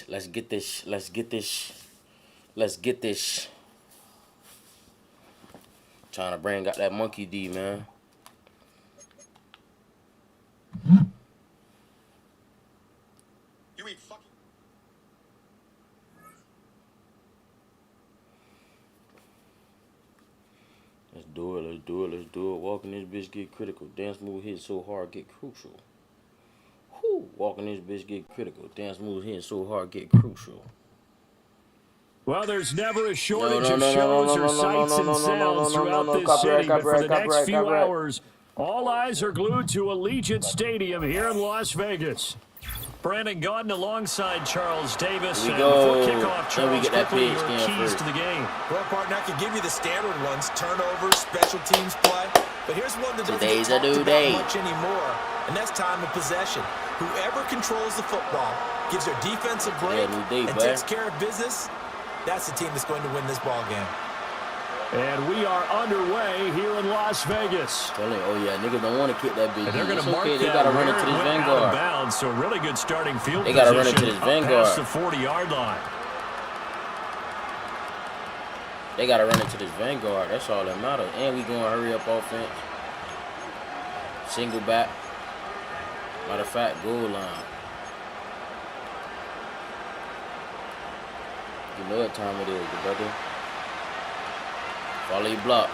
this. Let's get this. Let's get this. Let's get this. Trying to bring out that monkey D, man. You eat fucking. Let's do it. Let's do it. Let's do it. Walking this bitch get critical. Dance move hit so hard get crucial. Whoo. Walking this bitch get critical. Dance move hit so hard get crucial. Well, there's never a shortage of shows or sights and sounds throughout this city, but for the next few hours, all eyes are glued to Allegiant Stadium here in Las Vegas. Brandon Gaudin alongside Charles Davis. Here we and go. before kickoff, Charles, get that quickly pig your scan keys first. to the game. Well, partner, I could give you the standard ones: turnovers, special teams play. But here's one that doesn't Today's get a new talked day. about much anymore, and that's time of possession. Whoever controls the football, gives their defense a break, new day, and bud. takes care of business, that's the team that's going to win this ball game. And we are underway here in Las Vegas. Tell it, oh yeah, niggas don't want to kick that bitch. And they're going It's to mark okay, they that gotta run where into it this went out of Vanguard. bounds, so really good starting field They position gotta run into this up Vanguard. past the 40-yard line. They gotta run into this Vanguard. That's all that matters. And we going hurry up offense. Single back. Matter of fact, goal line. You know what time it is, brother. Follow your block.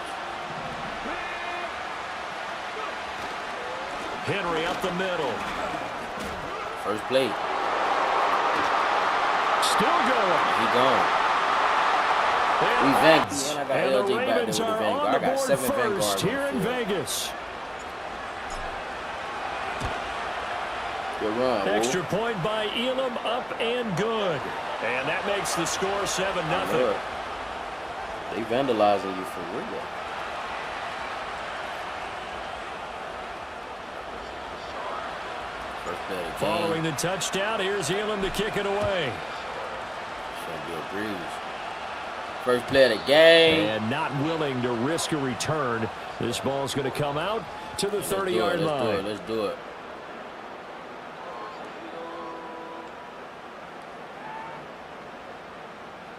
Henry up the middle. First play. Still going. He gone. We Vanguard. And I got And the LJ back there with Ravens the are Vanguard. on I the got board 7 Vanguards first on here the in field. Vegas. Good run, woo. Extra point by Elam, up and good. And that makes the score 7-0. Look, they vandalizing you for real. First play of the game. Following the touchdown, here's Elam to kick it away. Should be a breeze. First play of the game. And not willing to risk a return. This ball's going to come out to the 30-yard line. Let's do it.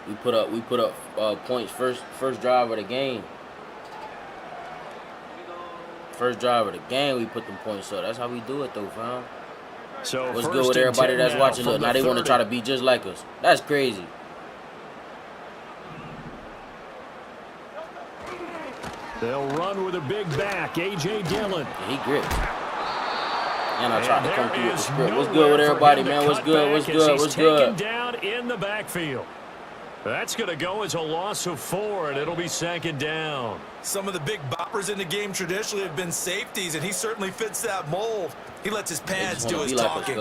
We put up points first drive of the game. First drive of the game, we put them points up. That's how we do it, though, fam. So What's good with everybody that's watching? Look, now they want to try to be just like us. That's crazy. They'll run with a big back, A.J. Dillon. He gripped. And I tried to come through with the script. What's good nowhere with for everybody, him to man? What's cut good? back What's as good? he's What's taken good? down in the backfield. That's going to go as a loss of 4, and it'll be 2nd down. Some of the big boppers in the game traditionally have been safeties, and he certainly fits that mold. He lets his pads do his talking.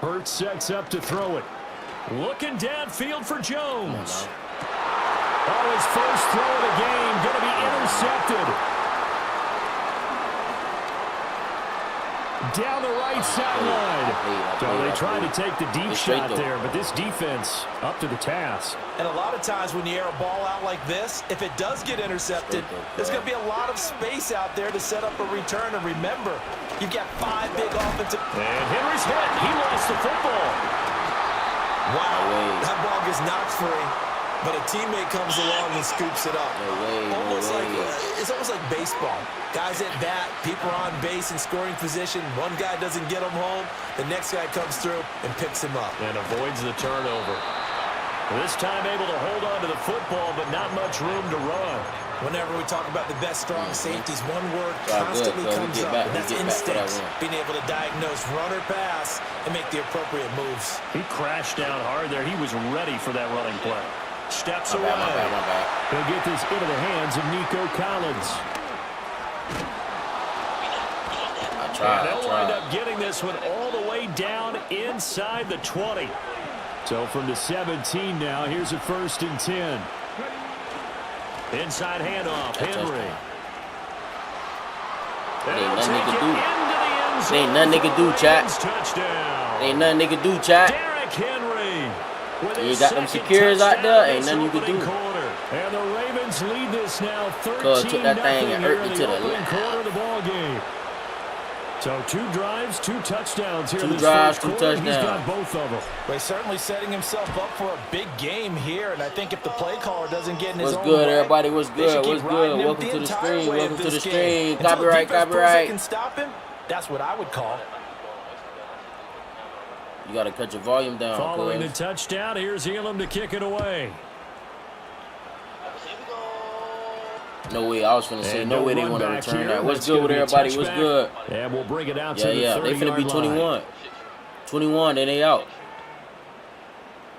Hurts sets up to throw it. Looking downfield for Jones. Oh, his first throw of the game going to be intercepted. Down the right sideline. So they tried to take the deep shot there, but this defense up to the task. And a lot of times when you air a ball out like this, if it does get intercepted, there's going to be a lot of space out there to set up a return. And remember, you've got 5 big offensive. And Henry's hit. He lost the football. Wow, that ball gets knocked free, but a teammate comes along and scoops it up. It's almost like baseball. Guys at bat, people are on base in scoring position. One guy doesn't get him home. The next guy comes through and picks him up. And avoids the turnover. This time able to hold on to the football, but not much room to run. Whenever we talk about the best strong safeties, one word constantly comes up, and that's instinct. Being able to diagnose run or pass and make the appropriate moves. He crashed down hard there. He was ready for that running play. Steps away. My bad. He'll get this into the hands of Nico Collins. And they'll wind up getting this one all the way down inside the 20. So from the 17 now, here's a 1st and 10. Inside handoff, Henry. Ain't nothing they can do. Into the Ain't nothing they can do, chat. Touchdown. Ain't nothing they can do, chat. Derrick Henry. You got them secures out there. Ain't nothing you can do. And the Ravens lead this now 13-0 Cuz took that thing and hurt me to the opening quarter of the ball game. So 2 drives, 2 touchdowns here. 2 drives, 2 touchdowns. He's got both of them. Well, he's certainly setting himself up for a big game here, and I think if the play caller doesn't get in his own way, what's good, everybody? What's good? What's good? Welcome to the stream. Welcome to the stream. Copyright, copyright. Can stop him. That's what I would call. You got to cut your volume down. Following the touchdown, here's Elam to kick it away. No way. I was finna say, no way they want to return that. What's good with everybody? What's good? And we'll bring it out to the 30-yard line. They finna be 21. 21, then they out.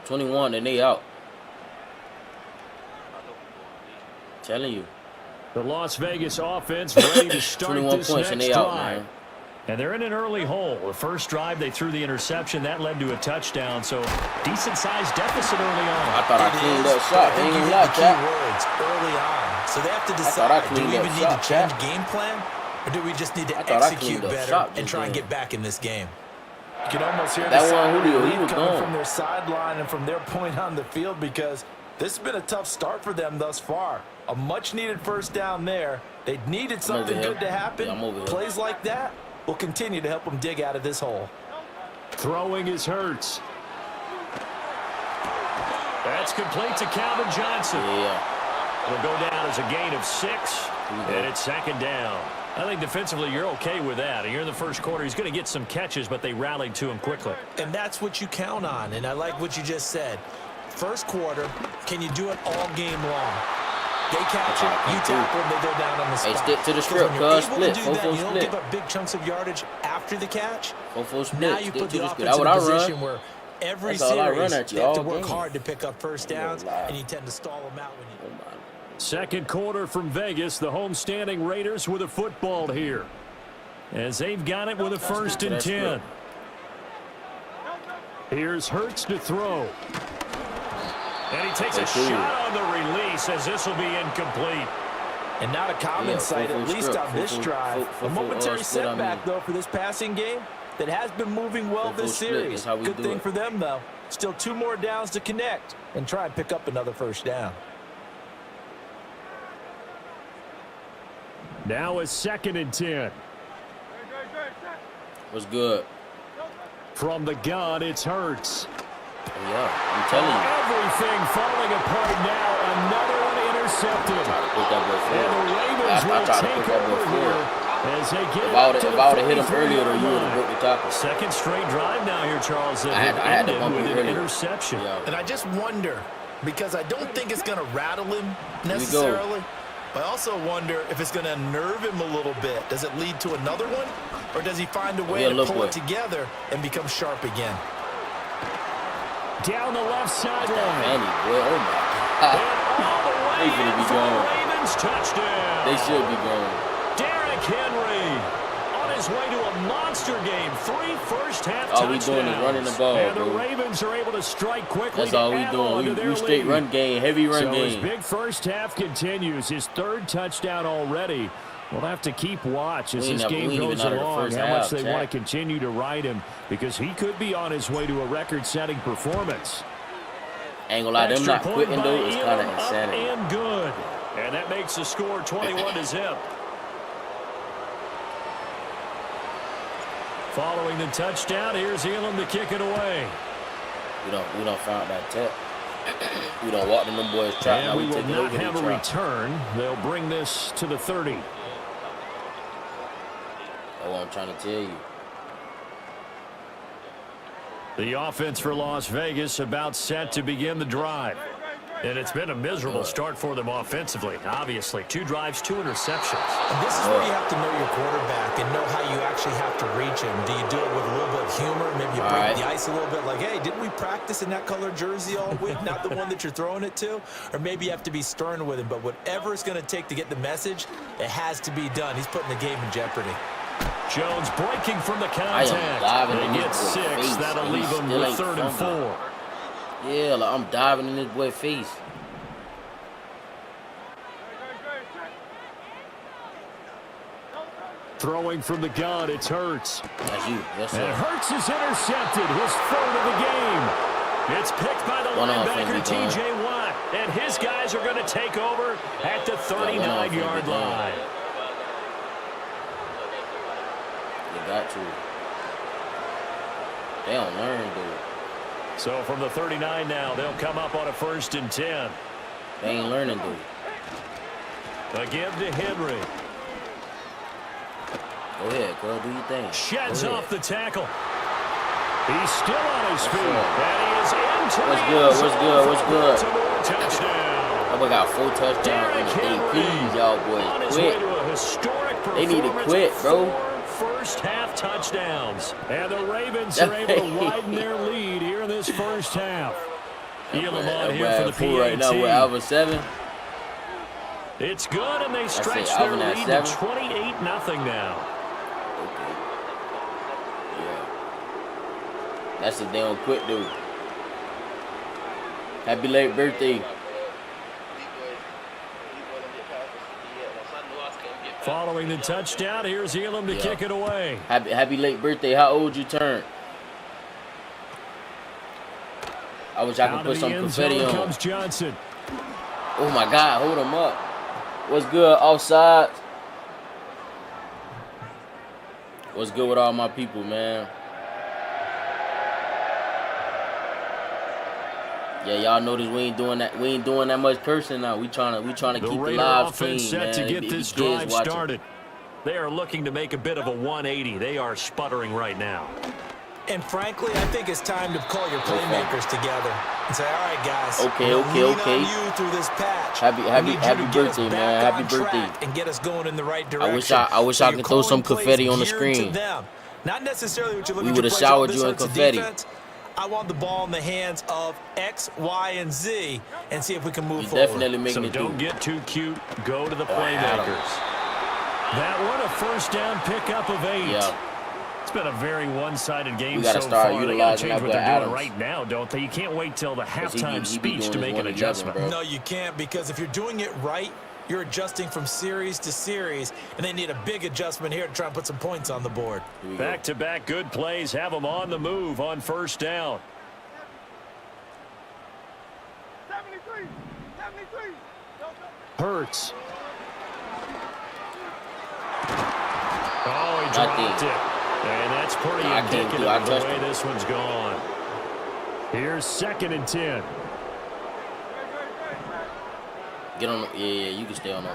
21, then they out. Telling you. The Las Vegas offense ready to start 21 this points next and they drive. out, man. And they're in an early hole. The first drive, they threw the interception. That led to a touchdown. So, decent-sized deficit early on. I thought I cleaned that shot. They ain't even left that. Words early on. So they have to decide, do we even need to change game plan? Or do we just need to execute better and try and get back in this game? You can almost hear that one Julio, he was coming gone from their sideline and from their point on the field because this has been a tough start for them thus far. A much-needed first down there. They needed something good to happen. Plays like that will continue to help them dig out of this hole. Throwing is Hurts. That's complete to Calvin Johnson. Yeah. It'll go down as a gain of 6, and it's second down. I think defensively you're okay with that. Here in the first quarter, he's going to get some catches, but they rallied to him quickly. And that's what you count on, and I like what you just said. First quarter, can you do it all game long? They catch it, you tackle them, they go down on the spot. Hey, stick to the script, cuz. Split. You don't give up big chunks of yardage after the catch. Split. Now you put the offense in a position where every series they have to work hard to pick up first downs, and you tend to stall them out when you... Second quarter from Vegas, the home-standing Raiders with a football here. As they've got it with a 1st and 10. Here's Hurts to throw. And he takes a shot on the release as this will be incomplete. And not a common sight, at least on this drive. A momentary setback, though, for this passing game that has been moving well this series. Good thing for them, though. Still 2 more downs to connect and try and pick up another first down. Now a 2nd and 10. What's good? From the gun, it's Hurts. Yeah, I'm telling you. Everything falling apart now. Another one intercepted. And the Ravens will take over here as they get if I would have hit him earlier, though, you would have broke the tackle. Second straight drive now here, Charles. I had to bump with it an earlier. interception. Yeah. And I just wonder, because I don't think it's going to rattle him necessarily. I also wonder if it's going to nerve him a little bit. Does it lead to another one? Or does he find a way to pull it together and become sharp again? Down the left sideline. Oh, my God. They should be gone. Ravens touchdown. They should be gone. Derrick Henry on his way to a monster game. 3 first-half touchdowns. All we doing is running the ball, and the bro. Ravens are able to strike quickly. That's all we doing. We straight run game, heavy run game. His big first half continues. His 3rd touchdown already. We'll have to keep watch as this game goes along, how much they want to continue to ride him, because he could be on his way to a record-setting performance. Ain't gonna lie, them not quitting, though, is kind of insanity. And good. And that makes the score 21-0. Following the touchdown, here's Elam to kick it away. We don't found that tip. We don't walk in them boys' trap. And we will not have a return. They'll bring this to the 30. That's what I'm trying to tell you. The offense for Las Vegas about set to begin the drive. And it's been a miserable start for them offensively. Obviously, 2 drives, 2 interceptions. And this is where you have to know your quarterback and know how you actually have to reach him. Do you do it with a little bit of humor? Maybe you break the ice a little bit like, hey, didn't we practice in that color jersey all week? Not the one that you're throwing it to? Or maybe you have to be stern with him. But whatever it's going to take to get the message, it has to be done. He's putting the game in jeopardy. Jones breaking from the contact. They get 6. That'll leave him with 3rd and 4. Yeah, like I'm diving in this boy's face. Throwing from the gun, it's Hurts. That's you. Yes, sir. And Hurts is intercepted, his 3rd of the game. It's picked by the linebacker, T.J. Watt. And his guys are going to take over at the 39-yard line. got to. They don't learn, dude. So from the 39 now, they'll come up on a 1st and 10. They ain't learning, dude. A give to Henry. Go ahead, girl. Do your thing. Sheds off the tackle. He's still on his feet. And he is into What's good? What's good? What's good? Touchdown. Oh, we got 4 touchdowns in the day. Please, y'all boys, quit. They need to quit, bro. 1st half touchdowns. And the Ravens are able to widen their lead here in this 1st half. Elam on here for the PAT. Right now, we're Alvin 7. It's good, and they stretch their lead to 28-0 now. Okay. Yeah. That's if they don't quit, dude. Happy late birthday. Following the touchdown, here's Elam to kick it away. Happy late birthday. How old you turned? I wish I could put some confetti on. Comes Johnson. Oh my God, hold him up. What's good, offside? What's good with all my people, man? Yeah, y'all notice we ain't doing that. We ain't doing that much cursing now. We trying to keep the live stream, set man. To get this drive started. They are looking to make a bit of a 180. They are sputtering right now. And frankly, I think it's time to call your playmakers together and say, all right, guys. Okay. On you through this patch. Happy birthday, man. Happy birthday. And get us going in the right direction. I wish I could throw some confetti on the screen. Not necessarily what you're looking we would have showered you in confetti. I want the ball in the hands of X, Y, and Z and see if we can move He's forward. Definitely making it don't get too cute. Go to the playmakers. That one, a 1st down pickup of 8. Yeah. It's been a very one-sided game we gotta so start far. utilizing they gotta change what they're Adams. doing right now, don't they? You can't wait till the halftime he be speech to make an adjustment. Bro. No, you can't, because if you're doing it right, you're adjusting from series to series, and they need a big adjustment here to try and put some points on the board. Back-to-back good plays have them on the move on 1st down. 73. Hurts. Oh, he dropped it. And that's pretty indicative of the way this one's gone. Here's 2nd and 10. Get on the, yeah, you can stay on the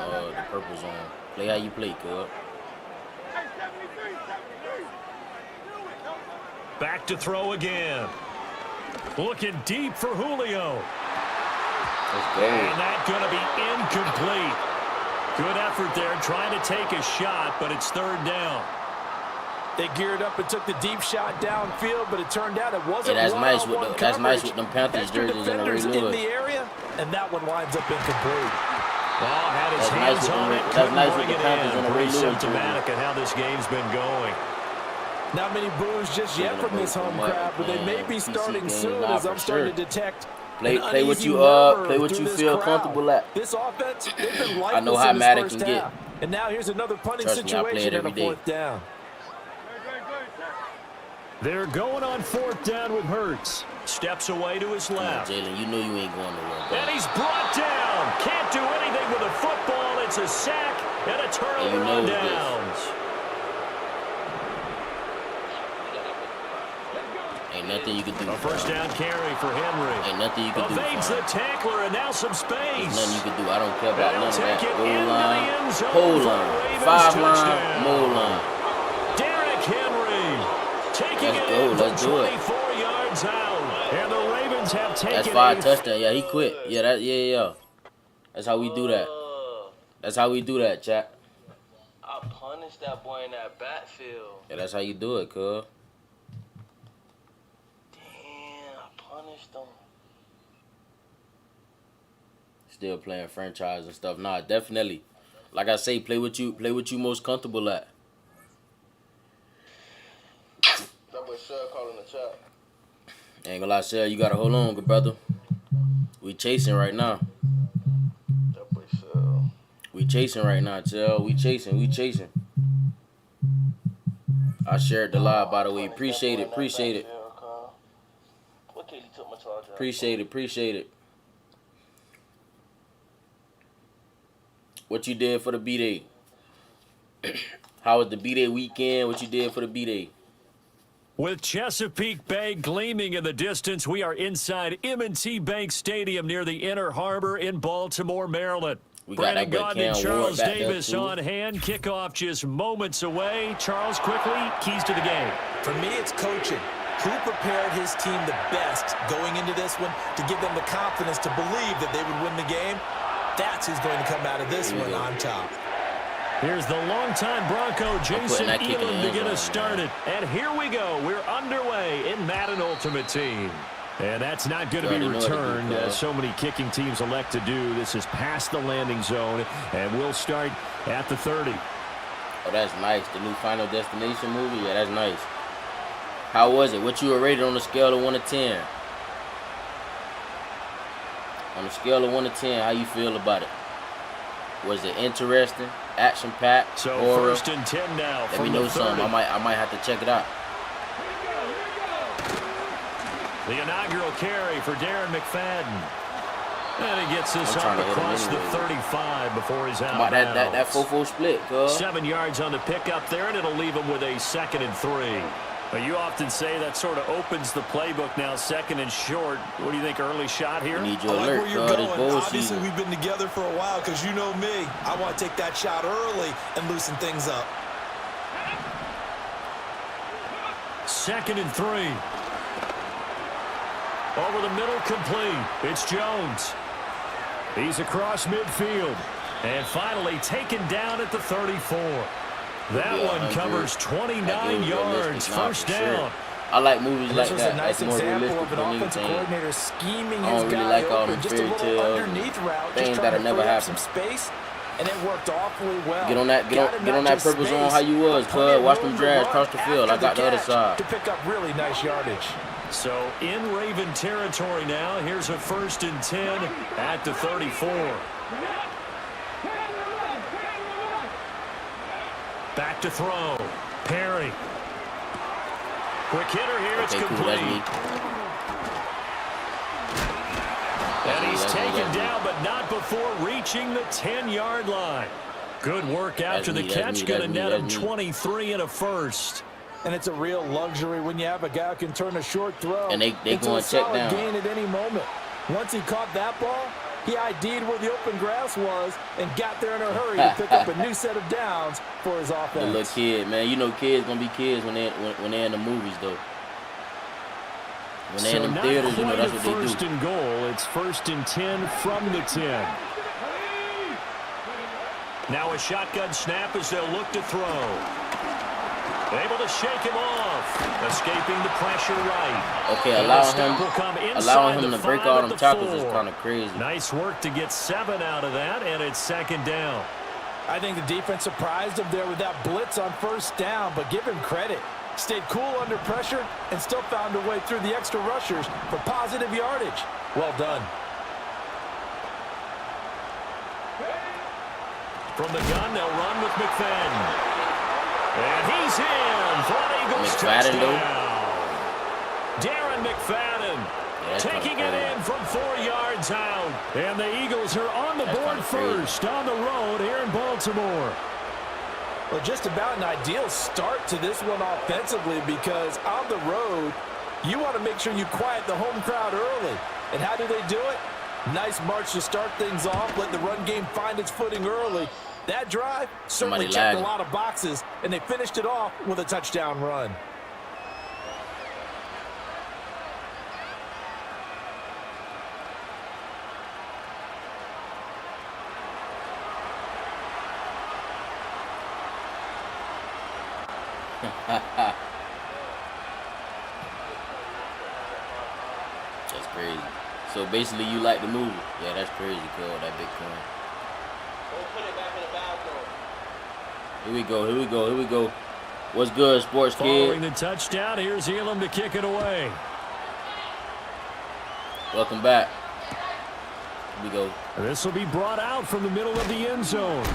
purple zone. Play how you play, cuz. Back to throw again. Looking deep for Julio. Let's go. And that's going to be incomplete. Good effort there, trying to take a shot, but it's 3rd down. They geared up and took the deep shot downfield, but it turned out it wasn't. Yeah, that's nice with them Panthers jerseys and the Ray Lewis. In the area, and that one winds up incomplete. Ball had his hands on it. That's nice with the Panthers and the Ray Lewis. Symptomatic of how this game's been going. Not many boos just yet from this home crowd, but they may be starting soon as I'm starting to detect. Play what you feel comfortable at. This offense, they've been lifeless. I know how Madden can get. And now here's another punting Trust me, I play it situation every on a day. 4th down. They're going on 4th down with Hurts. Steps away to his left. Jalen, you know you ain't going nowhere, bro. And he's brought down. Can't do anything with a football. It's a sack and a turnover on downs. Ain't nothing you can do. A 1st down carry for Henry. Ain't nothing you can do. Evades the tackler, and now some space. There's nothing you can do. I don't care about none of that. Take it Goal into line, the end zone pole for line, Ravens 5-line, touchdown. more line. Derrick Henry taking Let's it go. in Let's from do it. 24 yards out. And the Ravens have taken That's 5 touchdowns. Yeah, he quit. Yeah. That's how we do that. That's how we do that, chat. I punished that boy in that backfield. Yeah, that's how you do it, cuz. Damn, I punished him. Still playing franchise and stuff. Nah, definitely. Like I say, play what you most comfortable at. That boy Shug calling the chat. Ain't gonna lie, Shell, you gotta hold on, good brother. We chasing right now. That boy Shug. We chasing right now, Shell. We chasing. I shared the live, by the way. Appreciate it. What kid he took my charge out? Appreciate it. What you did for the B-Day? How was the B-Day weekend? What you did for the B-Day? With Chesapeake Bay gleaming in the distance, we are inside M&T Bank Stadium near the Inner Harbor in Baltimore, Maryland. We got Brandon that boy Gaudin and Cam Charles Ward back there, Davis too. on hand. Kickoff just moments away. Charles, quickly, keys to the game. For me, it's coaching. Who prepared his team the best going into this one to give them the confidence to believe that they would win the game? That's who's going to come out of this one on top. Here's the longtime Bronco, Jason that kick in the Elam, to end get zone, us started. And here we go. We're underway in Madden Ultimate Team. And that's not going to be returned, as so many kicking teams elect to do. This is past the landing zone, and we'll start at the 30. Oh, that's nice. The new Final Destination movie? Yeah, that's nice. How was it? What you were rated on a scale of 1 to 10? On a scale of 1 to 10, how you feel about it? Was it interesting? Action-packed? So horror? 1st and 10 now. Let me know something. I might have to check it out. The inaugural carry for Darren McFadden. And he gets this up across the 35 before he's out of bounds. That 4-4 split, cuz. 7 yards on the pickup there, and it'll leave him with a 2nd and 3. But you often say that sort of opens the playbook now, 2nd and short. What do you think, early shot here? You need your I like alert, where you're going. Obviously, season. we've been together for a while because you know me. I want to take that shot early and loosen things up. 2nd and 3. Over the middle, complete. It's Jones. He's across midfield. And finally taken down at the 34. That one covers 29 yards, first down. I like movies like This was that. a nice That's more example realistic of than an offensive anything. coordinator scheming I his don't really guy like all open, them just a fairy little tales, underneath route, things just that'll trying to never free up happen. some space, and it worked awfully well. Get on that purple zone how you was, cuz. Watch them drives across the field. I got the other side. To pick up really nice yardage. So in Raven territory now. Here's a 1st and 10 at the 34. Back to throw. Perry. Quick hitter here. It's Okay, cool. complete. That's me. And he's That's taken me. down, but not before reaching the 10-yard line. Good work after the catch. Going to net him 23 and a 1st. And it's a real luxury when you have a guy who can turn a short throw And they into going a to check solid down. gain at any moment. Once he caught that ball, he ID'd where the open grass was and got there in a hurry to pick up a new set of downs for his offense. The little kid, man. You know kids going to be kids when they're in the movies, though. When they're in them theaters, you know, that's what they do. 1st and goal. It's 1st and 10 from the 10. Now a shotgun snap as they'll look to throw. Able to shake him off. Escaping the pressure right. Okay, allowing him to break all them tackles is kind of crazy. Nice work to get 7 out of that, and it's 2nd down. I think the defense surprised him there with that blitz on 1st down, but give him credit. Stayed cool under pressure and still found a way through the extra rushers for positive yardage. Well done. From the gun, they'll run with McFadden. And he's in for an Eagles touchdown. Darren McFadden taking it in from 4 yards out. And the Eagles are on the board first on the road here in Baltimore. Well, just about an ideal start to this one offensively because on the road, you want to make sure you quiet the home crowd early. And how do they do it? Nice march to start things off, let the run game find its footing early. That drive certainly checked a lot of boxes, and they finished it off with a touchdown run. That's crazy. So basically, you like the movie? Yeah, that's crazy, cool. That big coin. Put it back in the bag, though. Here we go. Here we go. Here we go. What's good, sports Following kid? the touchdown, here's Elam to kick it away. Welcome back. Here we go. This will be brought out from the middle of the end zone.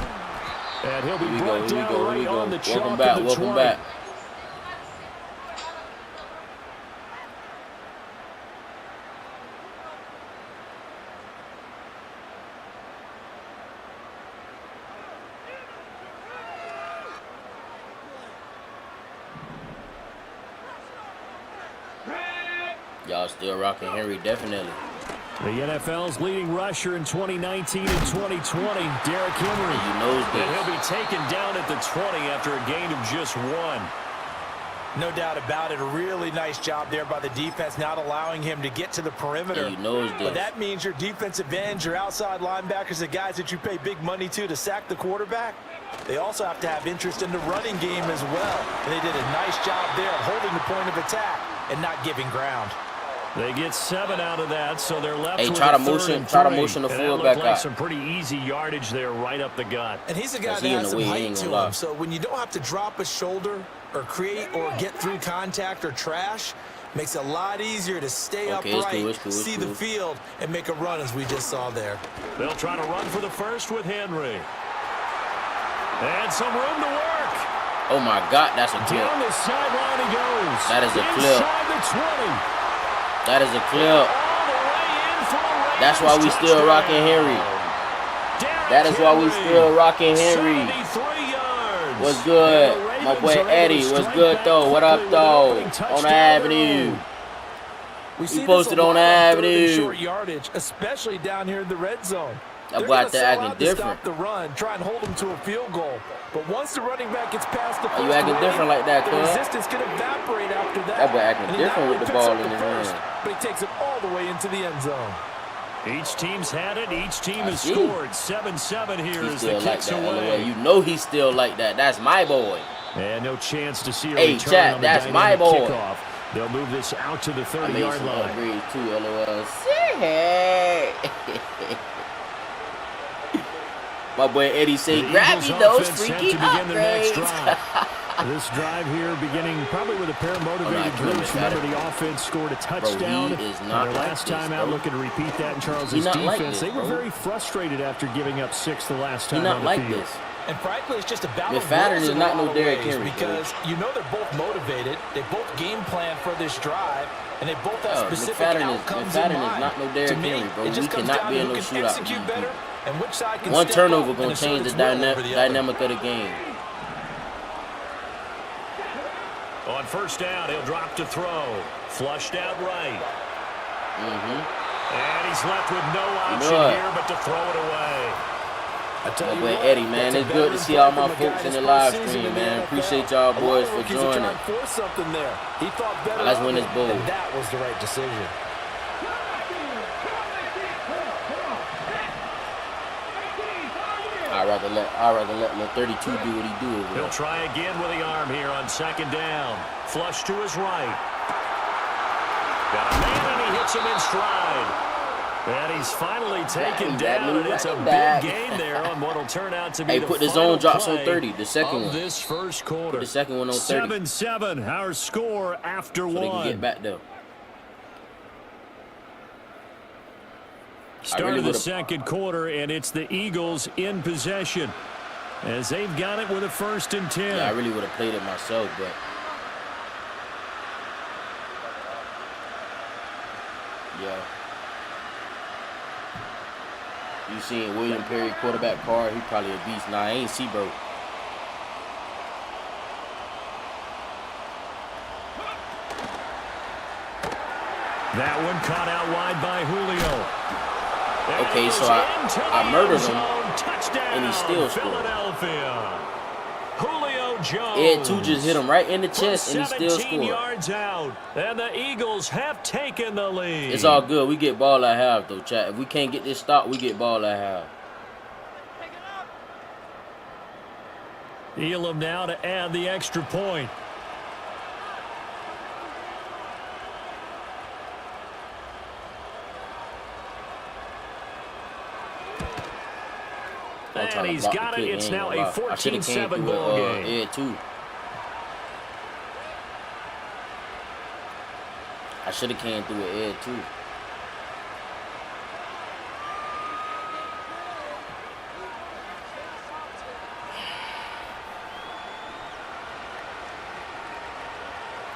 And he'll be Here we go. brought Here we down go. Here right we go. on the chalk Welcome back. of the Welcome 20. back. Y'all still rocking Henry, definitely. The NFL's leading rusher in 2019 and 2020, Derrick Henry. And you knows this. And he'll be taken down at the 20 after a gain of just 1. No doubt about it. A really nice job there by the defense, not allowing him to get to the perimeter. And you knows this. But that means your defensive ends, your outside linebackers, the guys that you pay big money to sack the quarterback, they also have to have interest in the running game as well. And they did a nice job there of holding the point of attack and not giving ground. They get 7 out of that, so they're left with try a to third motion, and try to 3. motion the And that fullback looked like out. some pretty easy yardage there right up the gut. And he's a guy that he in has the some way, he height ain't to gonna lie. him. So when you don't have to drop a shoulder or create or get through contact or trash, makes it a lot easier to stay Okay, it's upright, cool, it's cool, it's see cool. the field, and make a run as we just saw there. They'll try to run for the first with Henry. And some room to work. Oh my God, that's a clip. Down the sideline he goes. That is a clip. Inside the 20. That is a clip. All the way in for a Ravens That's why we still touchdown. rocking Henry. Derrick That is why we Henry, still rocking Henry. 73 yards. What's good? And the My boy Ravens are able to Eddie, what's strike good back though? What up quickly with an though? opening On touchdown the of their avenue. own. We see posted this a on lot the third and avenue. short yardage, especially down here in the red zone. That They're boy gonna out there sell acting out to different. stop the run, try and hold them to a field goal. But once the running back gets past the Why you first acting rating, different like that, the cuz? resistance can evaporate after that. That boy acting And he not different with only the picks ball up in the his first, hand. but he takes it all the way into the end zone. Each team's had it. Each team has see. scored. 7-7 here He as the still like kicks that. away. LOL. You know he still like that. That's my boy. And no chance to see a Hey, return chat, on the that's my dynamic boy. kickoff. They'll move this out to the I made 30-yard some line. upgrades too. LOL. Say My boy Eddie say, The grab Eagles me those offense set freaky to begin their next upgrades. drive. This drive here beginning probably with a pair of motivated Oh, no, groups. got Remember, it. the offense scored a touchdown. he is And not their like last this, time out bro. looking to repeat that in Charles' He not defense. like this, They were bro. very frustrated after giving up 6 the last He time not on the like field. this. And frankly, it's just a battle of McFadden wills is in a not lot no of Derrick ways Henry, because you know they're both motivated. They both game plan for this drive, and they both have specific outcomes in McFadden mind. is not no To Derrick me, Henry, bro. it just We comes cannot down be to in who no can shootout. execute better and which side can One step turnover up gonna and assert change the its will over the other. dynamic of the game. On first down, he'll drop to throw. Flushed out right. And he's left with no option what? here but to throw it away. I tell My you boy what, Eddie, man, that's a it's good to veteran see all play my from a guy folks in his the first live season stream, in the man. NFL. Appreciate y'all A lot boys of for rookies are joining. trying to force something there. He thought better Let's of win it, this bowl. and that was the right decision. I'd rather let Lil 32 do what he do over He'll there. try again with the arm here on second down. Flush to his right. Got a man, and he hits him in stride. And he's finally taken Right, down, that and it's a running big back. gain there on what will turn out to be Hey, the put the final zone drops on play 30, the second of one. this first quarter. Put the second one on 30. 7-7, our score after So they can one. get back there. Start really of the would've- second quarter, and it's the Eagles in possession as they've got it with a 1st and 10. Yeah, I really would have played it myself, but yeah. You seen William Perry quarterback card? He probably a beast. Nah, I ain't see, bro. That one caught out wide by Julio. Okay, so I murdered him, and he still scored. Philadelphia. Julio Jones. Ed 2 just hit him right in the chest, and he still 17 scored. yards out, and the Eagles have taken the lead. It's all good. We get ball at half, though, chat. If we can't get this stop, we get ball at half. Elam now to add the extra point. And he's got it. It's now a 14-7 ball game. Ed 2. I should have came through with Ed 2.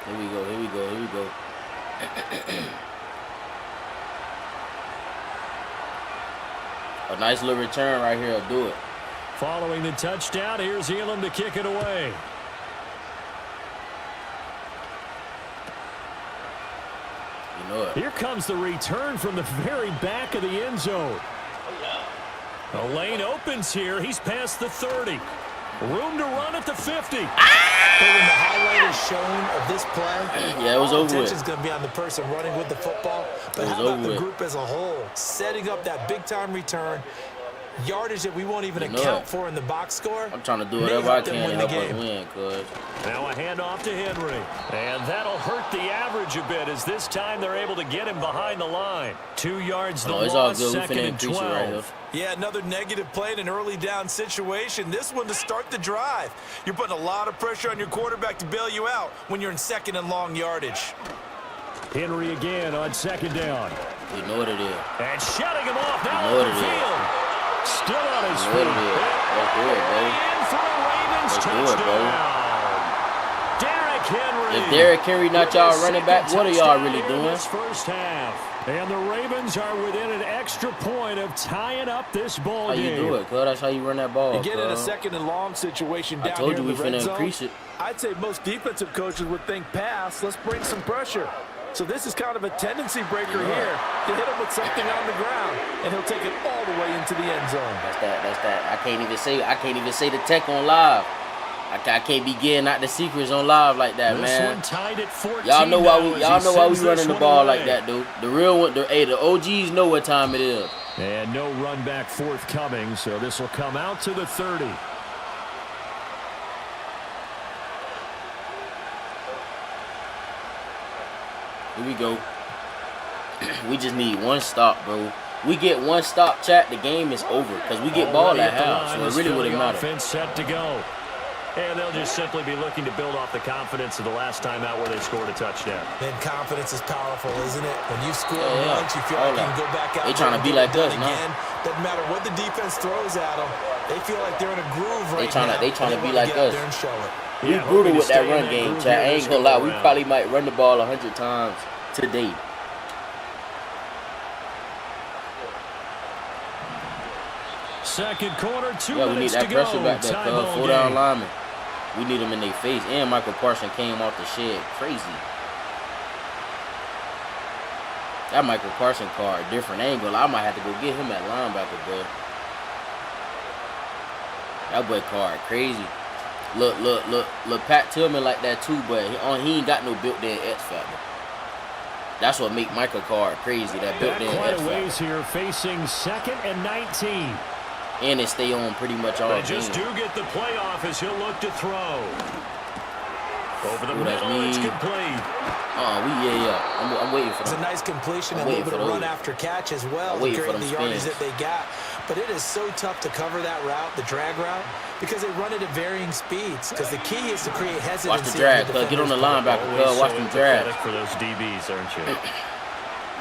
Here we go, here we go, here we go. A nice little return right here will do it. Following the touchdown, here's Elam to kick it away. You know it. Here comes the return from the very back of the end zone. The lane opens here. He's past the 30. Room to run at the 50. But when the highlight is shown of this play, yeah, it was over with. Attention's going to be on the person running with the football. But how about the group as a whole, setting up that big-time return, yardage that we won't even account for in the box score? I'm trying to do whatever I can to help us win, cuz. Now a handoff to Henry. And that'll hurt the average a bit as this time they're able to get him behind the line. 2 yards the it's all loss, good. second and 12. Right here. Yeah, another negative play in an early down situation. This one to start the drive. You're putting a lot of pressure on your quarterback to bail you out when you're in second and long yardage. Henry again on second down. You know what it is. And shutting him off now you know on the field. Still on his feet. Let's do it, bro. In for a Ravens touchdown. Derrick Henry. If Derrick Henry not y'all running back, what are y'all really doing? This first half. And the Ravens are within an extra point of tying up this ball game. How you do it, cuz? That's how you run that ball, You get in a second and long situation down I told here you in we the red finna zone. increase it. I'd say most defensive coaches would think pass. Let's bring some pressure. So this is kind of a tendency breaker here to hit him with something on the ground, and he'll take it all the way into the end zone. That's that. I can't even say the tech on live. I can't be getting out the secrets on live like that, this man. One tied at 14 y'all know why we running the ball away. like that, dude. The real one, the OGs know what time it is. And no run back forthcoming, so this will come out to the 30. Here we go. We just need one stop, bro. We get one stop, chat, the game is over. Because we get ball at half, so it really wouldn't matter. Offense set to go. And they'll just simply be looking to build off the confidence of the last time out where they scored a touchdown. Man, confidence is powerful, isn't it? When you score once, you feel like you can go back out. They trying to be like us now. Doesn't matter what the defense throws at them. They feel like they're in a groove right now. They trying to be like us. And show it. We brutal with that run game, chat. I ain't gonna lie. We probably might run the ball 100 times today. Second quarter, 2 we need minutes that to pressure go. back there, Time full down lineman. We need them in their face. And Michael Parsons came off the shed. Crazy. That Michael Parsons card different. I ain't gonna lie. I might have to go get him at linebacker, bro. That boy card crazy. Look, Pat Tillman like that too, but he ain't got no built-in X factor. That's what make Michael Card crazy. That built-in X quite a factor. ways here, facing second and 19. And they stay on pretty much all They game. just do get the playoff as he'll look to throw. Over the that's middle, it's me. complete. I'm waiting for It's them. a nice completion and a little bit of run after catch as well to create the yardage that they got. But it is so tough to cover that route, the drag route, because they run it at varying speeds. Because the key is to create hesitancy. Watch the drag, cuz. Get on the linebacker, cuz. Watch them drag. For those DBs, aren't you?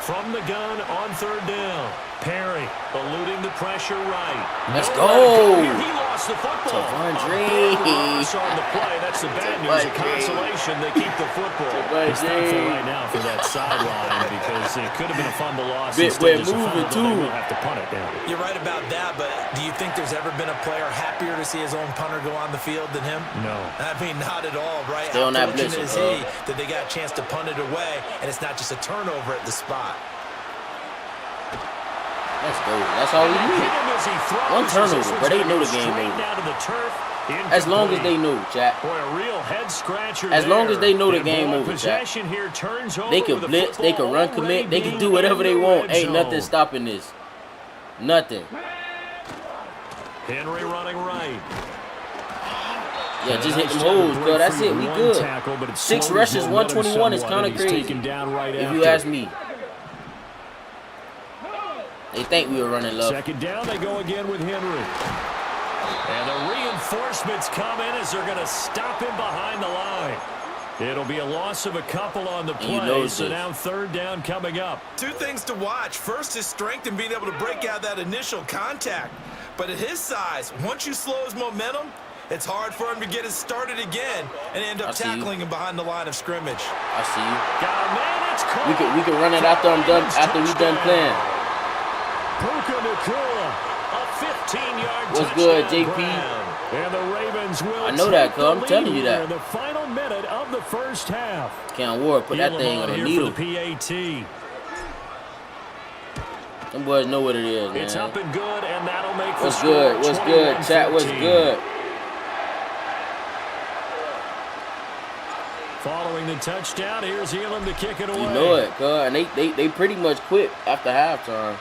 From the gun on third down. Perry eluding the pressure right. Let's go. He lost the football. Tavondre. On the play. That's the bad news. A consolation. They keep the football. He's thankful right now for that sideline because it could have been a fumble loss. We're moving too. We'll have to punt it down. You're right about that, but do you think there's ever been a player happier to see his own punter go on the field than him? No. I mean, not at all, right? Stay on How that fortunate blitzer, is he that they got a chance to punt it away, and it's not just a turnover at the spot. Let's go. That's all we need. One turnover, but they know the game over. As long as they know, chat. Boy, a real head scratcher. As long as they know the game over, chat. Possession here turns over. They can blitz, they can run commit, they can do whatever they want. Ain't nothing stopping this. Nothing. Henry running right. Yeah, just hit them holes, bro. That's it. We good. 6 rushes, 121 is kind of crazy. If you ask me. They think we were running low. Second down, they go again with Henry. And the reinforcements come in as they're going to stop him behind the line. It'll be a loss of a couple on the play, so now third down coming up. 2 things to watch. First, his strength and being able to break out that initial contact. But at his size, once you slow his momentum, it's hard for him to get it started again and end up tackling him behind the line of scrimmage. I see you. Got a man, it's caught. We can run it after we done playing. Puka Nacua, a 15-yard What's good, JP? And the Ravens will I know that, cuz. I'm telling you that. in the final minute of the first half. Cam Ward put that thing on the needle. For the PAT. Them boys know what it is, man. It's up and good, and that'll make the What's good? What's good? Chat, what's good? Following the touchdown, here's Elam to kick it away. You know it, cuz. And they pretty much quit after halftime.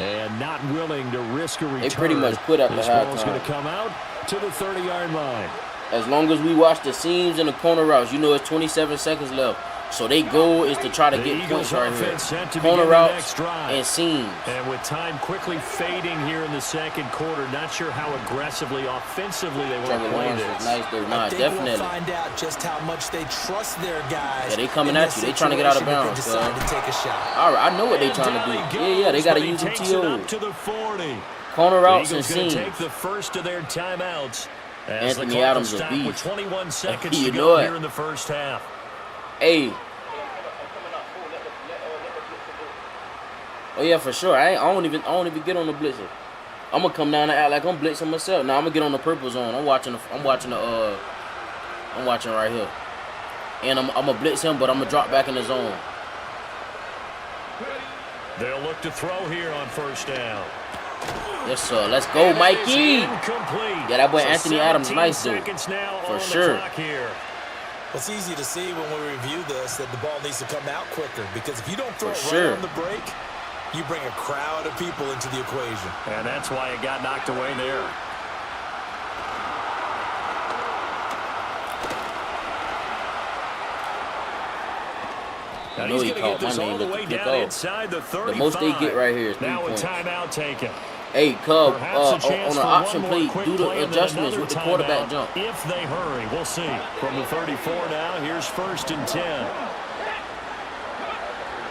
And not willing to risk a return. They pretty much quit after this halftime. Ball's going to come out to the 30-yard line. As long as we watch the seams and the corner routes, you know it's 27 seconds left. So their goal is to try to get points right here. Corner routes and seams. And with time quickly fading here in the second quarter, not sure how aggressively, offensively they want to play this. Nice, though. Nah, I think definitely. we'll find out just how much they trust their guys. Yeah, they coming at you. They trying to get out of bounds. To take a shot. All right, I know what they trying to do. Yeah, they got to use them TOs. To the 40. Corner routes and Eagles going seams. to take the first of their timeouts. As Anthony the Adams a stop beast. with 21 seconds You to know go it. here in the first half. Hey. Oh yeah, for sure. I don't even get on the blitzer. I'm gonna come down and act like I'm blitzing myself. Now I'm gonna get on the purple zone. I'm watching right here. And I'm gonna blitz him, but I'm gonna drop back in the zone. They'll look to throw here on first down. Yes, sir. Let's go, Mikey. Yeah, that boy Anthony Adams, nice dude. For sure. It's easy to see when we review this that the ball needs to come out quicker, because if you don't throw it sure. right on the break, you bring a crowd of people into the equation. And that's why it got knocked away there. Now know he called my name with the kick off. The most they get right here is 3 points. Now a timeout taken. Hey, Cub, on an option play, do the adjustments with the quarterback jump. If they hurry, we'll see. From the 34 now, here's 1st and 10.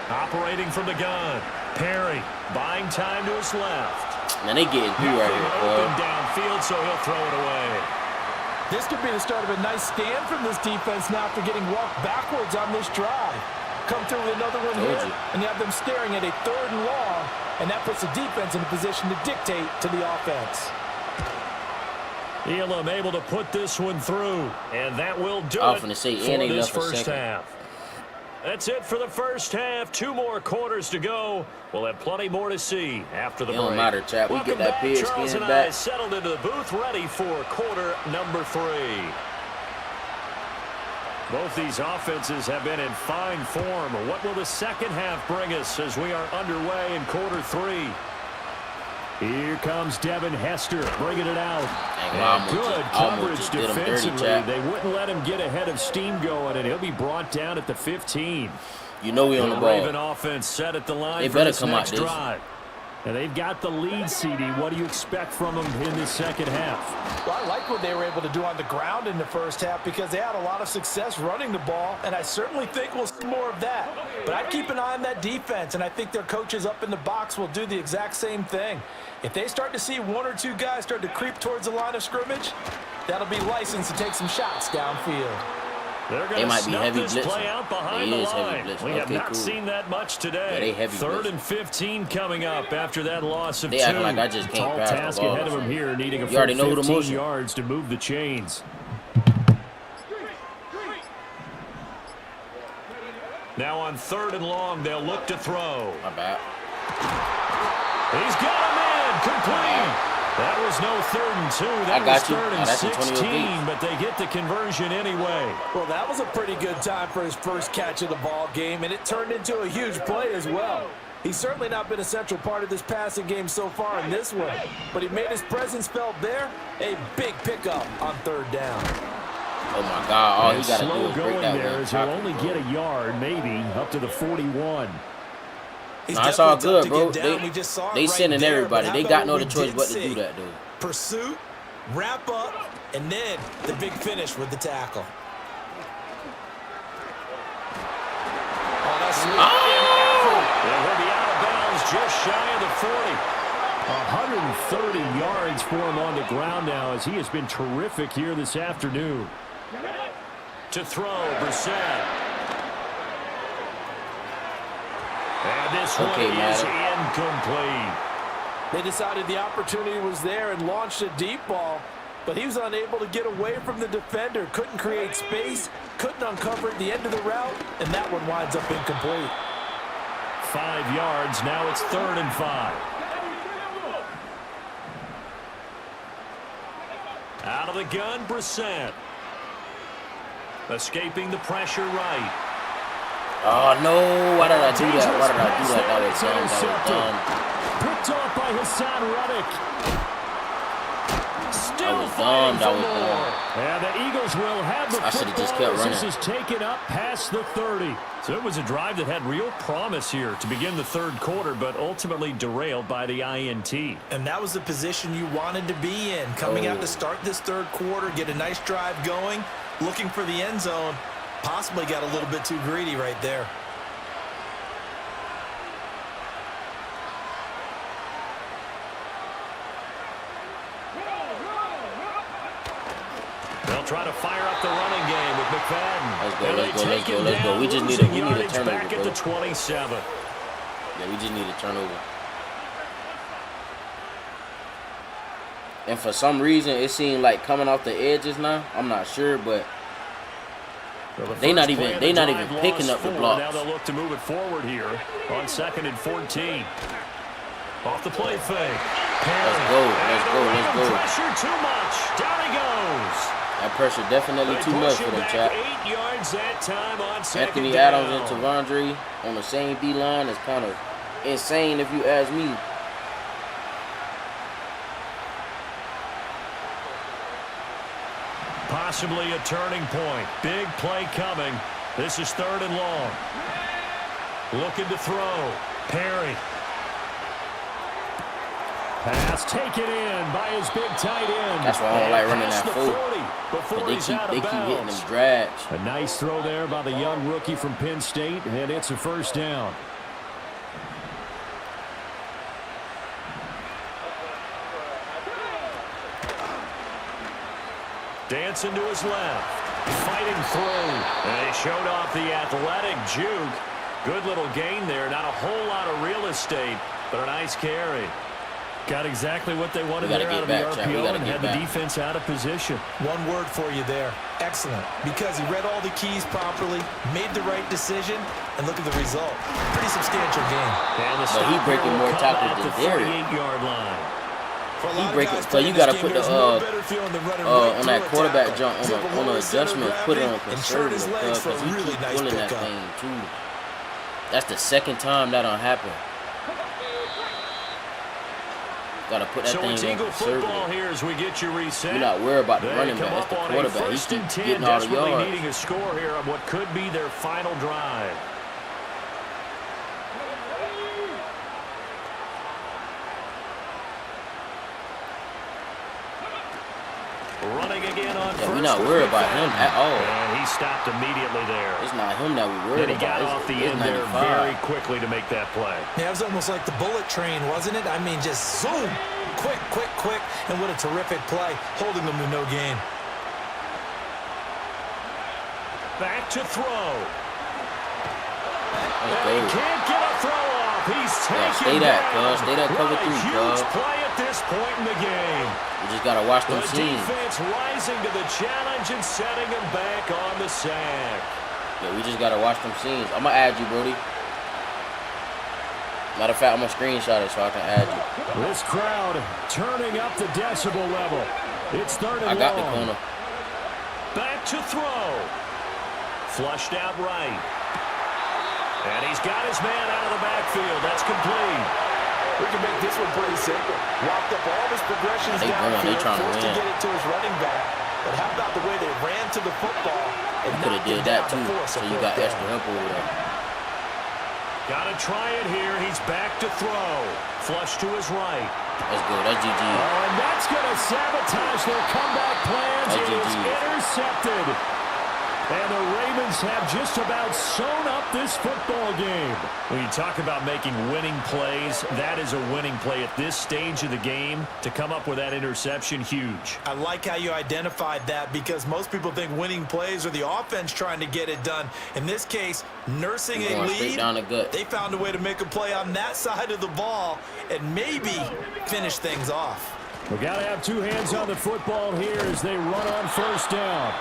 Operating from the gun. Perry buying time to his left. Now they getting through right here, Open downfield, so he'll throw it away. This could be the start of a nice stand from this defense now after getting walked backwards on this drive. Come through with another one here, and you have them staring at a 3rd and long, and that puts the defense in a position to dictate to the offense. Elam able to put this one through, and that will do I was it finna say, for and they this left a first second. half. That's it for the first half. 2 more quarters to go. We'll have plenty more to see after the It break. don't matter, chap. We Welcome get that back. pig Charles skin and back. I settled into the booth, ready for quarter number 3. Both these offenses have been in fine form. What will the second half bring us as we are underway in quarter 3? Here comes Devin Hester bringing it out. And good coverage defensively. They wouldn't let him get ahead of steam going, and he'll be brought down at the 15. You know we on the ball. Raven offense set at the line They for better this come out next this. drive. And they've got the lead, CD. What do you expect from them in the second half? Well, I like what they were able to do on the ground in the first half because they had a lot of success running the ball, and I certainly think we'll see more of that. But I'd keep an eye on that defense, and I think their coaches up in the box will do the exact same thing. If they start to see 1 or 2 guys start to creep towards the line of scrimmage, that'll be licensed to take some shots downfield. They might be heavy this play blitzing. out behind They the is heavy line. blitzing. We have Okay, not cool. seen that much today. Yeah, they heavy 3rd blitzing. and 15 coming up after that loss of 2. They acting like I just can't Tall pass the task ball. ahead of him here, needing a You already know who the 15 motion. yards to move the chains. Now on 3rd and long, they'll look to throw. My bad. He's got him in, complete. That was no 3rd and 2. That I got was you. 3rd Now and that's Antonio 16, Gates. but they get the conversion anyway. Well, that was a pretty good time for his first catch of the ball game, and it turned into a huge play as well. He's certainly not been a central part of this passing game so far in this one, but he made his presence felt there. A big pickup on 3rd down. Oh my God! All he got to do slow is break going that there one. as he'll only get a yard, maybe, up to the 41. Nah, it's all good, bro. They right sending there, everybody. but They how got about no what other we choice did but to see? do that, dude. Pursuit, wrap up, and then the big finish with the tackle. Oh, that's And he'll be out of bounds just shy of the 40. 130 yards for him on the ground now as he has been terrific here this afternoon. To throw, Brissett. And this one is incomplete. They decided the opportunity was there and launched a deep ball, but he was unable to get away from the defender, couldn't create space, couldn't uncover at the end of the route, and that one winds up incomplete. 5 yards. Now it's 3rd and 5. Out of the gun, Brissett. Escaping the pressure right. Oh, no. Why did I do that? Why did I do that? That was dumb. Picked off by Hassan Reddick. Still That was dumb. And the Eagles will have the I should have just kept running. This is taken up past the 30. So it was a drive that had real promise here to begin the 3rd quarter, but ultimately derailed by the INT. And that was the position you wanted to be in. Coming out to start this 3rd quarter, get a nice drive going, looking for the end zone. Possibly got a little bit too greedy right there. They'll try to fire up the running game with McFadden. Let's go. We need a turnover, back at the 27. Yeah, we just need a turnover. And for some reason, it seemed like coming off the edges now. I'm not sure, but they not even picking up the blocks. Now they'll look to move it forward here on 2nd and 14. Off the play fake. Let's go. Pressure too much. Down he goes. That pressure definitely too much for them, chap. 8 yards that time on 2nd Anthony down. Adams and Tavondre on the same D-line is kind of insane if you ask me. Possibly a turning point. Big play coming. This is 3rd and long. Looking to throw. Perry. Pass taken in by his big tight end. That's why I don't like running that full. But they keep hitting them drags. A nice throw there by the young rookie from Penn State, and it's a 1st down. Dancing to his left. Fighting through. And they showed off the athletic juke. Good little gain there. Not a whole lot of real estate, but a nice carry. Got exactly what they wanted there out of the RPO and had the defense out of position. One word for you there. Excellent. Because he read all the keys properly, made the right decision, and look at the result. Pretty substantial game. But he breaking more tackles than Derrick. 48-yard line. He breaking, so you got to put the on that quarterback jump on the adjustment, put it on conservative because he keep pulling that thing too. That's the 2nd time that done happened. Got to put that thing on conservative. Here as we get you reset. You're not worried about the running back. It's the quarterback. He keeps getting all the yards. Needing a score here on what could be their final drive. Running again on we're not worried about him at all. And he stopped immediately there. It's not him that we worried about. He got off the end there very quickly to make that play. Yeah, it was almost like the bullet train, wasn't it? I mean, just zoom. Quick. And what a terrific play, holding them to no gain. Back to throw. He can't get a throw off. He's taking stay that, cuz. Stay that cover 3, cuz. Huge play at this point in the game. You just got to watch them scenes. Defense rising to the challenge and setting him back on the sack. Yeah, we just got to watch them scenes. I'm going to add you, Brody. Matter of fact, I'm going to screenshot it so I can add you. This crowd turning up the decibel level. It's 3rd and long. I got the corner. Back to throw. Flushed out right. And he's got his man out of the backfield. That's complete. We can make this one pretty simple. Walked up all his progressions downfield, forced to get it to his running back. But how about the way they ran to the football? You could have did that too, so you got extra help over there. Got to try it here. He's back to throw. Flush to his right. Let's go. That's GG. Oh, and that's going to sabotage their comeback plans. It is intercepted. And the Ravens have just about sewn up this football game. When you talk about making winning plays, that is a winning play at this stage of the game. To come up with that interception, huge. I like how you identified that because most people think winning plays are the offense trying to get it done. In this case, nursing a lead, down the gut. They found a way to make a play on that side of the ball and maybe finish things off. We got to have two hands on the football here as they run on 1st down.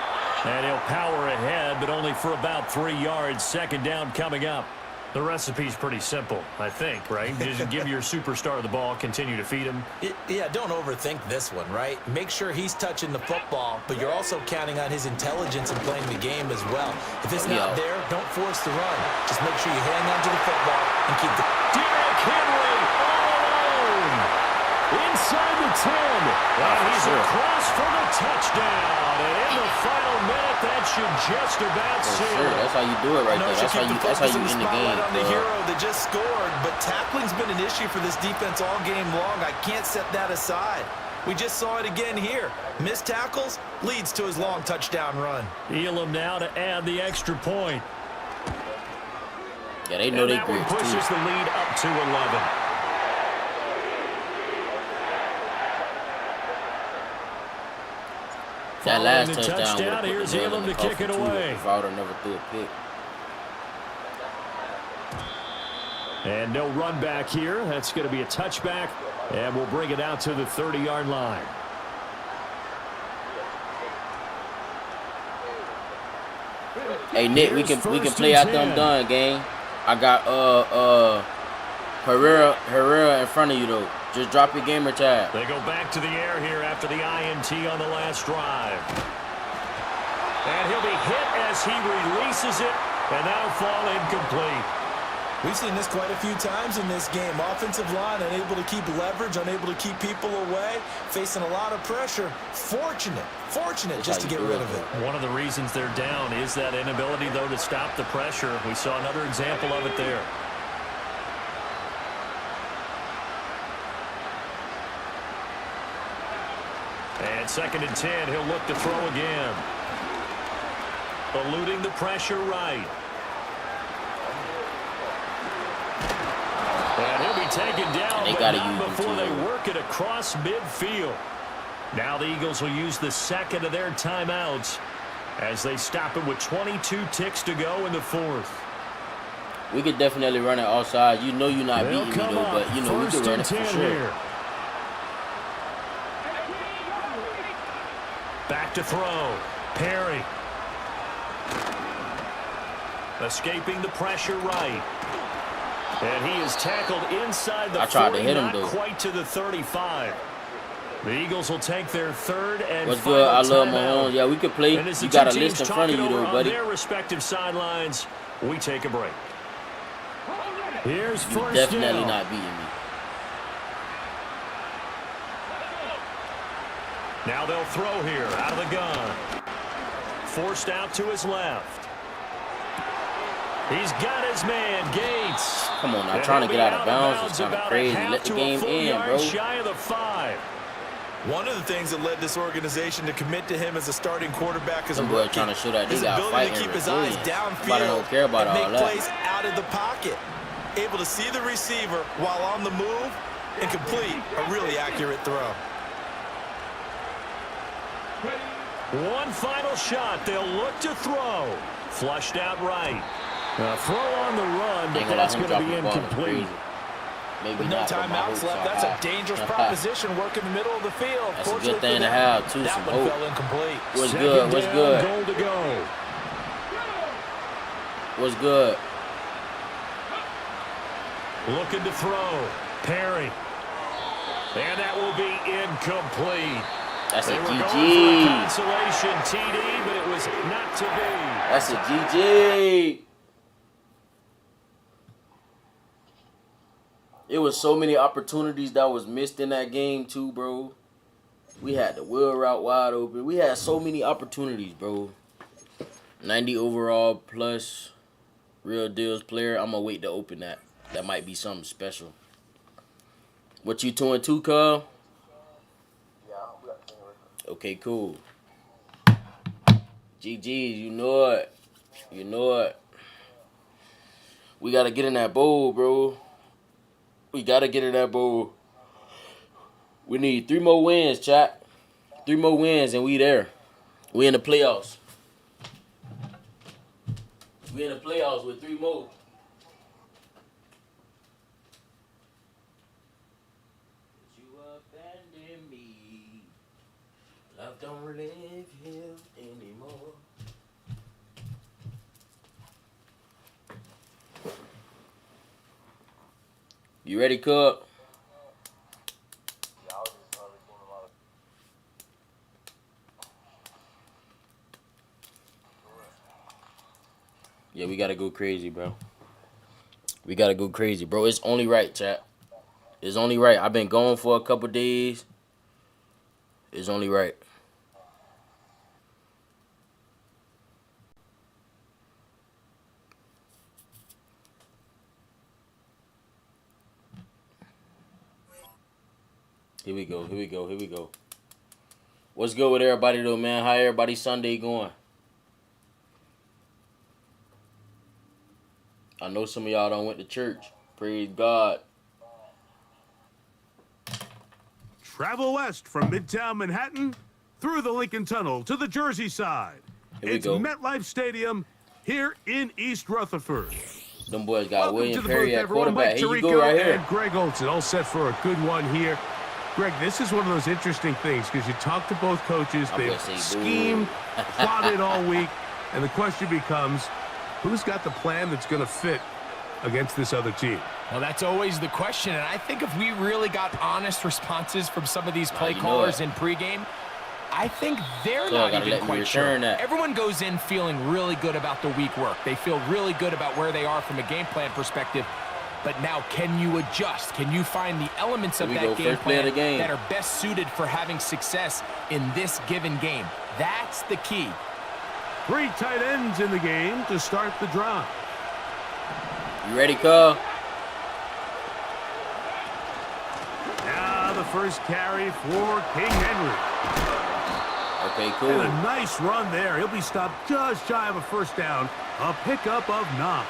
And he'll power ahead, but only for about 3 yards. 2nd down coming up. The recipe's pretty simple, I think, right? Just give your superstar the ball, continue to feed him. Yeah, don't overthink this one, right? Make sure he's touching the football, but you're also counting on his intelligence in playing the game as well. If it's not there, don't force the run. Just make sure you hang on to the football and keep the... Derrick Henry all alone. Inside the 10. And he's across for the touchdown. And in the final minute, that should just about seal it. That's how you do it right there. That's how you end the game. On the hero that just scored, but tackling's been an issue for this defense all game long. I can't set that aside. We just saw it again here. Missed tackles leads to his long touchdown run. Elam now to add the extra point. Yeah, they know they great. That one pushes the lead up to 11. That last touchdown here's Elam to kick it away. If I would have never threw a pick. And no run back here. That's going to be a touchback. And we'll bring it out to the 30-yard line. Hey Nick, we can play after I'm done, gang. I got Herrera in front of you though. Just drop your gamer tag. They go back to the air here after the INT on the last drive. And he'll be hit as he releases it, and that'll fall incomplete. We've seen this quite a few times in this game. Offensive line unable to keep leverage, unable to keep people away, facing a lot of pressure. Fortunate just to get rid of it. One of the reasons they're down is that inability, though, to stop the pressure. We saw another example of it there. And 2nd and 10, he'll look to throw again. Eluding the pressure right. And he'll be taken down, but not before they work it across midfield. Now the Eagles will use the second of their timeouts as they stop it with 22 ticks to go in the 4th. We could definitely run it outside. You know you're not beating me though, but you know we could run it for sure. Here. Back to throw. Perry. Escaping the pressure right. And he is tackled inside the 40, I tried to hit him, though. Quite to the 35. The Eagles will take their 3rd and What's final good? I love timeout. Mahomes. Yeah, we could play. You got a list in front of you, though, buddy. On their respective sidelines, we take a break. Here's You're first definitely down. not beating me. Now they'll throw here out of the gun. Forced out to his left. He's got his man, Gates. Come on now, trying to get out of bounds is kind of crazy. Let the game in, bro. Shy of the 5. One of the things that led this organization to commit to him as a starting quarterback as a rookie, trying to show that they his got ability fighting to keep his eyes downfield don't care about and all make that. plays out of the pocket. Able to see the receiver while on the move and complete a really accurate throw. One final shot. They'll look to throw. Flushed out right. A throw on the run, but that's going to be incomplete. Maybe With no not, timeouts left, that's a dangerous proposition. Work in the middle of the field. That's a good thing to have, too. That Some one hope. fell incomplete. What's good? What's good? Goal to go. What's good? Looking to throw. Perry. And that will be incomplete. That's a They were going GG. for a consolation TD, but it was not to be. That's a GG. It was so many opportunities that was missed in that game too, bro. We had the wheel route wide open. We had so many opportunities, bro. 90 overall plus real deals player. I'm gonna wait to open that. That might be something special. What you 2-2, cuz? Okay, cool. GG's, you know it. You know it. We gotta get in that bowl, bro. We gotta get in that bowl. We need 3 more wins, chat. 3 more wins and we there. We in the playoffs. We in the playoffs with 3 more. You abandoned me. Love don't live here anymore. You ready, Cub? Yeah, we gotta go crazy, bro. We gotta go crazy, bro. It's only right, chat. It's only right. I've been going for a couple days. It's only right. Here we go. Here we go. Here we go. What's good with everybody, though, man? How everybody Sunday going? I know some of y'all done went to church. Praise God. Travel west from Midtown Manhattan through the Lincoln Tunnel to the Jersey side. It's MetLife Stadium here in East Rutherford. Them boys got Welcome William to the Perry booth, at everyone. quarterback. Mike Here you go right here. and Greg Olson all set for a good one here. Greg, this is one of those interesting things because you talk to both coaches. They've schemed, plotted all week, and the question becomes, who's got the plan that's going to fit against this other team? Well, that's always the question, and I think if we really got honest responses from some of these play callers in pregame, I think they're not even quite sure. Everyone goes in feeling really good about the week work. They feel really good about where they are from a game plan perspective. But now, can you adjust? Can you find the elements of that game plan that are best suited for having success in this given game? That's the key. 3 tight ends in the game to start the drive. You ready, Cub? Now the first carry for King Henry. Okay, cool. And a nice run there. He'll be stopped just shy of a first down. A pickup of 9.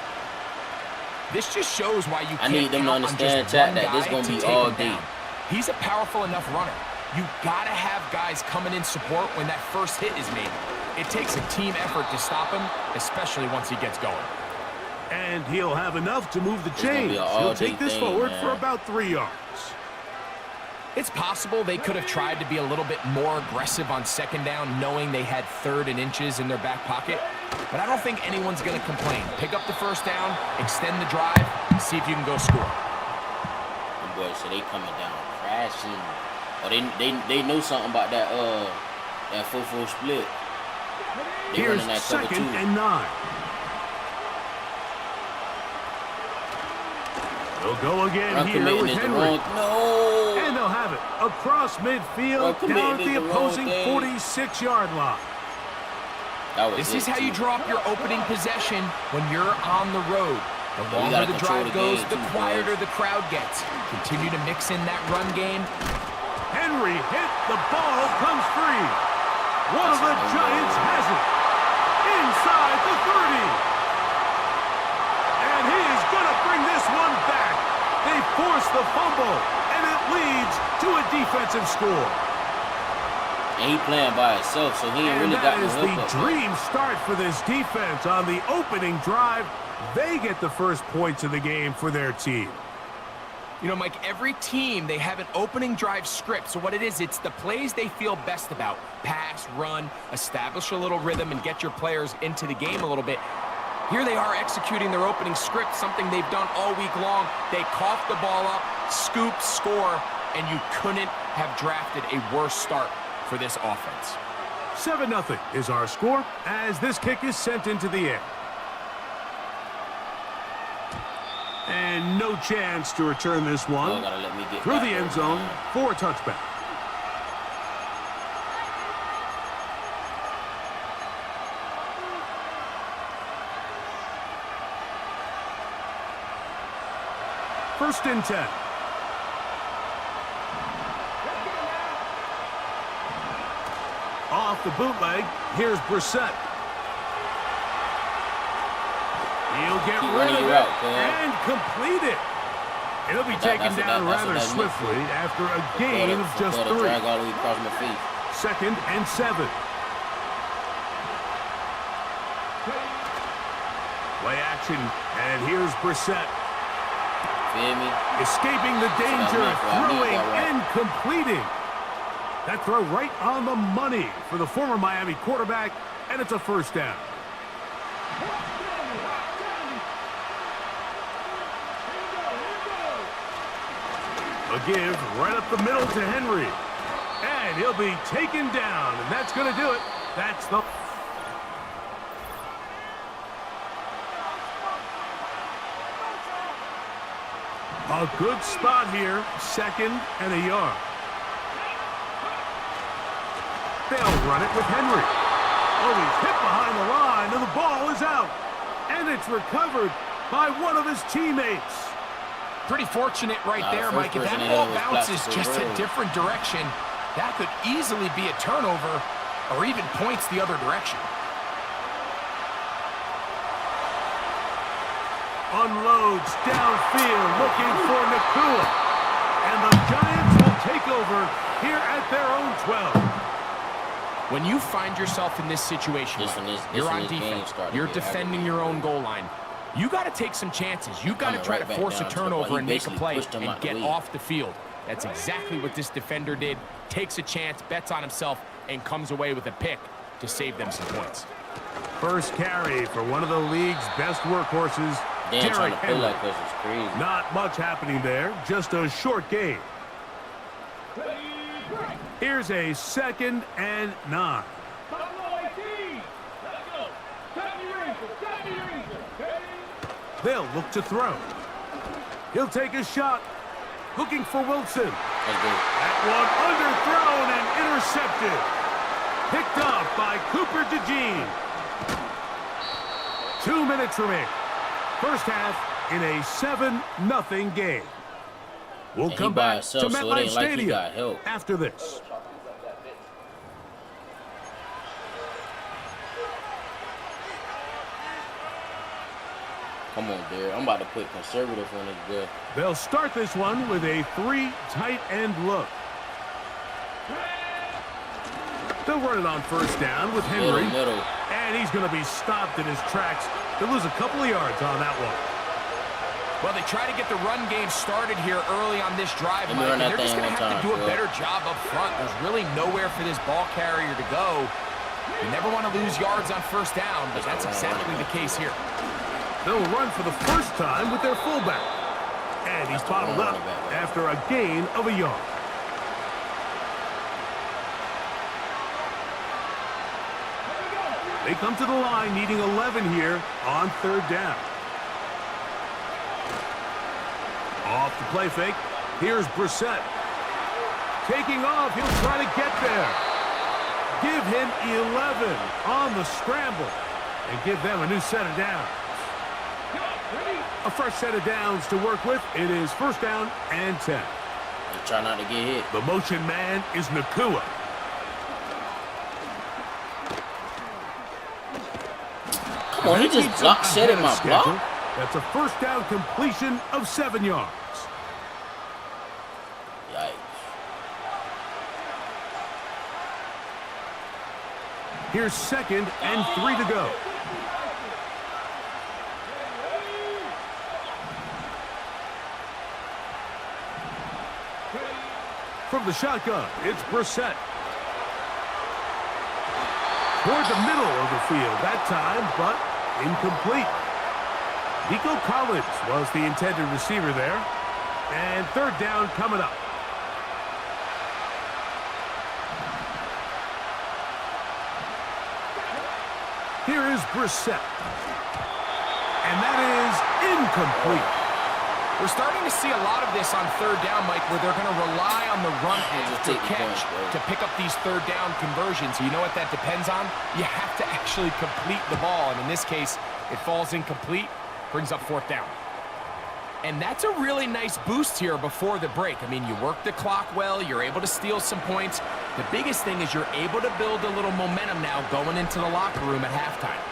This just shows why you can't I need them to understand, chat, that this going to be all day. He's a powerful enough runner. You got to have guys coming in support when that first hit is made. It takes a team effort to stop him, especially once he gets going. And he'll have enough to move the chains. He'll take this forward for about 3 yards. It's possible they could have tried to be a little bit more aggressive on second down, knowing they had 3rd and inches in their back pocket. But I don't think anyone's going to complain. Pick up the first down, extend the drive, and see if you can go score. The boys, so they coming down crashing. Oh, they know something about that 4-4 split. They Here's running that cover 2nd 2. and 9. They'll go again here with Henry. No. And they'll have it across midfield down at the opposing 46-yard line. This is how you drop your opening possession when you're on the road. The longer the drive goes, the quieter the crowd gets. Continue to mix in that run game. Henry hit, the ball comes free. One of the Giants has it. Inside the 30. And he is going to bring this one back. They force the fumble, and it leads to a defensive score. And he playing by himself, so he ain't really got no help. And that is the dream start for this defense on the opening drive. They get the first points of the game for their team. You know, Mike, every team, they have an opening drive script. So what it is, it's the plays they feel best about. Pass, run, establish a little rhythm, and get your players into the game a little bit. Here they are executing their opening script, something they've done all week long. They cough the ball up, scoop, score, and you couldn't have drafted a worse start for this offense. 7-0 is our score as this kick is sent into the air. And no chance to return this one through the end zone for a touchback. First and 10. Off the bootleg, here's Brissett. He'll get rid of it and complete it. It'll be taken down rather swiftly after a gain of just 3. 2nd and 7. Play action, and here's Brissett. Escaping the danger, throwing and completing. That throw right on the money for the former Miami quarterback, and it's a first down. A give right up the middle to Henry. And he'll be taken down, and that's going to do it. That's the... A good spot here, 2nd and a yard. They'll run it with Henry. Oh, he's hit behind the line, and the ball is out. And it's recovered by one of his teammates. Pretty fortunate right there, Mike. If that ball bounces just a different direction, that could easily be a turnover or even points the other direction. Unloads downfield, looking for Nakua. And the Giants will take over here at their own 12. When you find yourself in this situation, you're on defense, you're defending your own goal line. You got to take some chances. You got to try to force a turnover and make a play and get off the field. That's exactly what this defender did. Takes a chance, bets on himself, and comes away with a pick to save them some points. First carry for one of the league's best workhorses, Derrick Henry. Like this is crazy. Not much happening there, just a short game. Here's a 2nd and 9. They'll look to throw. He'll take a shot. Looking for Wilson. That one underthrown and intercepted. Picked up by Cooper DeJean. 2 minutes remaining. First half in a 7-0 game. We'll come back to MetLife Stadium after this. Come on, Derek. I'm about to put conservative on this good. They'll start this one with a 3 tight end look. They'll run it on first down with Henry. Middle. And he's going to be stopped in his tracks. They'll lose a couple of yards on that one. Well, they try to get the run game started here early on this drive, Mike, and they're just going to have to do a better job up front. There's really nowhere for this ball carrier to go. You never want to lose yards on first down, but that's exactly the case here. They'll run for the first time with their fullback. And he's bottled up after a gain of a yard. They come to the line needing 11 here on 3rd down. Off the play fake. Here's Brissett. Taking off. He'll try to get there. Give him 11 on the scramble. And give them a new set of downs. A fresh set of downs to work with. It is 1st down and 10. They try not to get hit. The motion man is Nakua. Come on, he just set in my block. That's a 1st down completion of 7 yards. Yikes. Here's 2nd and 3 to go. From the shotgun, it's Brissett. Toward the middle of the field that time, but incomplete. Nico Collins was the intended receiver there. And 3rd down coming up. Here is Brissett. And that is incomplete. We're starting to see a lot of this on 3rd down, Mike, where they're going to rely on the run after catch to pick up these 3rd down conversions. You know what that depends on? You have to actually complete the ball, and in this case, it falls incomplete, brings up 4th down. And that's a really nice boost here before the break. I mean, you work the clock well, you're able to steal some points. The biggest thing is you're able to build a little momentum now going into the locker room at halftime.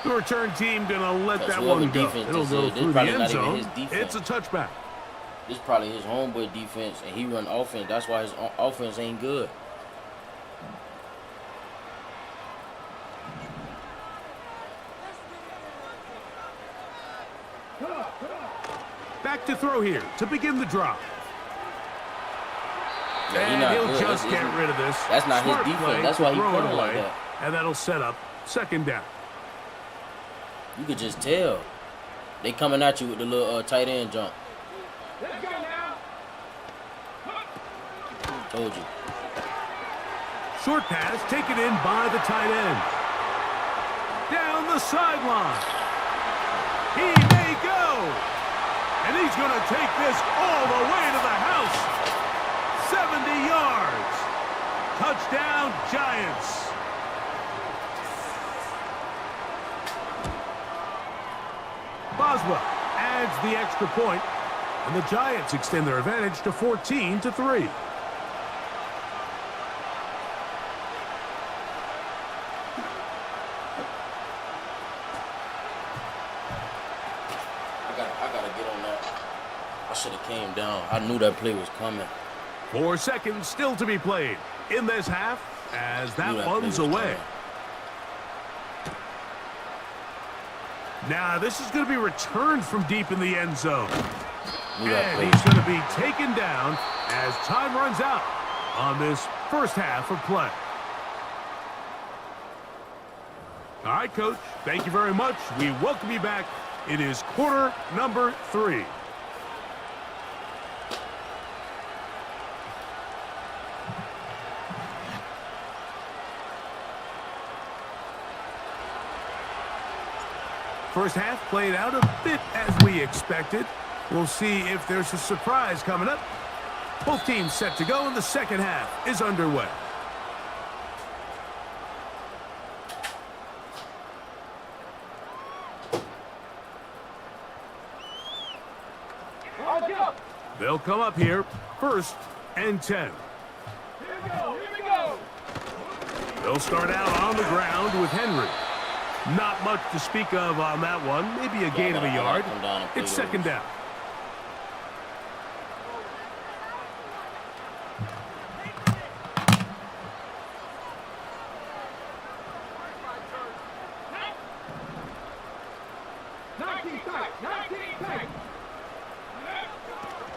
The return team going to let that one go. It'll go through the end zone. It's a touchback. This is probably his homeboy defense, and he run offense. That's why his offense ain't good. Back to throw here to begin the drive. Yeah, and he'll just get rid of this. That's not his defense. That's why he playing like that. And that'll set up 2nd down. You could just tell. They coming at you with the little tight end jump. Let's go now. Told you. Short pass taken in by the tight end. Down the sideline. He may go. And he's going to take this all the way to the house. 70 yards. Touchdown, Giants. Boswell adds the extra point, and the Giants extend their advantage to 14-3. I gotta get on that. I should have came down. I knew that play was coming. 4 seconds still to be played in this half as that one's away. Now this is going to be returned from deep in the end zone. And he's going to be taken down as time runs out on this first half of play. All right, Coach, thank you very much. We welcome you back. It is quarter number 3. First half played out a bit as we expected. We'll see if there's a surprise coming up. Both teams set to go, and the second half is underway. They'll come up here, 1st and 10. Here we go. Here we go. They'll start out on the ground with Henry. Not much to speak of on that one. Maybe a gain of a yard. It's second down.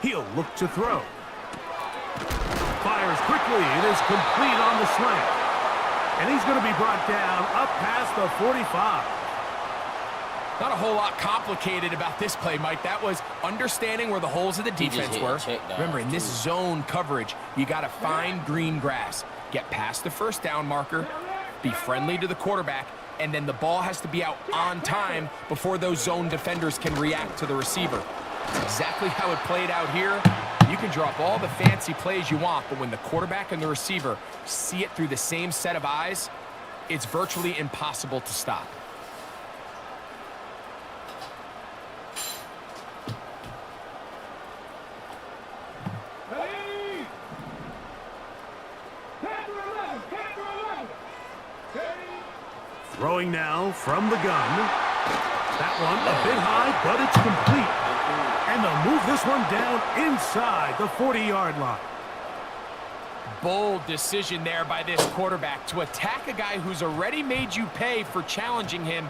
He'll look to throw. Fires quickly. It is complete on the slant. And he's going to be brought down up past the 45. Not a whole lot complicated about this play, Mike. That was understanding where the holes of the defense were. Remember, in this zone coverage, you got to find green grass. Get past the first down marker, be friendly to the quarterback, and then the ball has to be out on time before those zone defenders can react to the receiver. Exactly how it played out here. You can drop all the fancy plays you want, but when the quarterback and the receiver see it through the same set of eyes, it's virtually impossible to stop. Throwing now from the gun. That one a bit high, but it's complete. And they'll move this one down inside the 40-yard line. Bold decision there by this quarterback to attack a guy who's already made you pay for challenging him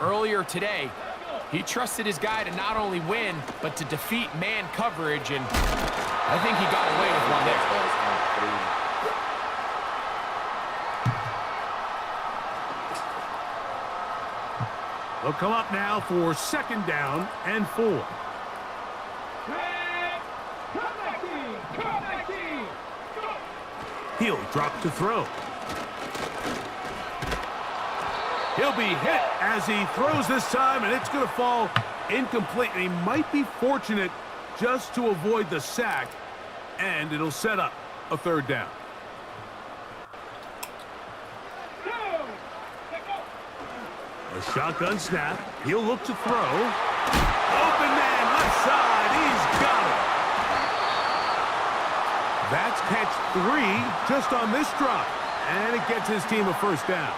earlier today. He trusted his guy to not only win, but to defeat man coverage, and I think he got away with one there. They'll come up now for second down and 4. He'll drop to throw. He'll be hit as he throws this time, and it's going to fall incomplete. And he might be fortunate just to avoid the sack, and it'll set up a third down. A shotgun snap. He'll look to throw. Open man, left side. He's got it. That's catch 3 just on this drive. And it gets his team a first down.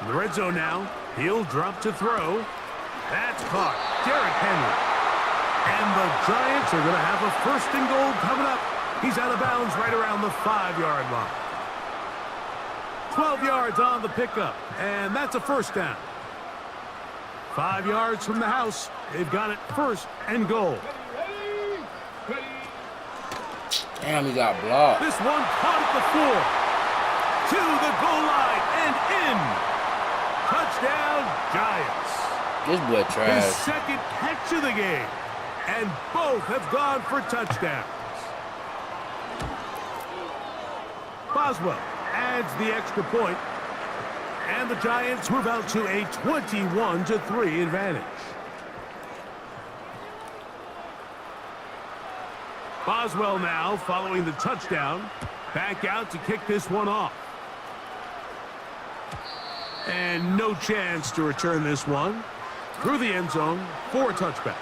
In the red zone now. He'll drop to throw. That's caught. Derrick Henry. And the Giants are going to have a 1st and goal coming up. He's out of bounds right around the 5-yard line. 12 yards on the pickup, and that's a first down. 5 yards from the house. They've got it 1st and goal. Damn, he got blocked. This one caught at the floor. To the goal line and in. Touchdown, Giants. This boy trash. His second catch of the game. And both have gone for touchdowns. Boswell adds the extra point. And the Giants move out to a 21-3 advantage. Boswell now following the touchdown. Back out to kick this one off. And no chance to return this one. Through the end zone for a touchback.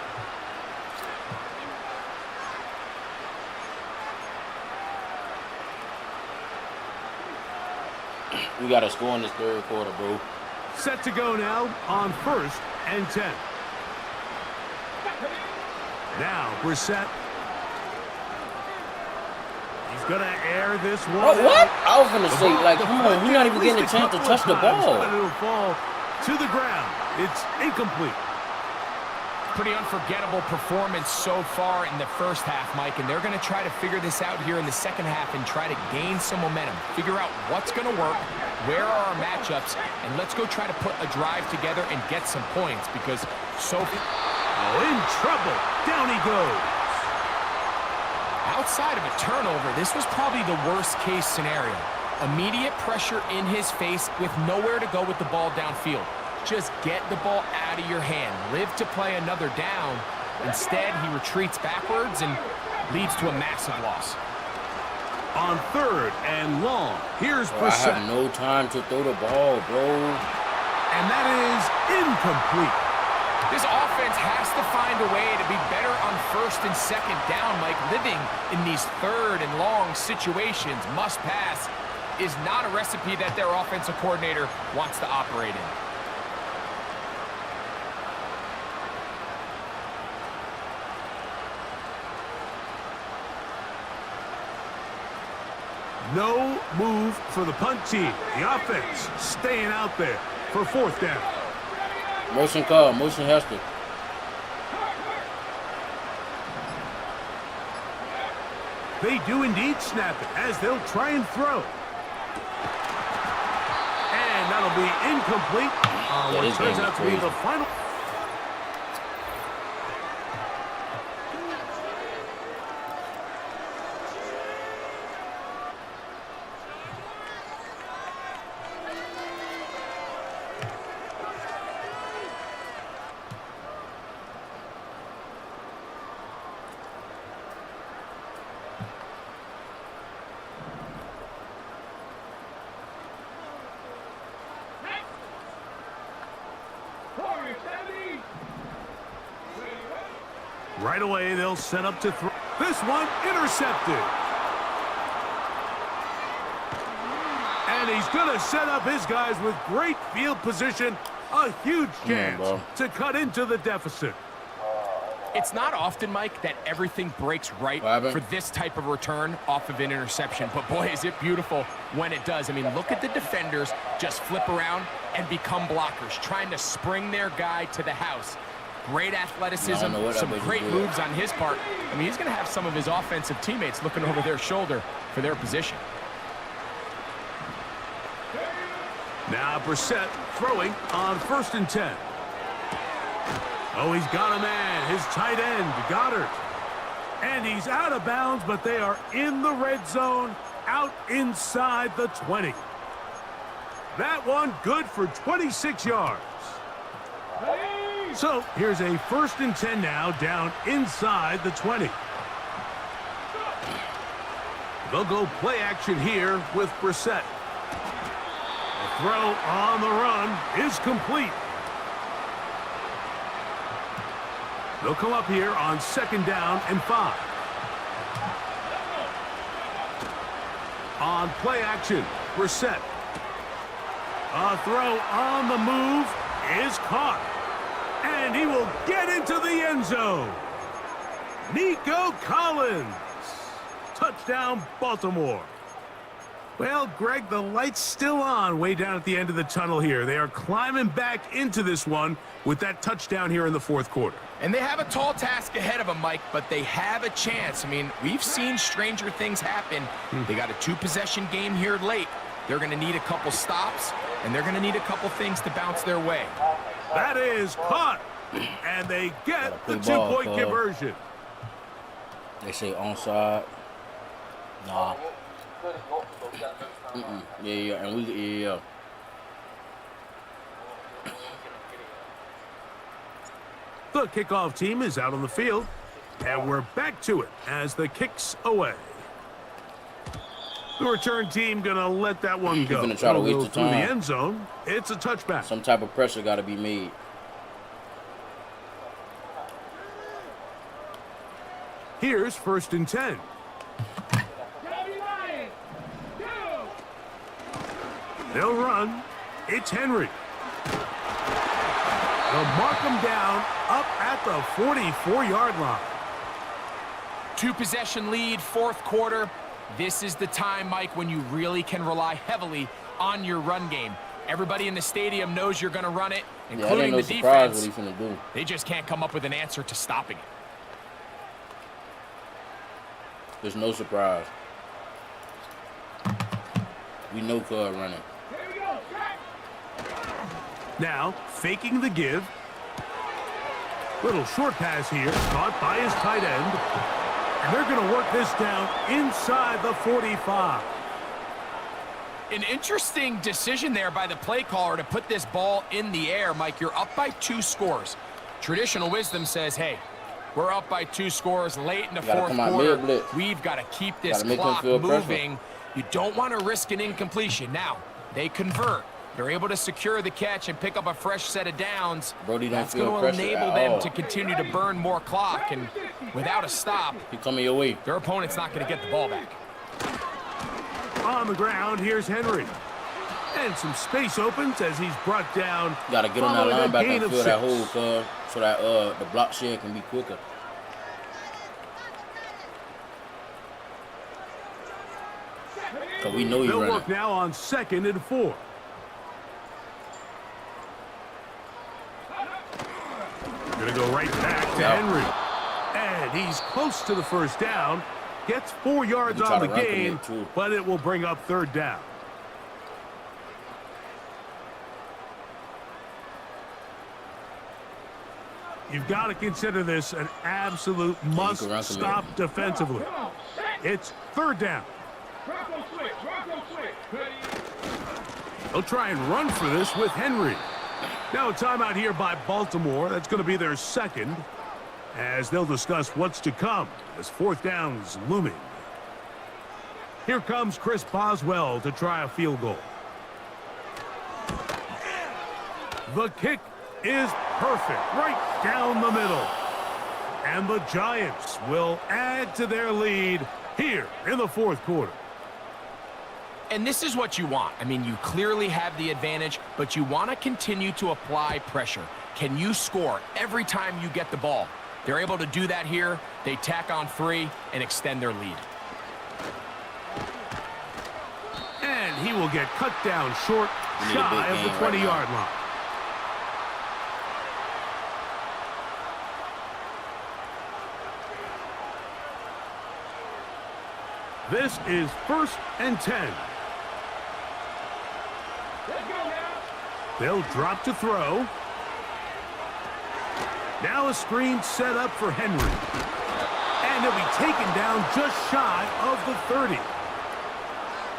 We got to score in this third quarter, bro. Set to go now on 1st and 10. Now, Brissett. He's going to air this one. Oh, what? I was going to say, like, come on. We're not even getting a chance to touch the ball. It'll fall to the ground. It's incomplete. Pretty unforgettable performance so far in the first half, Mike, and they're going to try to figure this out here in the second half and try to gain some momentum, figure out what's going to work, where are our matchups, and let's go try to put a drive together and get some points because in trouble. Down he goes. Outside of a turnover, this was probably the worst case scenario. Immediate pressure in his face with nowhere to go with the ball downfield. Just get the ball out of your hand. Live to play another down. Instead, he retreats backwards and leads to a massive loss. On 3rd and long, here's I Brissett. have no time to throw the ball, bro. And that is incomplete. This offense has to find a way to be better on 1st and 2nd down, Mike. Living in these 3rd and long situations, must pass, is not a recipe that their offensive coordinator wants to operate in. No move for the punt team. The offense staying out there for 4th down. Motion call, motion Hester. They do indeed snap it as they'll try and throw. And that'll be incomplete. What turns out to be the final. Right away, they'll set up to throw. This one intercepted. And he's going to set up his guys with great field position. A huge chance to cut into the deficit. It's not often, Mike, that everything breaks right for this type of return off of an interception. But, boy, is it beautiful when it does. I mean, look at the defenders just flip around and become blockers, trying to spring their guy to the house. Great athleticism, some great moves on his part. I mean, he's going to have some of his offensive teammates looking over their shoulder for their position. Now Brissett throwing on 1st and 10. Oh, he's got a man, his tight end, Goddard. And he's out of bounds, but they are in the red zone, out inside the 20. That one good for 26 yards. So here's a 1st and 10 now, down inside the 20. They'll go play action here with Brissett. The throw on the run is complete. They'll come up here on 2nd down and 5. On play action, Brissett. A throw on the move is caught. And he will get into the end zone. Nico Collins. Touchdown, Baltimore. Well, Greg, the light's still on way down at the end of the tunnel here. They are climbing back into this one with that touchdown here in the fourth quarter. And they have a tall task ahead of them, Mike, but they have a chance. I mean, we've seen stranger things happen. They got a 2-possession game here late. They're going to need a couple stops, and they're going to need a couple things to bounce their way. That is caught, and they get the 2-point conversion. They say onside. Nah. Yeah, and yeah. The kickoff team is out on the field, and we're back to it as the kick's away. The return team gonna let that one go. Gonna try to waste the time through the end zone. It's a touchback. Some type of pressure got to be made. Here's 1st and 10. They'll run. It's Henry. They'll mark him down up at the 44-yard line. 2-possession lead, fourth quarter. This is the time, Mike, when you really can rely heavily on your run game. Everybody in the stadium knows you're going to run it, including the defense. What he's gonna do. They just can't come up with an answer to stopping it. There's no surprise. We know Cub running. Now, faking the give. Little short pass here, caught by his tight end. And they're going to work this down inside the 45. An interesting decision there by the play caller to put this ball in the air. Mike, you're up by 2 scores. Traditional wisdom says, hey, we're up by 2 scores late in the fourth quarter. We've got to keep this clock moving. You don't want to risk an incompletion. Now, they convert. They're able to secure the catch and pick up a fresh set of downs. That's going to enable them to continue to burn more clock. And without a stop, he coming your way. Their opponent's not going to get the ball back. On the ground, here's Henry. And some space opens as he's brought down. You got to get on that linebacker and fill that hole, so that the block share can be quicker. Because we know They'll you're running. work now on 2nd and 4. Going to go right back to Henry. And he's close to the first down. Gets 4 yards on the gain, but it will bring up 3rd down. You've got to consider this an absolute must-stop defensively. It's 3rd down. They'll try and run for this with Henry. Now a timeout here by Baltimore. That's going to be their 2nd, as they'll discuss what's to come as 4th down's looming. Here comes Chris Boswell to try a field goal. The kick is perfect, right down the middle. And the Giants will add to their lead here in the fourth quarter. And this is what you want. I mean, you clearly have the advantage, but you want to continue to apply pressure. Can you score every time you get the ball? They're able to do that here. They tack on 3 and extend their lead. And he will get cut down short, shy of the 20-yard line. This is 1st and 10. They'll drop to throw. Now a screen set up for Henry. And he'll be taken down just shy of the 30.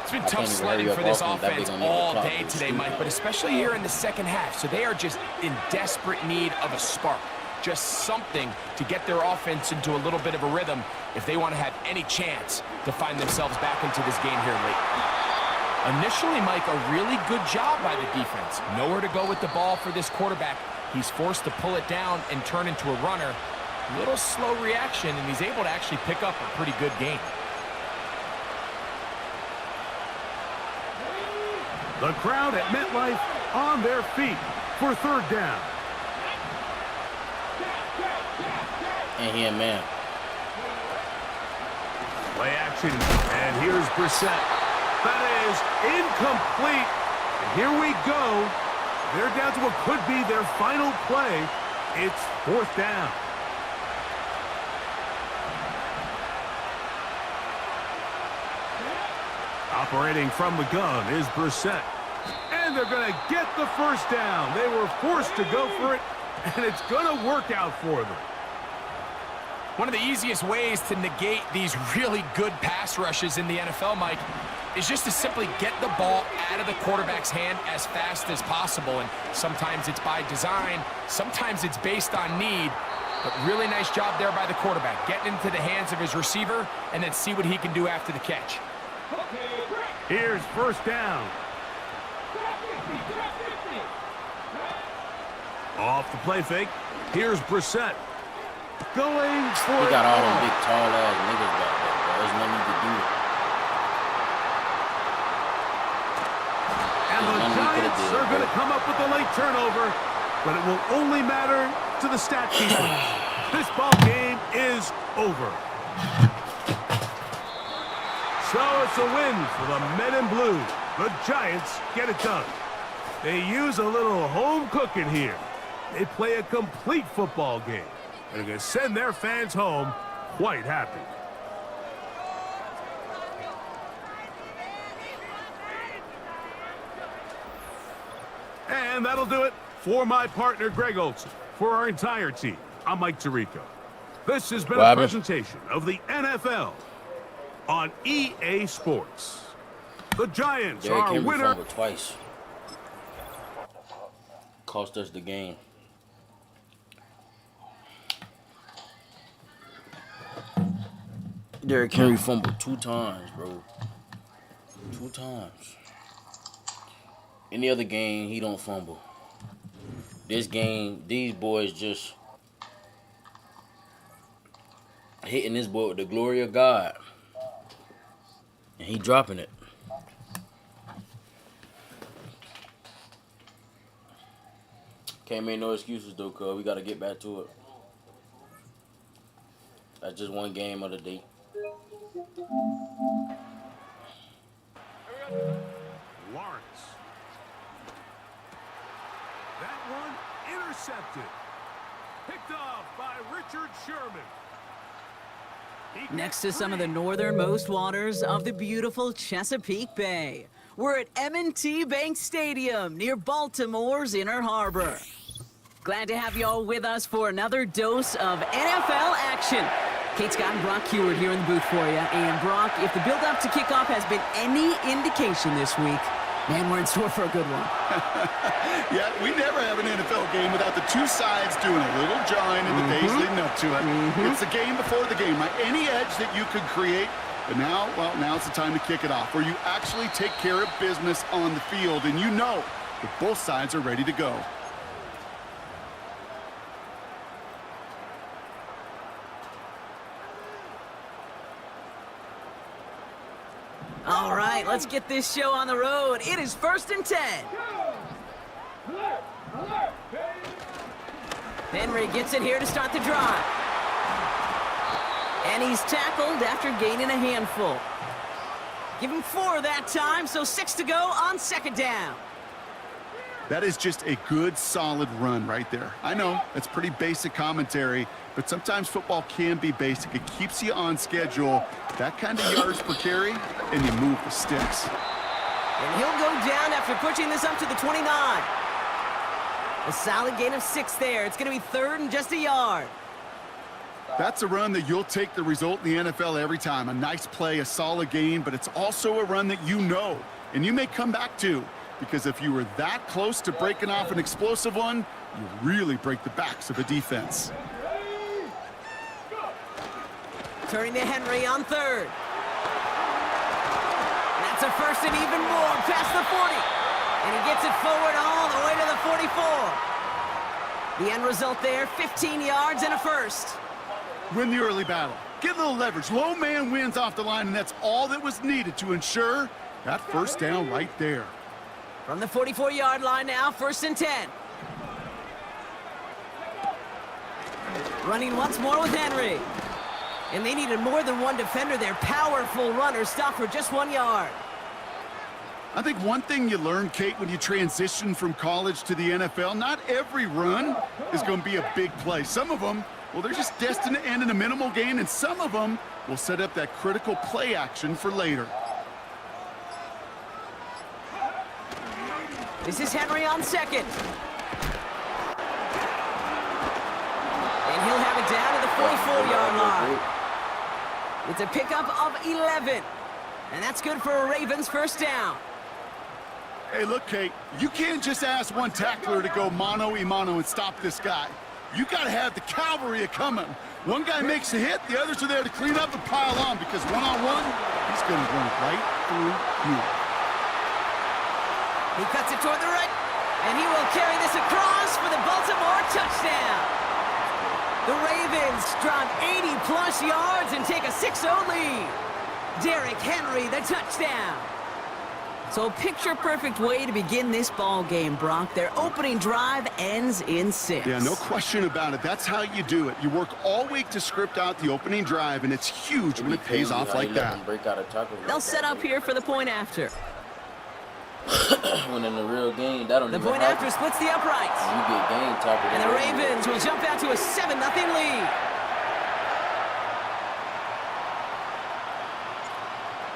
It's been tough sledding for this offense all day today, Mike, but especially here in the second half. So they are just in desperate need of a spark. Just something to get their offense into a little bit of a rhythm if they want to have any chance to find themselves back into this game here late. Initially, Mike, a really good job by the defense. Nowhere to go with the ball for this quarterback. He's forced to pull it down and turn into a runner. Little slow reaction, and he's able to actually pick up a pretty good game. The crowd at MetLife on their feet for 3rd down. And here, man. Play action, and here's Brissett. That is incomplete. And here we go. They're down to what could be their final play. It's 4th down. Operating from the gun is Brissett. And they're going to get the first down. They were forced to go for it, and it's going to work out for them. One of the easiest ways to negate these really good pass rushes in the NFL, Mike, is just to simply get the ball out of the quarterback's hand as fast as possible. And sometimes it's by design, sometimes it's based on need. But really nice job there by the quarterback, getting into the hands of his receiver and then see what he can do after the catch. Here's first down. Off the play fake. Here's Brissett. Going for it. He got all them big, tall ass niggas back there, bro. There's nothing you can do. And the Giants are going to come up with a late turnover, but it will only matter to the stat keepers. This ball game is over. So it's a win for the men in blue. The Giants get it done. They use a little home cooking here. They play a complete football game. And they're going to send their fans home quite happy. And that'll do it for my partner, Greg Olson. For our entire team, I'm Mike Tirico. This has been a presentation of the NFL on EA Sports. The Giants are winner. Twice. Cost us the game. Derrick Henry fumbled 2 times, bro. 2 times. Any other game, he don't fumble. This game, these boys just hitting this boy with the glory of God. And he dropping it. Can't make no excuses, though, cuz we got to get back to it. That's just one game of the day. Lawrence. That one intercepted. Picked off by Richard Sherman. Next to some of the northernmost waters of the beautiful Chesapeake Bay, we're at M&T Bank Stadium near Baltimore's Inner Harbor. Glad to have you all with us for another dose of NFL action. Kate Scott and Brock Heward here in the booth for you. And Brock, if the build-up to kickoff has been any indication this week, man, we're in store for a good one. Yeah, we never have an NFL game without the two sides doing a little jawing in the days leading up to it. It's the game before the game, right? Any edge that you could create. But now, well, now's the time to kick it off, where you actually take care of business on the field, and you know that both sides are ready to go. All right, let's get this show on the road. It is 1st and 10. Henry gets it here to start the drive. And he's tackled after gaining a handful. Give him 4 that time, so 6 to go on 2nd down. That is just a good, solid run right there. I know, that's pretty basic commentary, but sometimes football can be basic. It keeps you on schedule. That kind of yards per carry, and you move the sticks. And he'll go down after pushing this up to the 29. A solid gain of 6 there. It's going to be 3rd and just a yard. That's a run that you'll take the result in the NFL every time. A nice play, a solid gain, but it's also a run that you know, and you may come back to. Because if you were that close to breaking off an explosive one, you really break the backs of a defense. Turning to Henry on 3rd. That's a 1st and even more past the 40. And he gets it forward all the way to the 44. The end result there, 15 yards and a 1st. Win the early battle. Get a little leverage. Low man wins off the line, and that's all that was needed to ensure that 1st down right there. From the 44-yard line now, 1st and 10. Running once more with Henry. And they needed more than one defender there. Powerful runner, stop for just 1 yard. I think one thing you learn, Kate, when you transition from college to the NFL, not every run is going to be a big play. Some of them, well, they're just destined to end in a minimal gain, and some of them will set up that critical play action for later. This is Henry on second. And he'll have it down to the 44-yard line. It's a pickup of 11. And that's good for a Ravens first down. Hey, look, Kate, you can't just ask one tackler to go mano-a-mano and stop this guy. You got to have the cavalry coming. One guy makes a hit, the others are there to clean up and pile on, because one-on-one, he's going to run right through you. He cuts it toward the right, and he will carry this across for the Baltimore touchdown. The Ravens draw 80-plus yards and take a 6-0 lead. Derrick Henry, the touchdown. So picture-perfect way to begin this ball game, Brock. Their opening drive ends in 6. Yeah, no question about it. That's how you do it. You work all week to script out the opening drive, and it's huge when it pays off like that. They'll set up here for the point after. When in the real game, that don't the even point happen. after splits the uprights. You get game tackled. And the Ravens will jump out to a 7-0 lead.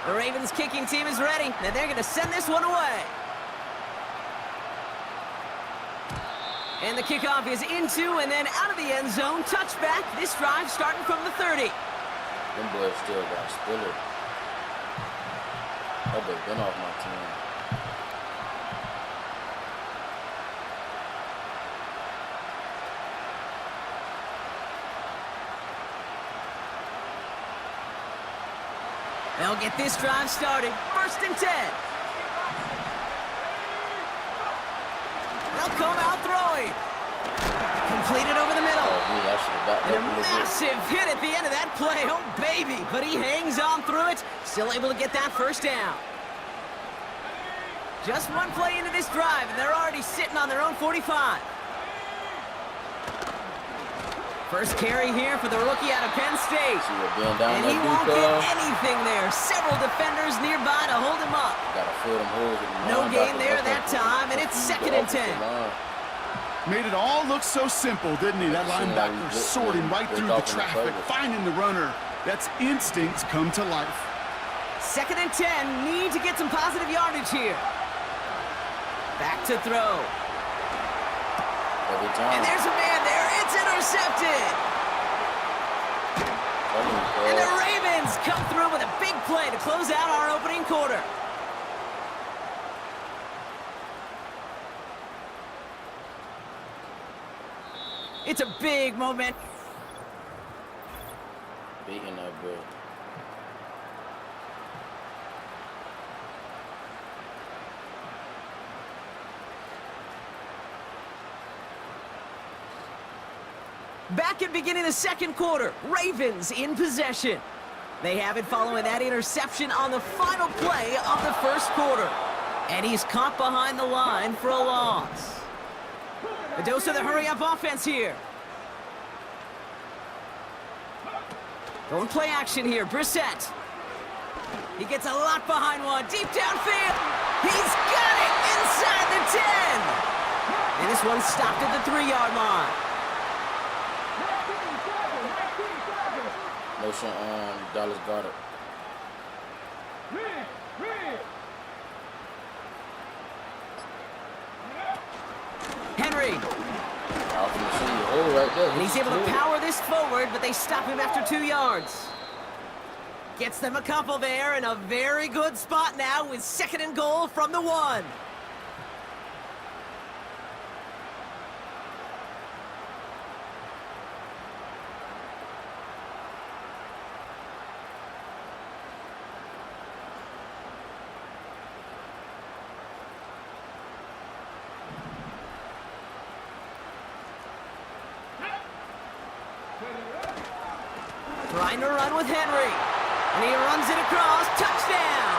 The Ravens kicking team is ready, and they're going to send this one away. And the kickoff is into and then out of the end zone. Touchback. This drive starting from the 30. Them boys still got Spiller. That boy been off my team. They'll get this drive started. 1st and 10. They'll come out throwing. Completed over the middle. And a massive hit at the end of that play. Oh, baby. But he hangs on through it. Still able to get that first down. Just one play into this drive, and they're already sitting on their own 45. First carry here for the rookie out of Penn State. And he won't get anything there. Several defenders nearby to hold him up. No gain there that time, and it's 2nd and 10. Made it all look so simple, didn't he? That linebacker sorting right through the traffic, finding the runner. That's instincts come to life. 2nd and 10. Need to get some positive yardage here. Back to throw. And there's a man there. It's intercepted. And the Ravens come through with a big play to close out our opening quarter. It's a big moment. Beating that bro. Back at beginning the 2nd quarter, Ravens in possession. They have it following that interception on the final play of the 1st quarter. And he's caught behind the line for a loss. A dose of the hurry-up offense here. Going play action here, Brissett. He gets a lot behind one, deep downfield. He's got it inside the 10. And this one's stopped at the 3-yard line. Motion on Dallas Goedert. Henry. Right there. And he's able to power this forward, but they stop him after 2 yards. Gets them a couple there, and a very good spot now with 2nd and goal from the 1. Trying to run with Henry. And he runs it across. Touchdown!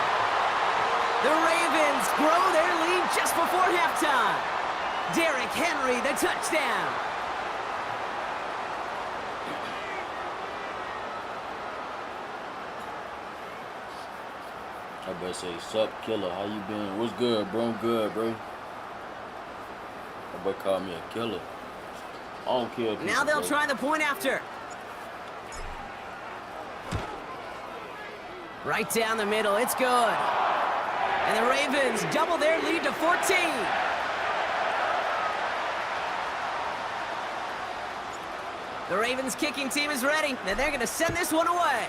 The Ravens grow their lead just before halftime. Derrick Henry, the touchdown. I better say, sup, killer. How you been? What's good, bro? I'm good, bro. I better call me a killer. I don't kill people, Now they'll bro. try the point after. Right down the middle. It's good. And the Ravens double their lead to 14. The Ravens kicking team is ready, and they're going to send this one away.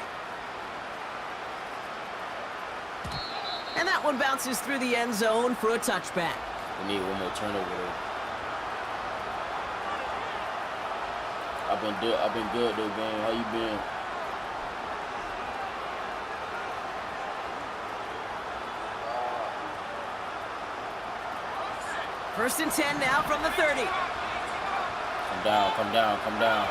And that one bounces through the end zone for a touchback. We need one more turnover though. I've been good though, gang. How you been? First and 10 now from the 30. Come down, come down, come down.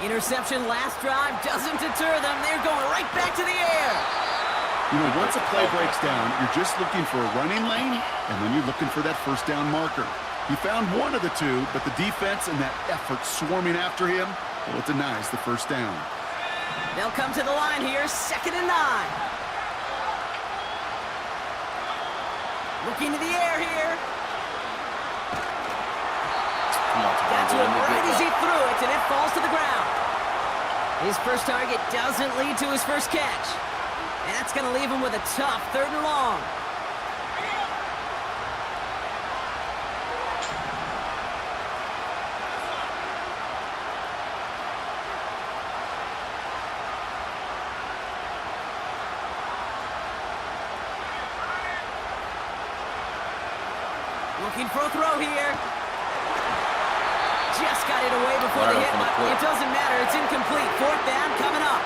Interception last drive doesn't deter them. They're going right back to the air. You know, once a play breaks down, you're just looking for a running lane, and then you're looking for that first down marker. He found one of the two, but the defense and that effort swarming after him, well, it denies the first down. They'll come to the line here, 2nd and 9. Looking to the air here. Got to him right as he threw it, and it falls to the ground. His first target doesn't lead to his first catch. And that's going to leave him with a tough 3rd and long. Looking for a throw here. Just got it away before the hit, but it doesn't matter. It's incomplete. 4th down coming up.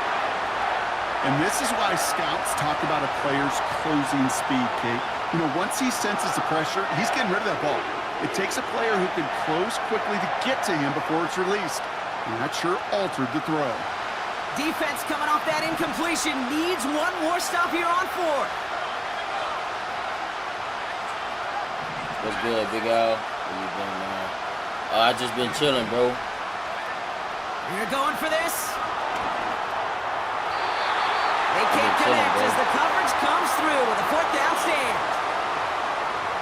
And this is why scouts talk about a player's closing speed, Kate. You know, once he senses the pressure, he's getting rid of that ball. It takes a player who can close quickly to get to him before it's released. And that sure altered the throw. Defense coming off that incompletion needs one more stop here on 4th. What's good, Big Al? Where you been, man? I just been chilling, bro. You're going for this. They can't connect as the coverage comes through with a 4th down stand.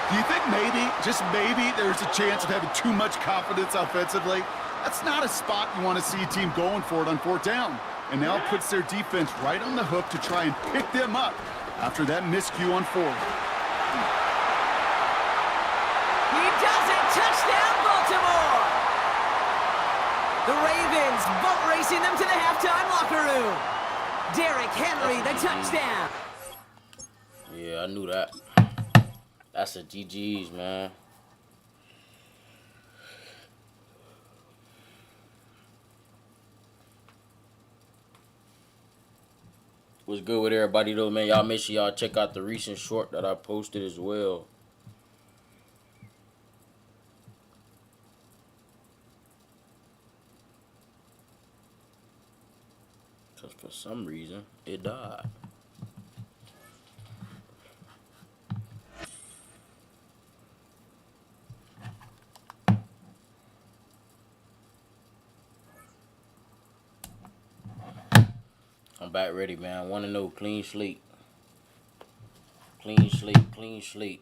Do you think maybe, just maybe, there's a chance of having too much confidence offensively? That's not a spot you want to see a team going for it on 4th down. And now it puts their defense right on the hook to try and pick them up after that miscue on 4th. He does it! Touchdown, Baltimore! The Ravens boat racing them to the halftime locker room. Derrick Henry, the touchdown. Yeah, I knew that. That's a GG's, man. What's good with everybody, though, man? Y'all make sure y'all check out the recent short that I posted as well. Because for some reason, it died. I'm back ready, man. 1-0, clean slate. Clean slate, clean slate.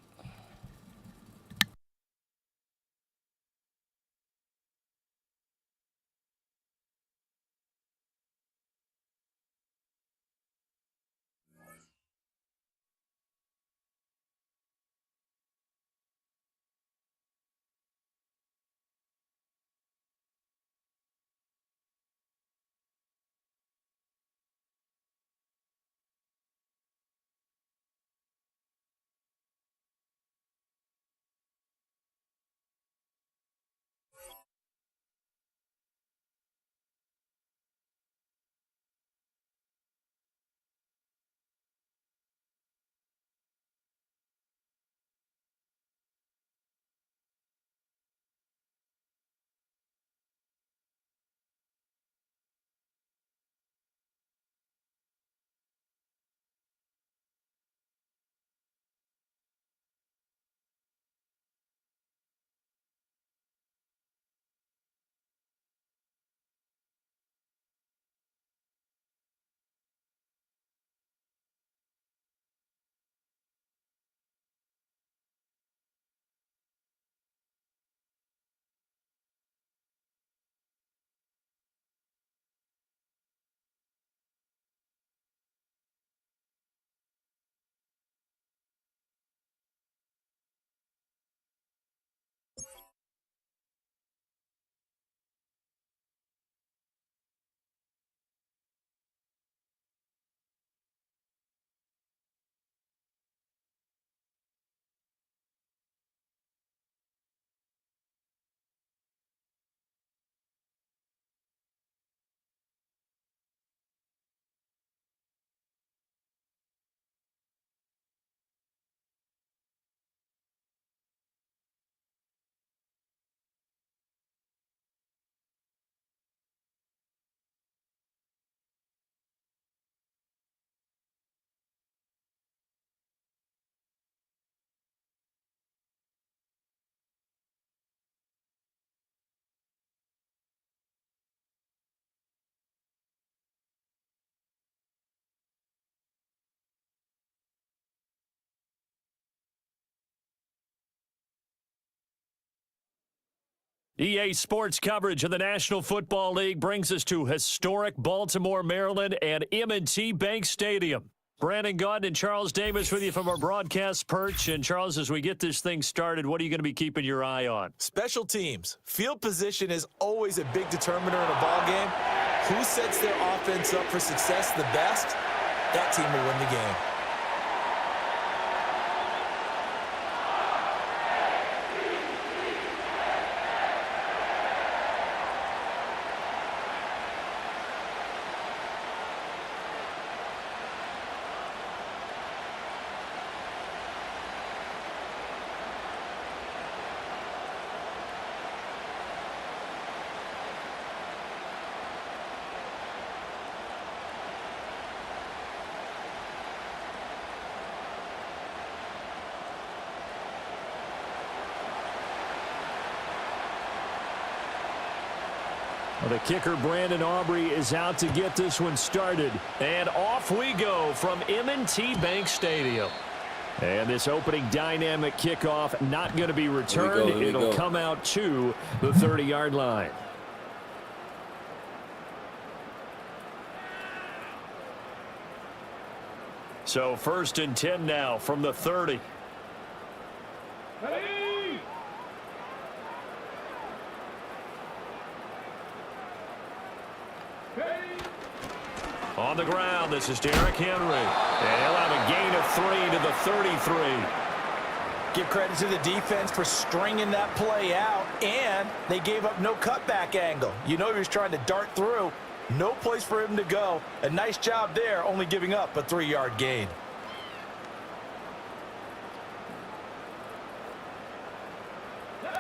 EA Sports coverage of the National Football League brings us to historic Baltimore, Maryland, and M&T Bank Stadium. Brandon Gaudin and Charles Davis with you from our broadcast perch. And, Charles, as we get this thing started, what are you going to be keeping your eye on? Special teams. Field position is always a big determiner in a ball game. Who sets their offense up for success the best, that team will win the game. The kicker, Brandon Aubrey, is out to get this one started. And off we go from M&T Bank Stadium. And this opening dynamic kickoff not going to be returned. It'll come out to the 30-yard line. So 1st and 10 now from the 30. On the ground, this is Derrick Henry. And he'll have a gain of 3 to the 33. Give credit to the defense for stringing that play out, and they gave up no cutback angle. You know he was trying to dart through. No place for him to go. A nice job there, only giving up a 3-yard gain.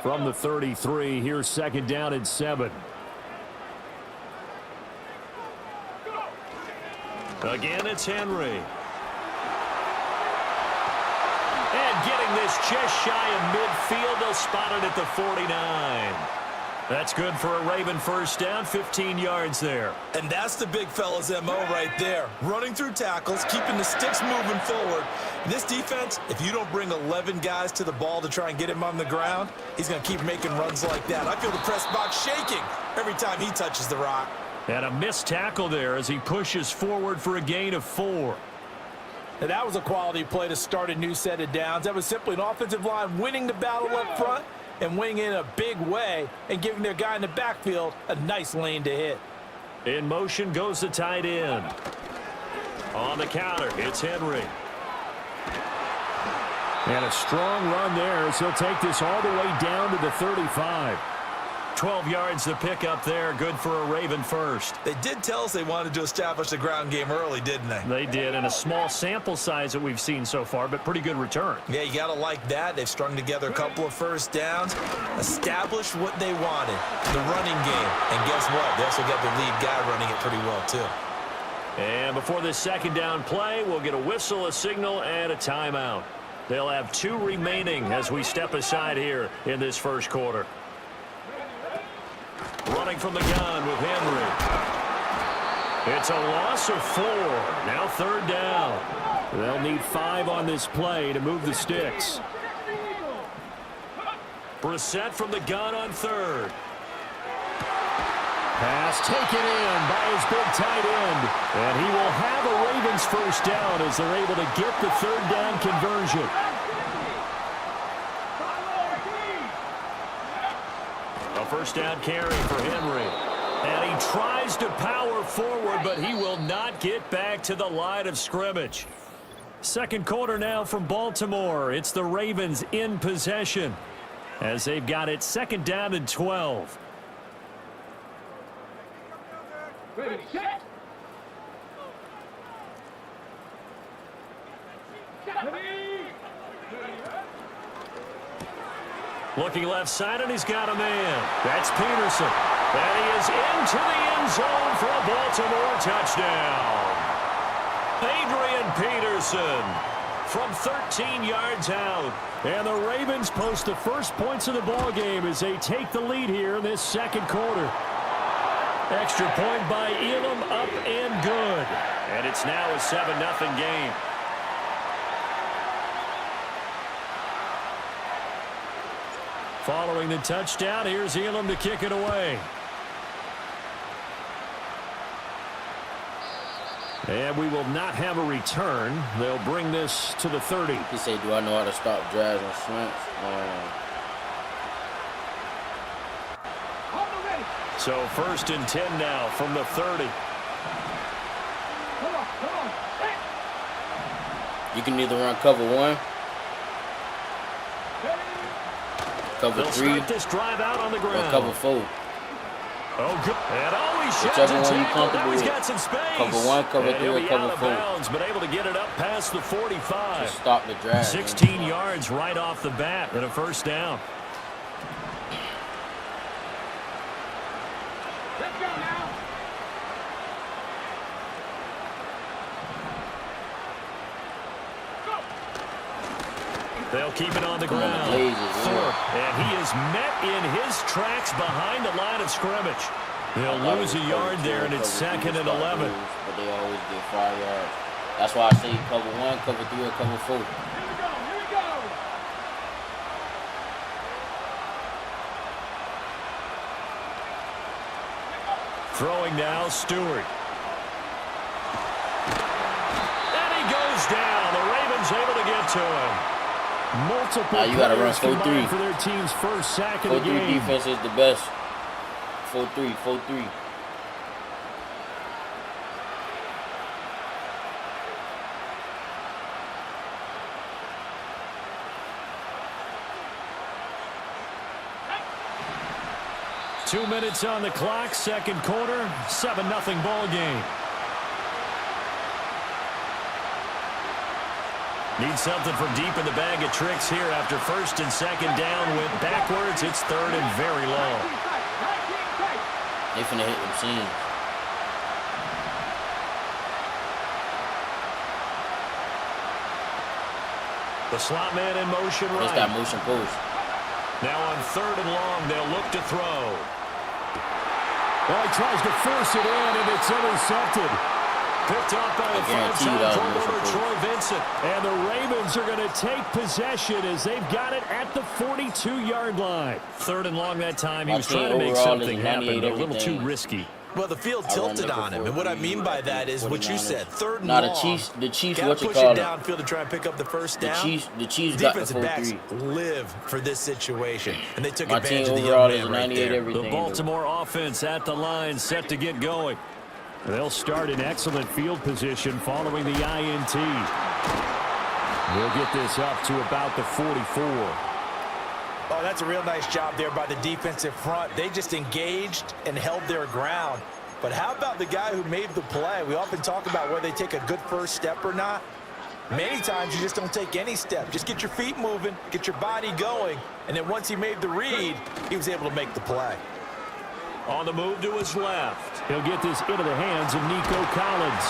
From the 33, here's 2nd down and 7. Again, it's Henry. And getting this just shy of midfield, they'll spot it at the 49. That's good for a Raven first down, 15 yards there. And that's the big fella's MO right there. Running through tackles, keeping the sticks moving forward. This defense, if you don't bring 11 guys to the ball to try and get him on the ground, he's going to keep making runs like that. I feel the press box shaking every time he touches the rock. And a missed tackle there as he pushes forward for a gain of 4. And that was a quality play to start a new set of downs. That was simply an offensive line winning the battle up front and winning in a big way and giving their guy in the backfield a nice lane to hit. In motion goes the tight end. On the counter, it's Henry. And a strong run there as he'll take this all the way down to the 35. 12 yards to pick up there, good for a Raven first. They did tell us they wanted to establish the ground game early, didn't they? They did, and a small sample size that we've seen so far, but pretty good return. Yeah, you got to like that. They've strung together a couple of first downs, established what they wanted, the running game. And guess what? They also got their lead guy running it pretty well, too. And before this 2nd down play, we'll get a whistle, a signal, and a timeout. They'll have 2 remaining as we step aside here in this first quarter. Running from the gun with Henry. It's a loss of 4. Now 3rd down. They'll need 5 on this play to move the sticks. Brissett from the gun on 3rd. Pass taken in by his big tight end. And he will have a Ravens first down as they're able to get the 3rd down conversion. A first down carry for Henry. And he tries to power forward, but he will not get back to the line of scrimmage. 2nd quarter now from Baltimore. It's the Ravens in possession as they've got it 2nd down and 12. Ready, set. Looking left side, and he's got a man. That's Peterson. And he is into the end zone for a Baltimore touchdown. Adrian Peterson from 13 yards out. And the Ravens post the first points of the ball game as they take the lead here in this 2nd quarter. Extra point by Elam, up and good. And it's now a 7-0 game. Following the touchdown, here's Elam to kick it away. And we will not have a return. They'll bring this to the 30. He said, do I know how to stop drives and slants? So 1st and 10 now from the 30. You can either run cover 1, cover 3, this drive out on the ground. or cover 4. Oh, good. And always Whichever one you comfortable with. got some space. Cover 1, cover 3, or cover 4. Bounds, but able to get it up past the 45. Just stop the drive. 16 yards right off the bat and a 1st down. Let's go now. They'll keep it on the ground. And he is met in his tracks behind the line of scrimmage. They'll lose a yard there, and it's 2nd and 11. But they always get 5 yards. That's why I say cover 1, cover 3, or cover 4. Here we go. Here we go. Throwing now, Stewart. And he goes down. The Ravens able to get to him. Multiple now you got to run 4-3 for their team's first sack of the game. 4-3 defense is the best. 4-3, 4-3. Two minutes on the clock, 2nd quarter, 7-0 ball game. Need something from deep in the bag of tricks here after 1st and 2nd down. Went backwards. It's 3rd and very long. They finna hit them seams. The slot man in motion right. It's that motion post. Now on 3rd and long, they'll look to throw. Well, he tries to force it in, and it's intercepted. Picked off by the five-time Pro Bowler Troy Vincent. And the Ravens are going to take possession as they've got it at the 42-yard line. 3rd and long that time. He was trying to make something happen, but a little too risky. Well, the field tilted on him, and what I mean by that is what you said. 3rd and long. The Chiefs, gotta what you push call it it? downfield to try and pick up the 1st down. The Chiefs got the 4-3. Defensive backs live for this situation, and they took My advantage team of the overall young is man right 98 there. everything. The Baltimore offense at the line, set to get going. They'll start in excellent field position following the INT. We'll get this up to about the 44. Oh, that's a real nice job there by the defensive front. They just engaged and held their ground. But how about the guy who made the play? We often talk about whether they take a good first step or not. Many times you just don't take any step. Just get your feet moving, get your body going, and then once he made the read, he was able to make the play. On the move to his left. He'll get this into the hands of Nico Collins.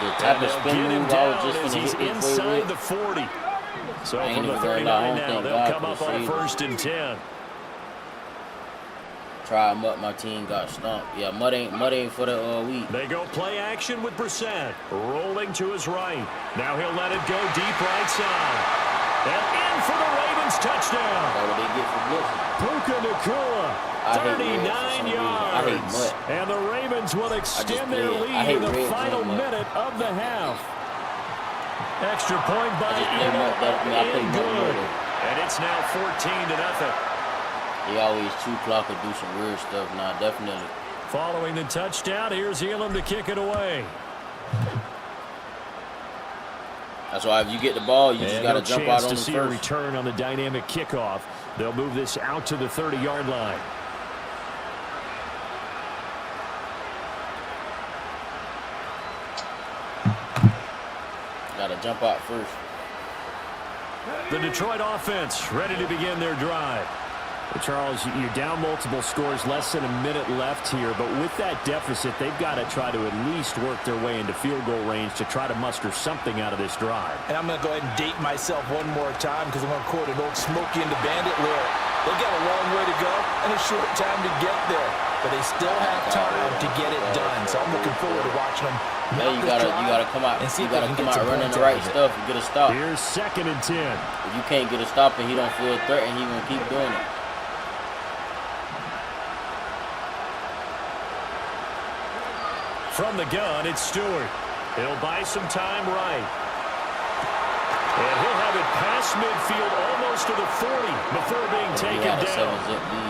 The type of spin move I was just he's inside the 40. So from the 39 now, they'll come up on 1st and 10. Try him up, my team got stumped. Yeah, mud ain't for the weak. They go play action with Brissett. Rolling to his right. Now he'll let it go deep right side. And in for the Ravens touchdown. That's what they get for blitzing. Puka Nacua, 39 yards. And the Ravens will extend their lead in the final minute of the half. Extra point by Enoch. Good. And it's now 14-0. They always 2 clock and do some weird stuff now, definitely. Following the touchdown, here's Elam to kick it away. That's why if you get the ball, you just got to jump out on the first. To see a return on the dynamic kickoff. They'll move this out to the 30-yard line. Got to jump out first. The Detroit offense ready to begin their drive. Charles, you're down multiple scores, less than a minute left here, but with that deficit, they've got to try to at least work their way into field goal range to try to muster something out of this drive. And I'm going to go ahead and date myself one more time because I'm going to quote an old Smokey and the Bandit lyric. They got a long way to go and a short time to get there, but they still have time to get it done. So I'm looking forward to watching them. Yeah, you gotta come out. You gotta come out running the right stuff and get a stop. Here's 2nd and 10. If you can't get a stop and he don't feel threatened, he gonna keep doing it. From the gun, it's Stewart. He'll buy some time right. And he'll have it past midfield almost to the 40 before being taken down.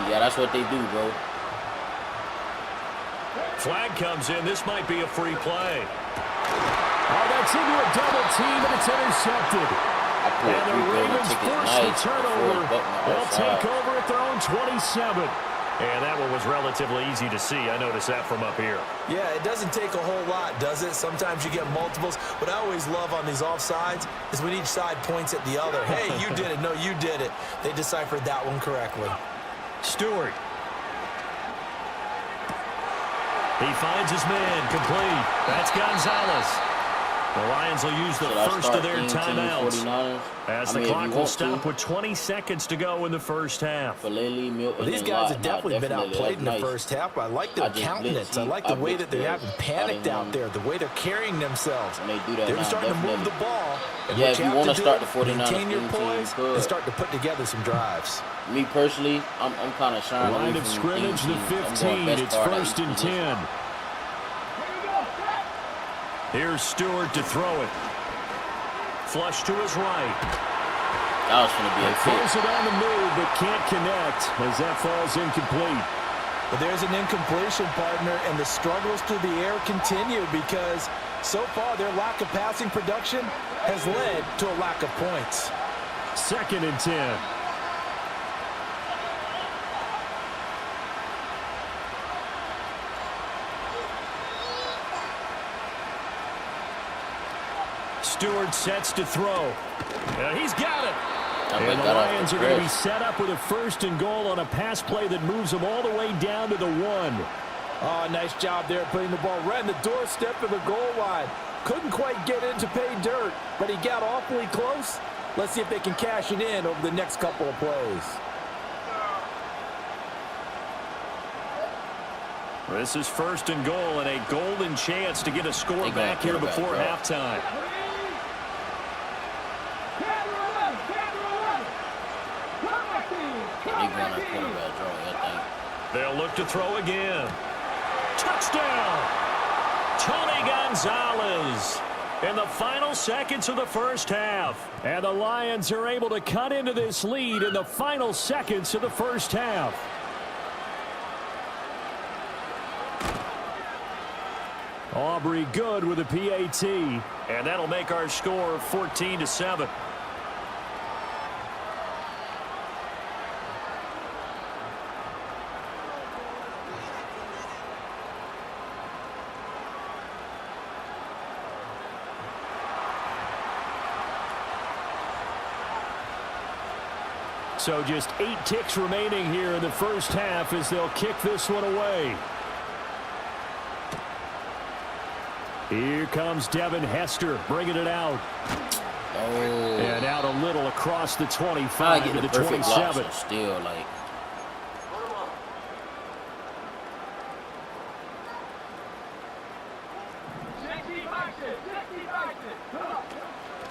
Yeah, that's what they do, bro. Flag comes in. This might be a free play. Oh, that's into a double team, and it's intercepted. And the Ravens force the turnover. They'll take over at their own 27. And that one was relatively easy to see. I noticed that from up here. Yeah, it doesn't take a whole lot, does it? Sometimes you get multiples. What I always love on these offsides is when each side points at the other. Hey, you did it. No, you did it. They deciphered that one correctly. Stewart. He finds his man complete. That's Gonzalez. The Lions will use the first of their timeouts as the clock will stop with 20 seconds to go in the first half. These guys have definitely been outplayed in the first half. I like their countenance. I like the way that they haven't panicked out there, the way they're carrying themselves. They're starting to move the ball. Yeah, if you want to start the 49ers, maintain your poise and start to put together some drives. Me personally, I'm kind of shying away Line of scrimmage, the 15. It's 1st and 10. Here's Stewart to throw it. Flush to his right. That was going to be a throws it on the move, but can't connect as that falls incomplete. But there's an incompletion, partner, and the struggles through the air continue because so far their lack of passing production has led to a lack of points. 2nd and 10. Stewart sets to throw. He's got it. And the Lions are going to be set up with a 1st and goal on a pass play that moves them all the way down to the 1. Oh, nice job there putting the ball right in the doorstep of the goal line. Couldn't quite get in to pay dirt, but he got awfully close. Let's see if they can cash it in over the next couple of plays. This is 1st and goal and a golden chance to get a score back here before halftime. They'll look to throw again. Touchdown! Tony Gonzalez in the final seconds of the first half. And the Lions are able to cut into this lead in the final seconds of the first half. Aubrey good with a PAT. And that'll make our score 14-7. So just 8 ticks remaining here in the first half as they'll kick this one away. Here comes Devin Hester bringing it out. Oh. And out a little across the 25 to the 27. Still, like.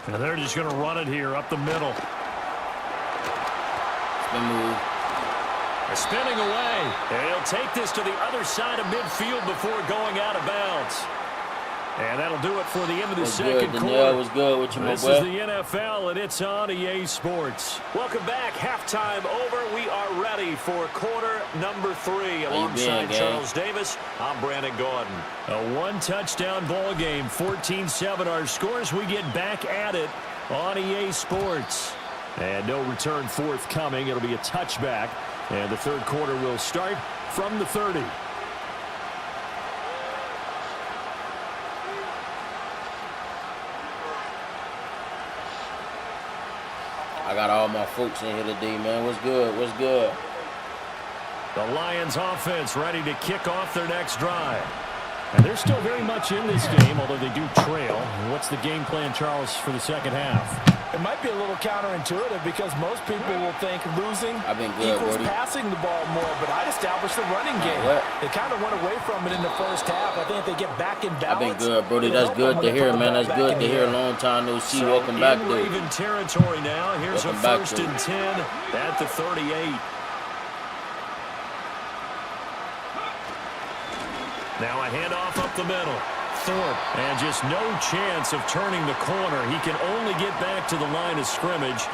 And they're just going to run it here up the middle. Spinning away. And he'll take this to the other side of midfield before going out of bounds. And that'll do it for the end of the second quarter. Was good with you, this is the NFL, and it's on EA Sports. Welcome back. Halftime over. We are ready for quarter number 3. Alongside Charles Davis, I'm Brandon Gordon. A one-touchdown ball game, 14-7 our scores. We get back at it on EA Sports. And no return forthcoming. It'll be a touchback. And the third quarter will start from the 30. I got all my folks in here today, man. What's good? What's good? The Lions offense ready to kick off their next drive. And they're still very much in this game, although they do trail. What's the game plan, Charles, for the second half? It might be a little counterintuitive because most people will think losing equals passing the ball more, but I'd establish the running game. They kind of went away from it in the first half. I think if they get back in balance. I've been good, Brody. That's good to hear, man. That's good to hear. A long time no see. Welcome back, dude. Raven territory now. Here's a 1st and 10 at the 38. Now a handoff up the middle. Thorpe, and just no chance of turning the corner. He can only get back to the line of scrimmage.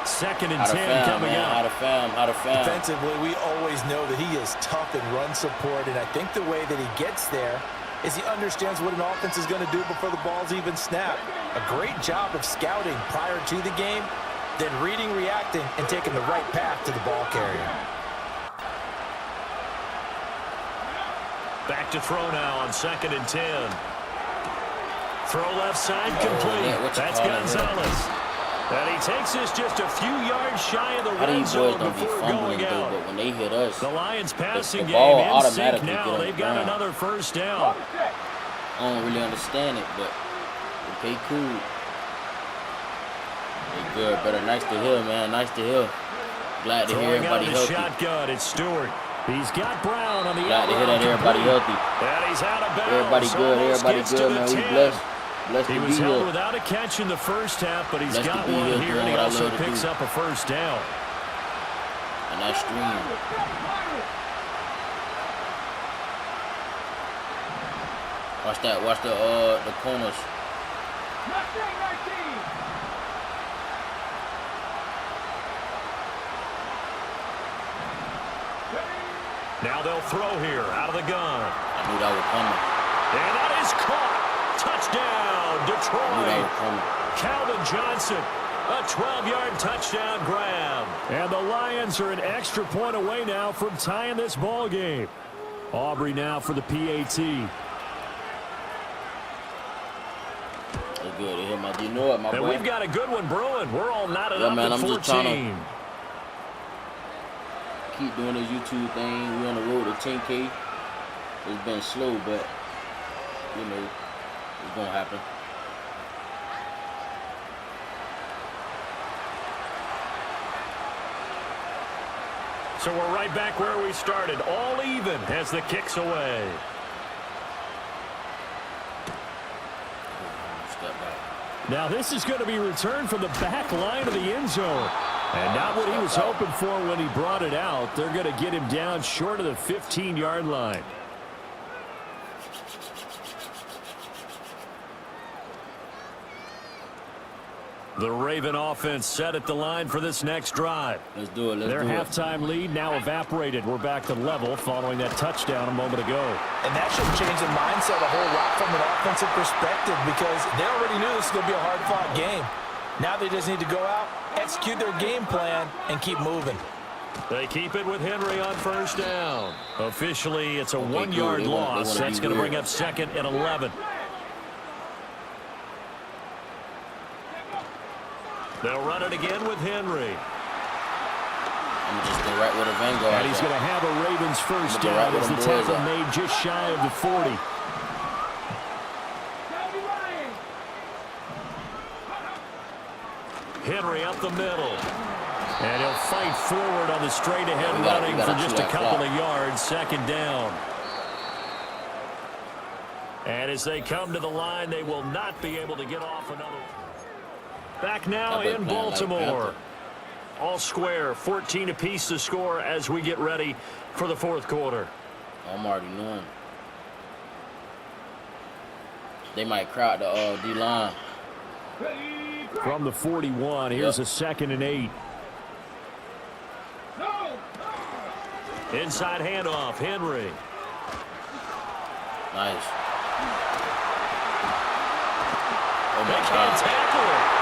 2nd and 10 coming up. Out of fam. Defensively, we always know that he is tough in run support, and I think the way that he gets there is he understands what an offense is going to do before the ball's even snapped. A great job of scouting prior to the game, then reading, reacting, and taking the right path to the ball carrier. Back to throw now on 2nd and 10. Throw left side complete. That's Gonzalez. And he takes us just a few yards shy of the red zone before going out. But when they hit us, the Lions passing the game ball in sync automatically now. They've got another first down. I don't really understand it, but okay, cool. They good, brother. Nice to hear, man. Nice to hear. Glad to hear everybody healthy. Shotgun. It's Stewart. He's got Brown on the Glad to hear that everybody healthy. And he's out of bounds. Everybody good. Everybody good, man. We blessed. He was held without a catch in the first half, but he's got one here, and he also picks up a first down. And that stream. Watch that. Watch the corners. Now they'll throw here out of the gun. I knew that was coming. And that is caught. Touchdown, Detroit. Calvin Johnson, a 12-yard touchdown grab. And the Lions are an extra point away now from tying this ball game. Aubrey now for the PAT. Good. You know what, my boy? And we've got a good one brewing. We're all knotted up man, at 14. I'm just trying to keep doing this YouTube thing. We're on the road to 10K. It's been slow, but, you know, it's going to happen. So we're right back where we started. All even as the kick's away. Now this is going to be returned from the back line of the end zone. And not what he was hoping for when he brought it out. They're going to get him down short of the 15-yard line. The Raven offense set at the line for this next drive. Let's do it. Their halftime lead now evaporated. We're back to level following that touchdown a moment ago. And that should change the mindset a whole lot from an offensive perspective because they already knew this was going to be a hard-fought game. Now they just need to go out, execute their game plan, and keep moving. They keep it with Henry on first down. Officially, it's a one-yard loss. That's going to bring up 2nd and 11. They'll run it again with Henry. I'm just go right with a Vanguard. And he's going to have a Ravens first down as the tackle made just shy of the 40. Henry up the middle. And he'll fight forward on the straight-ahead running for just a couple of yards. 2nd down. And as they come to the line, they will not be able to get off another. Back now in Baltimore. All square, 14 apiece to score as we get ready for the 4th quarter. I'm already knowing. They might crowd the D-line. From the 41, here's a 2nd and 8. Inside handoff, Henry. Nice. Oh my God. Tackle it.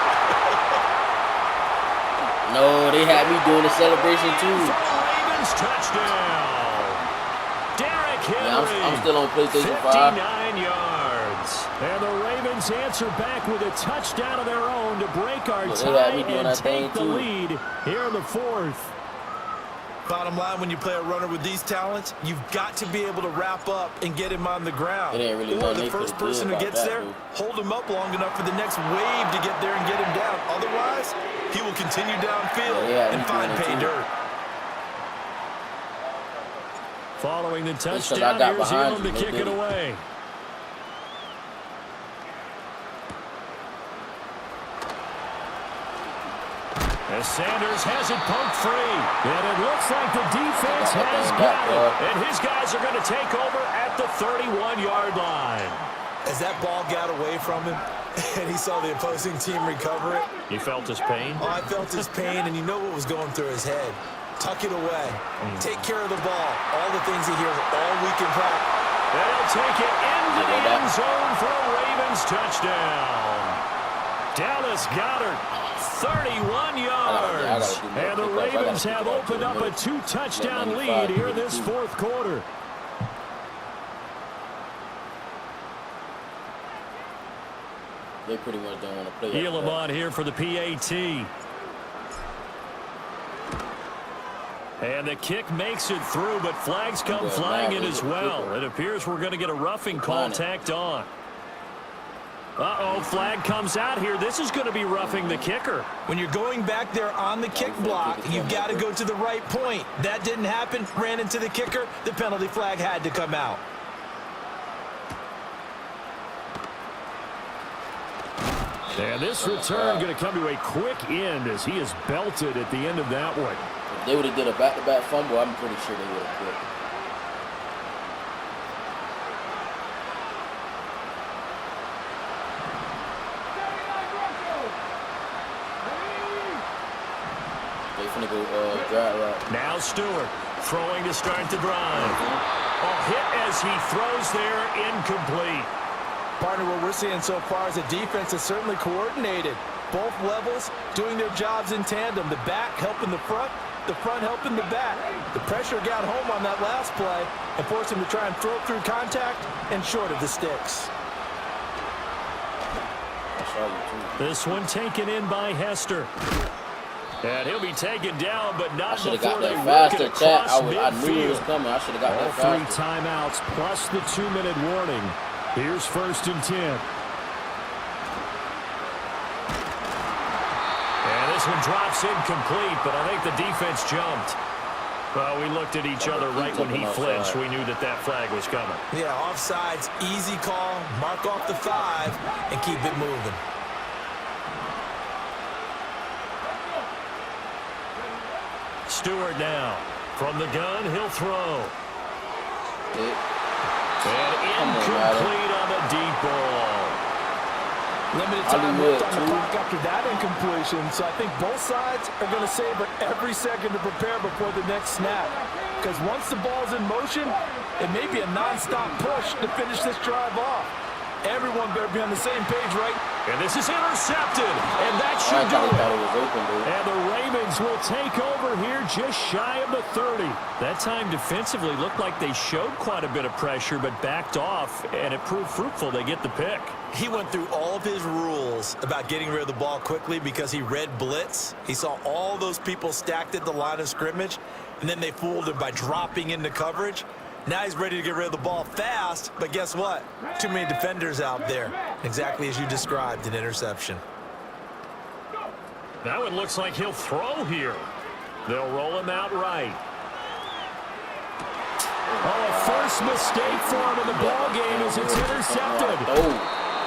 No, they had me doing the celebration too. Ravens touchdown. Derrick Henry. Yeah, I'm still on PlayStation 59 yards. And the Ravens answer back with a touchdown of their own to break our tie and take the lead here in the 4th. Bottom line, when you play a runner with these talents, you've got to be able to wrap up and get him on the ground. Really or the first person who gets there, hold him up long enough for the next wave to get there and get him down. Otherwise, he will continue downfield and find pay dirt. Following the touchdown, here's Hill to kick it away. As Sanders has it poked free. And it looks like the defense has got it. And his guys are going to take over at at the 31-yard line. As that ball got away from him and he saw the opposing team recover it. He felt his pain? Oh, I felt his pain, and you know what was going through his head. Tuck it away. Take care of the ball. All the things he hears all week in practice. And he'll take it into the end zone for a Ravens touchdown. Dallas Goedert, 31 yards. And the Ravens have opened up a 2-touchdown lead here in this fourth quarter. They pretty much don't want to play. Elam on here for the PAT. And the kick makes it through, but flags come flying in as well. It appears we're going to get a roughing call tacked on. Uh-oh, flag comes out here. This is going to be roughing the kicker. When you're going back there on the kick block, you've got to go to the right point. That didn't happen. Ran into the kicker. The penalty flag had to come out. And this return going to come to a quick end as he is belted at the end of that one. If they would have did a back-to-back fumble, I'm pretty sure they would have quit. They finna go drive right. Now Stewart throwing to start the drive. A hit as he throws there, incomplete. Partner, what we're seeing so far is a defense that's certainly coordinated. Both levels doing their jobs in tandem. The back helping the front helping the back. The pressure got home on that last play and forced him to try and throw through contact and short of the sticks. This one taken in by Hester. And he'll be taken down, but not before they work it across midfield. I knew it was coming. I should have got that faster. All 3 timeouts plus the 2-minute warning. Here's 1st and 10. And this one drops incomplete, but I think the defense jumped. Well, we looked at each other right when he flinched. We knew that that flag was coming. Yeah, offsides, easy call. Mark off the 5 and keep it moving. Stewart now. From the gun, he'll throw. And incomplete on the deep ball. Limited time left on the clock after that incompletion, so I think both sides are going to savor every second to prepare before the next snap. Because once the ball's in motion, it may be a non-stop push to finish this drive off. Everyone better be on the same page, right? And this is intercepted, and that should do it. And the Ravens will take over here just shy of the 30. That time defensively looked like they showed quite a bit of pressure, but backed off, and it proved fruitful. They get the pick. He went through all of his rules about getting rid of the ball quickly because he read blitz. He saw all those people stacked at the line of scrimmage, and then they fooled him by dropping into coverage. Now he's ready to get rid of the ball fast, but guess what? Too many defenders out there. Exactly as you described, an interception. That one looks like he'll throw here. They'll roll him out right. Oh, a first mistake for him in the ball game as it's intercepted.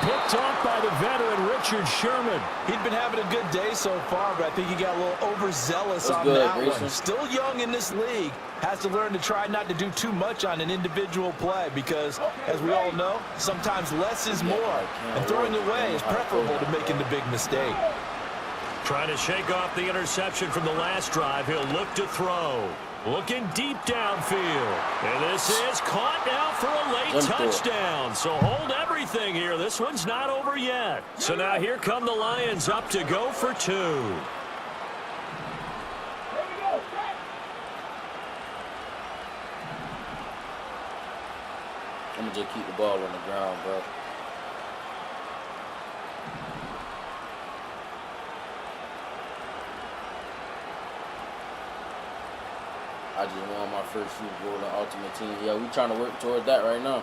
Picked off by the veteran Richard Sherman. He'd been having a good day so far, but I think he got a little overzealous on that one. Still young in this league. Has to learn to try not to do too much on an individual play because, as we all know, sometimes less is more. And throwing away is preferable to making the big mistake. Trying to shake off the interception from the last drive. He'll look to throw. Looking deep downfield. And this is caught now for a late touchdown. So hold everything here. This one's not over yet. So now here come the Lions up to go for 2. I'm going to just keep the ball on the ground, bro. I just won my first Super Bowl in Ultimate Team. Yeah, we trying to work toward that right now.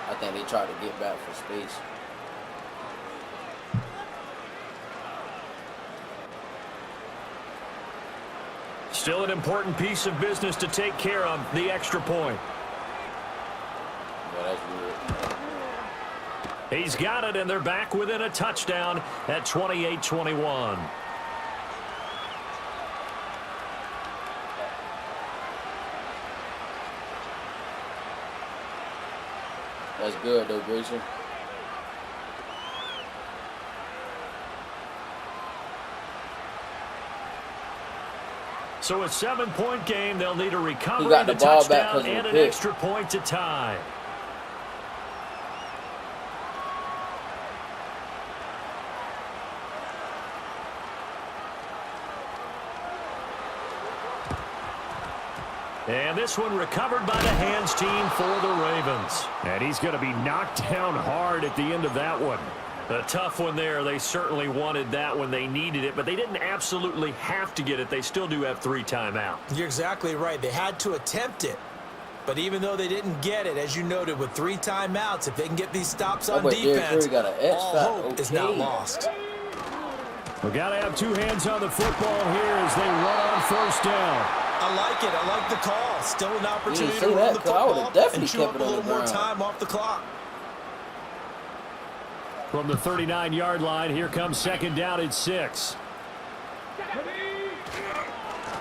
I think they try to get back for space. Still an important piece of business to take care of, the extra point. Yeah, that's weird. He's got it, and they're back within a touchdown at 28-21. That's good, though, Grayson. So a 7-point game. They'll need a recovery, got the ball back touchdown, and an extra point to tie. And this one recovered by the hands team for the Ravens. And he's going to be knocked down hard at the end of that one. A tough one there. They certainly wanted that when they needed it, but they didn't absolutely have to get it. They still do have 3 timeouts. You're exactly right. They had to attempt it. But even though they didn't get it, as you noted, with 3 timeouts, if they can get these stops on defense, all hope is not lost. We've got to have 2 hands on the football here as they run on first down. I like it. I like the call. Still an opportunity to run the football and chew up a little more time off the clock. From the 39-yard line, here comes second down at 6.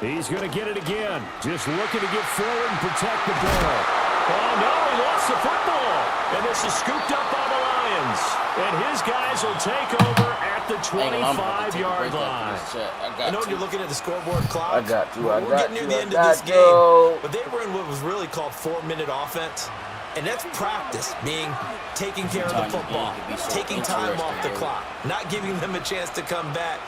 He's going to get it again. Just looking to get forward and protect the ball. Oh, no, he lost the football. And this is scooped up by the Lions. And his guys will take over at the 25-yard line. I know you're looking at the scoreboard clock. I got you. We're getting near the end of this game. But they were in what was really called 4-minute offense. And that's practice, taking care of the football, taking time off the clock, not giving them a chance to come back.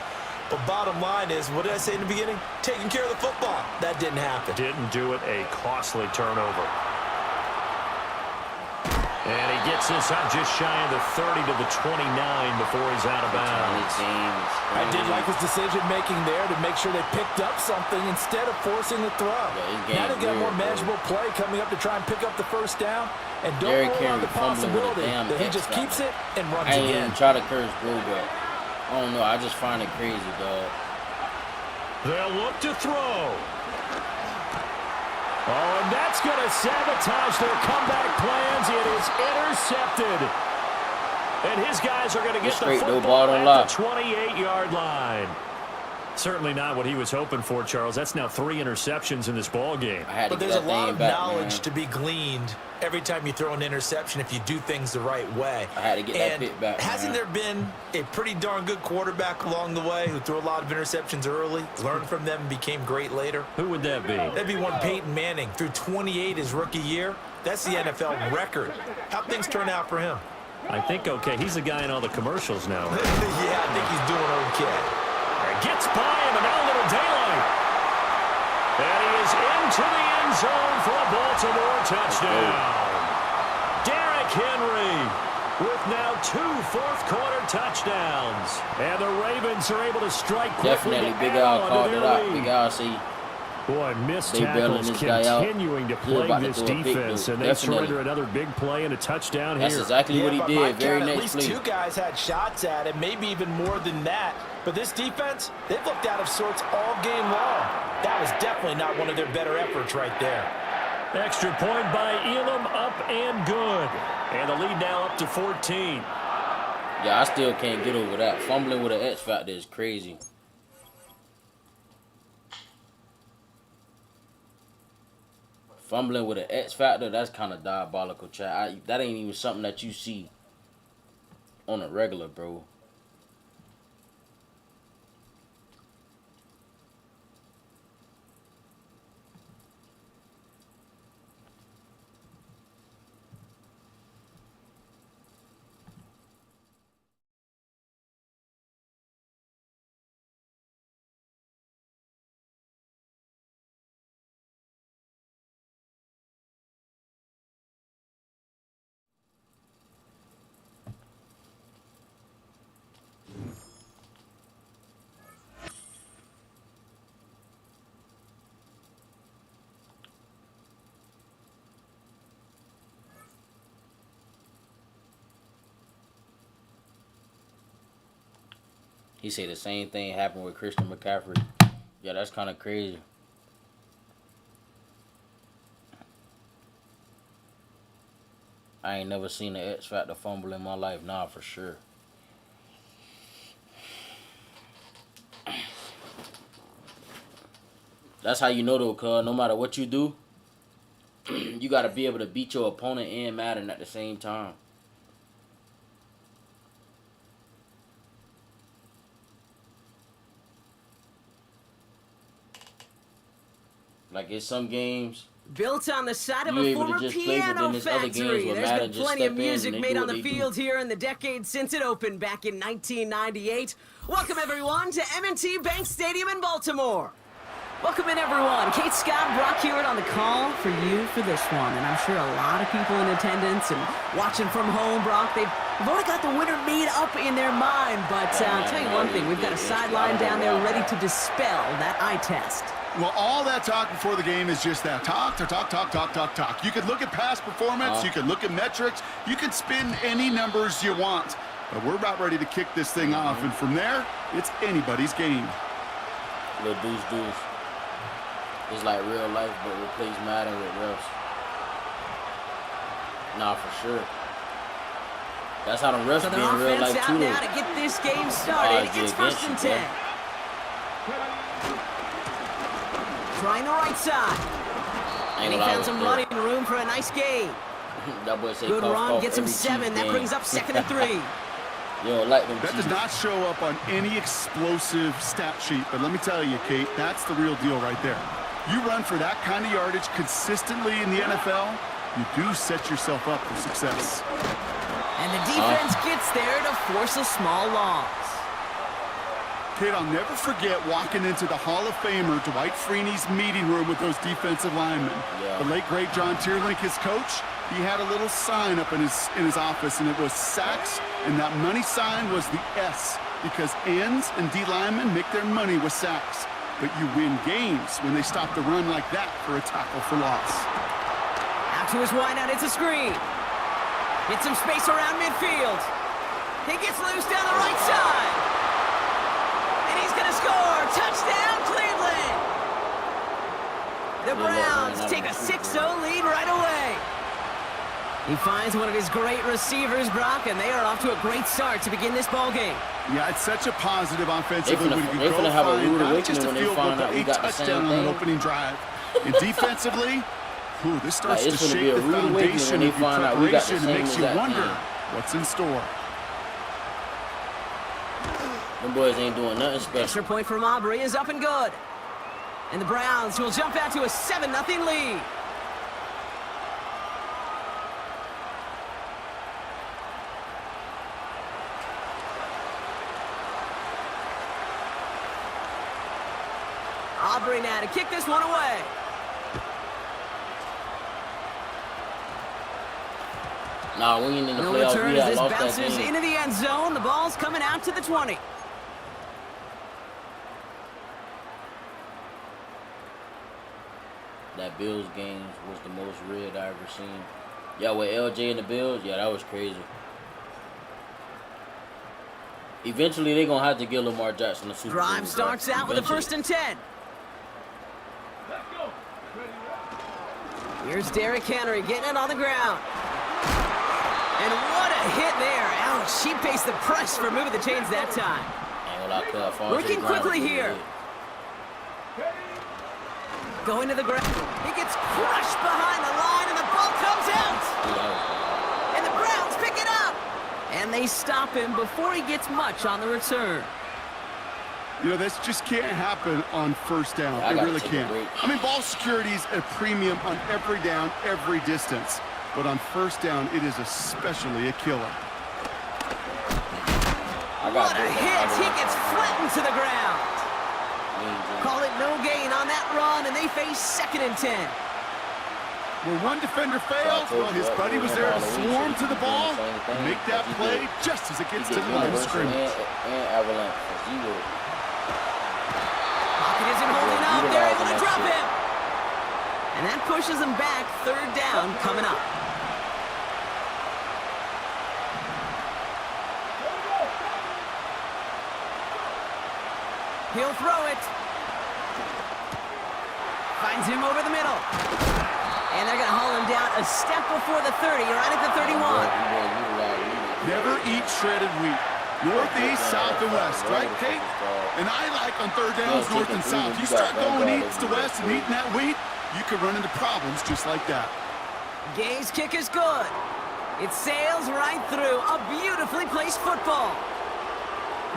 But bottom line is, what did I say in the beginning? Taking care of the football. That didn't happen. Didn't do it. A costly turnover. And he gets this up just shy of the 30 to the 29 before he's out of bounds. I did like his decision-making there to make sure they picked up something instead of forcing the throw. Now they got a more manageable play coming up to try and pick up the first down. And don't rule out the possibility that he just keeps it and runs again. I ain't even try to curse Bro, but I don't know. I just find it crazy, dog. They'll look to throw. Oh, and that's going to sabotage their comeback plans. It is intercepted. And his guys are going to get the football at the 28-yard line. Certainly not what he was hoping for, Charles. That's now 3 interceptions in this ball game. But there's a lot of knowledge to be gleaned every time you throw an interception if you do things the right way. I had to get that pick back. Hasn't there been a pretty darn good quarterback along the way who threw a lot of interceptions early, learned from them, and became great later? Who would that be? That'd be one Peyton Manning. Threw 28 his rookie year. That's the NFL record. How'd things turn out for him? I think okay. He's the guy in all the commercials now. Yeah, I think he's doing okay. Gets by him, and now a little daylight. And he is into the end zone for a Baltimore touchdown. Derrick Henry with now 2 fourth-quarter touchdowns. And the Ravens are able to strike quickly. Definitely, Big Al called it out. Big Al, see. Boy, missed tackles continuing to plague this defense, and they surrender another big play and a touchdown here. That's exactly what he did. Very at next play. least 2 guys had shots at it, maybe even more than that. But this defense, they've looked out of sorts all game long. That was definitely not one of their better efforts right there. Extra point by Elam, up and good. And the lead now up to 14. Yeah, I still can't get over that. Fumbling with an X factor is crazy. Fumbling with an X factor, that's kind of diabolical, chat. That ain't even something that you see on a regular, bro. He said the same thing happened with Christian McCaffrey. Yeah, that's kind of crazy. I ain't never seen an X Factor fumble in my life. Nah, for sure. That's how you know though, cuz no matter what you do, you gotta be able to beat your opponent and Madden at the same time. Like in some games, built on the side of a former piano factory. There's been plenty of music made on the field here in the decade since it opened back in 1998. Welcome everyone to M&T Bank Stadium in Baltimore. Welcome in everyone. Kate Scott, Brock Hewitt on the call for you for this one. And I'm sure a lot of people in attendance and watching from home, Brock, they've already got the winner made up in their mind. But I'll tell you one thing, we've got a sideline down there ready to dispel that eye test. Well, all that talk before the game is just that. Talk. You could look at past performance. You could look at metrics. You could spin any numbers you want. But we're about ready to kick this thing off. And from there, it's anybody's game. Little deuce. It's like real life, but replace Madden with refs. Nah, for sure. That's how the refs be in real life too. Now to get this game started. It's 1st and 10. Trying the right side. And he found some running room for a nice gain. That boy say good run, gets him 7. That brings up 2nd and 3. Yo, like them. That does not show up on any explosive stat sheet, but let me tell you, Kate, that's the real deal right there. You run for that kind of yardage consistently in the NFL, you do set yourself up for success. And the defense gets there to force a small loss. Kate, I'll never forget walking into the Hall of Famer Dwight Freeney's meeting room with those defensive linemen. Yeah. The late, great John Tierlink, his coach, he had a little sign up in his office, and it was sacks, and that money sign was the S, because ends and D linemen make their money with sacks. But you win games when they stop the run like that for a tackle for loss. Out to his wideout, it's a screen. Get some space around midfield. He gets loose down the right side. And he's going to score. Touchdown, Cleveland. The Browns take a 6-0 lead right away. He finds one of his great receivers, Brock, and they are off to a great start to begin this ball game. Yeah, it's such a positive offensively when you can go have a rude find not just a awakening field goal, but a touchdown on an opening drive. And defensively, this starts to shake the foundation of your preparation and makes you wonder what's in store. Them boys ain't doing nothing special. Extra point from Aubrey is up and good. And the Browns will jump out to a 7-0 lead. Aubrey now to kick this one away. Nah, we ain't in the playoffs. Return as this bounces into the end zone. The ball's coming out to the 20. That Bills game was the most red I ever seen. Yeah, with LJ and the Bills, yeah, that was crazy. Eventually, they're going to have to give Lamar Jackson a Super Bowl. Drive starts out with a 1st and 10. Here's Derrick Henry getting it on the ground. And what a hit there. Ouch, she paced the press for moving the chains that time. Working quickly here. Going to the ground. He gets crushed behind the line, and the ball comes out. And the Browns pick it up. And they stop him before he gets much on the return. You know, this just can't happen on 1st down. It really can't. I mean, ball security is a premium on every down, every distance. But on 1st down, it is especially a killer. What a hit. He gets flattened to the ground. Call it no gain on that run, and they face 2nd and 10. Where one defender fails, well, his buddy was there to swarm to the ball and make that play just as it gets to the line of scrimmage. Pocket isn't holding up. They're able to drop him. And that pushes them back. 3rd down coming up. He'll throw it. Finds him over the middle. And they're going to haul him down a step before the 30, right at the 31. Never eat shredded wheat. Northeast, south, and west, right, Kate? And I like on third downs, north and south. You start going east to west and eating that wheat, you can run into problems just like that. Gay's kick is good. It sails right through a beautifully placed football.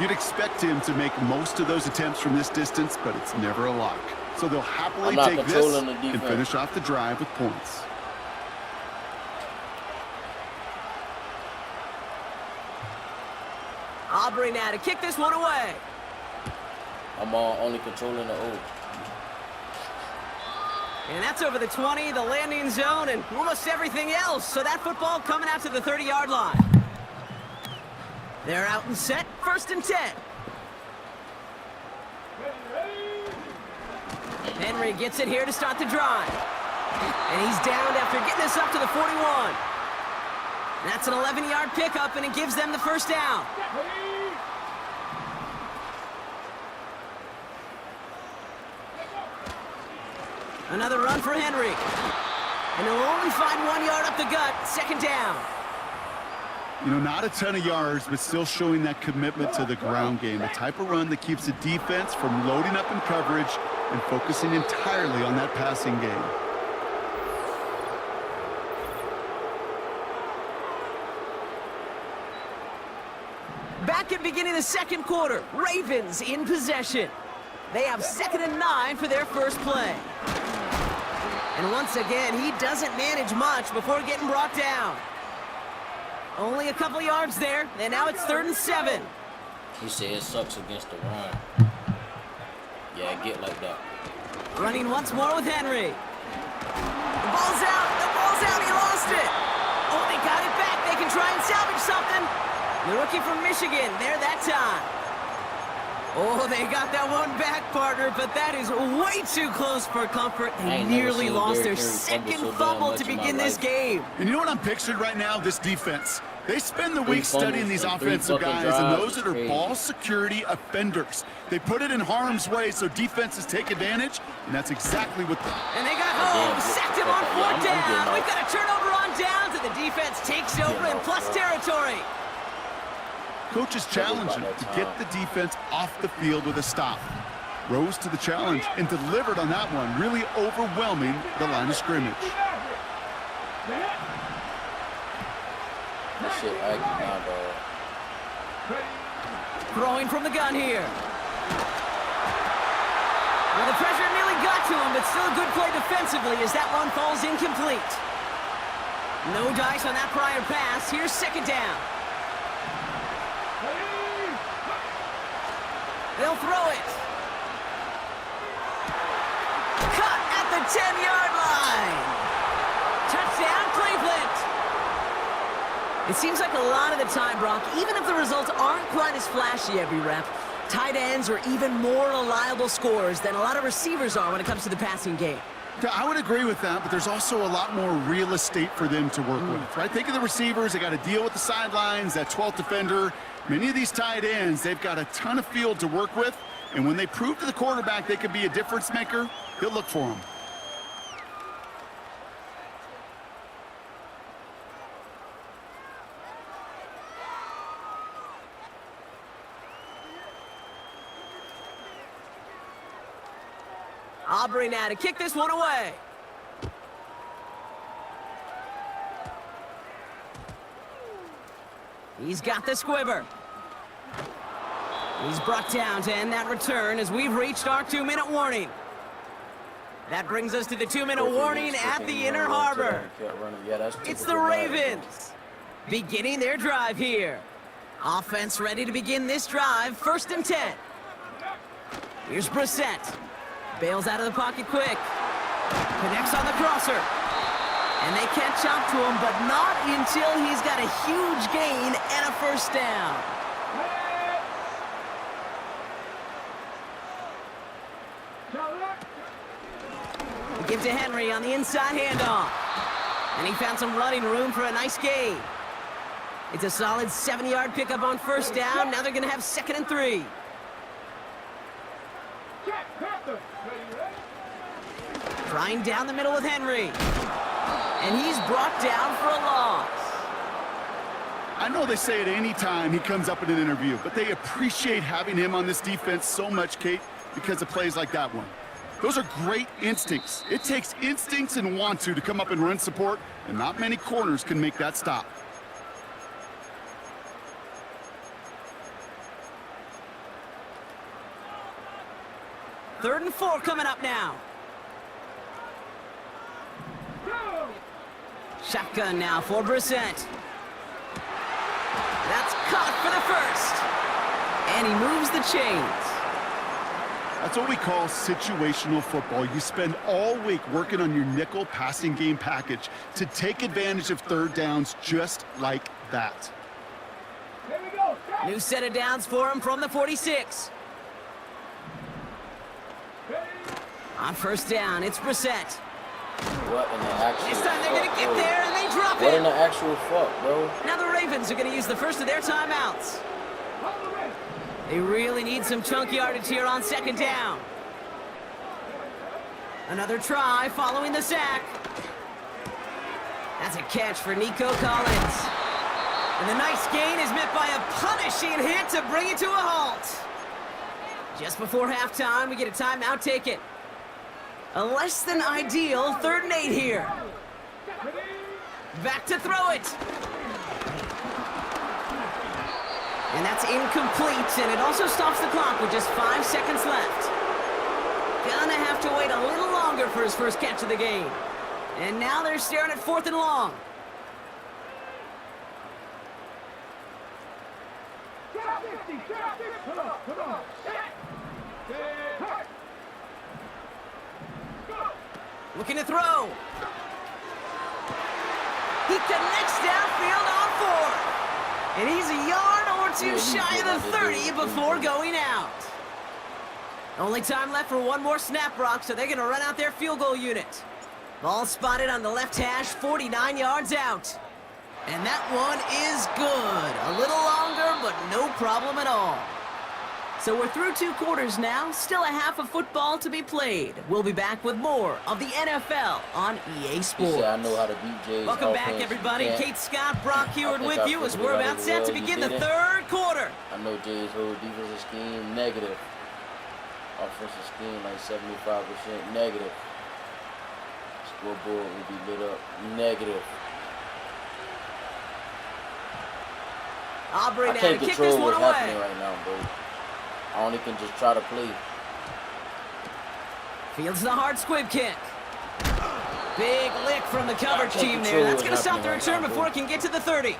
You'd expect him to make most of those attempts from this distance, but it's never a lock. So they'll happily take this and finish off the drive with points. Aubrey now to kick this one away. I'm only controlling the O. And that's over the 20, the landing zone, and almost everything else. So that football coming out to the 30-yard line. They're out and set, 1st and 10. Henry gets it here to start the drive. And he's downed after getting this up to the 41. That's an 11-yard pickup, and it gives them the first down. Another run for Henry. And he'll only find 1 yard up the gut, 2nd down. You know, not a ton of yards, but still showing that commitment to the ground game. The type of run that keeps the defense from loading up in coverage and focusing entirely on that passing game. Back at beginning of the 2nd quarter, Ravens in possession. They have 2nd and 9 for their first play. And once again, he doesn't manage much before getting brought down. Only a couple yards there, and now it's 3rd and 7. He said it sucks against the run. Yeah, get like that. Running once more with Henry. The ball's out. The ball's out. He lost it. Oh, they got it back. They can try and salvage something. The rookie from Michigan there that time. Oh, they got that one back, partner, but that is way too close for comfort. They nearly lost their 2nd fumble to begin this game. And you know what I'm picturing right now? This defense. They spend the week studying these offensive guys, and those that are ball security offenders. They put it in harm's way so defenses take advantage, and that's exactly what they... And they got home, sacked him on 4th down. We've got a turnover on downs, and the defense takes over in plus territory. Coaches challenge him to get the defense off the field with a stop. Rose to the challenge and delivered on that one, really overwhelming the line of scrimmage. That shit ugly now, dog. Throwing from the gun here. Well, the pressure nearly got to him, but still a good play defensively as that one falls incomplete. No dice on that prior pass. Here's 2nd down. They'll throw it. Cut at the 10-yard line. Touchdown, Cleveland. It seems like a lot of the time, Brock, even if the results aren't quite as flashy every rep, tight ends are even more reliable scorers than a lot of receivers are when it comes to the passing game. I would agree with that, but there's also a lot more real estate for them to work with, right? Think of the receivers. They got to deal with the sidelines, that 12th defender. Many of these tight ends, they've got a ton of field to work with, and when they prove to the quarterback they could be a difference maker, he'll look for them. Aubrey now to kick this one away. He's got the squibber. He's brought down to end that return as we've reached our 2-minute warning. That brings us to the 2-minute warning at the Inner Harbor. It's the Ravens beginning their drive here. Offense ready to begin this drive, 1st and 10. Here's Brissett. Bails out of the pocket quick. Connects on the crosser. And they catch up to him, but not until he's got a huge gain and a 1st down. We give to Henry on the inside handoff. And he found some running room for a nice gain. It's a solid 7-yard pickup on 1st down. Now they're going to have 2nd and 3. Trying down the middle with Henry. and he's brought down for a loss. I know they say it any time he comes up in an interview, but they appreciate having him on this defense so much, Kate, because of plays like that one. Those are great instincts. It takes instincts and want to come up and run support, and not many corners can make that stop. Third and 4 coming up now. Shotgun now for Brissett. That's caught for the first. And he moves the chains. That's what we call situational football. You spend all week working on your nickel passing game package to take advantage of third downs just like that. New set of downs for him from the 46. On first down, it's Brissett. What in the actual This time they're going to get bro? there, and they drop What it. in the actual fuck, bro? Now the Ravens are going to use the first of their timeouts. They really need some chunk yardage here on second down. Another try following the sack. That's a catch for Nico Collins. And the nice gain is met by a punishing hit to bring it to a halt. Just before halftime, we get a timeout taken. A less than ideal 3rd and 8 here. Back to throw it. And that's incomplete, and it also stops the clock with just 5 seconds left. Gonna have to wait a little longer for his first catch of the game. And now they're staring at 4th and long. Looking to throw. He connects downfield on 4. And he's a yard or two shy of the 30 before going out. Only time left for one more snap, Brock, so they're going to run out their field goal unit. Ball spotted on the left hash, 49 yards out. And that one is good. A little longer, but no problem at all. So we're through 2 quarters now, still a half of football to be played. We'll be back with more of the NFL on EA Sports. I know how to beat Jay's Welcome back, offense. everybody. Kate Scott, Brock Heward with you as we're about set to begin the 3rd quarter. I know Jay's whole defensive scheme, negative. Offensive scheme, like 75% negative. Scoreboard will be lit up, negative. Aubrey I now can't to kick this control one what's away. happening right now, bro. I only can just try to play. Fields the hard squib kick. Big lick from the coverage team there. That's going to stop the return before it can get to the 30.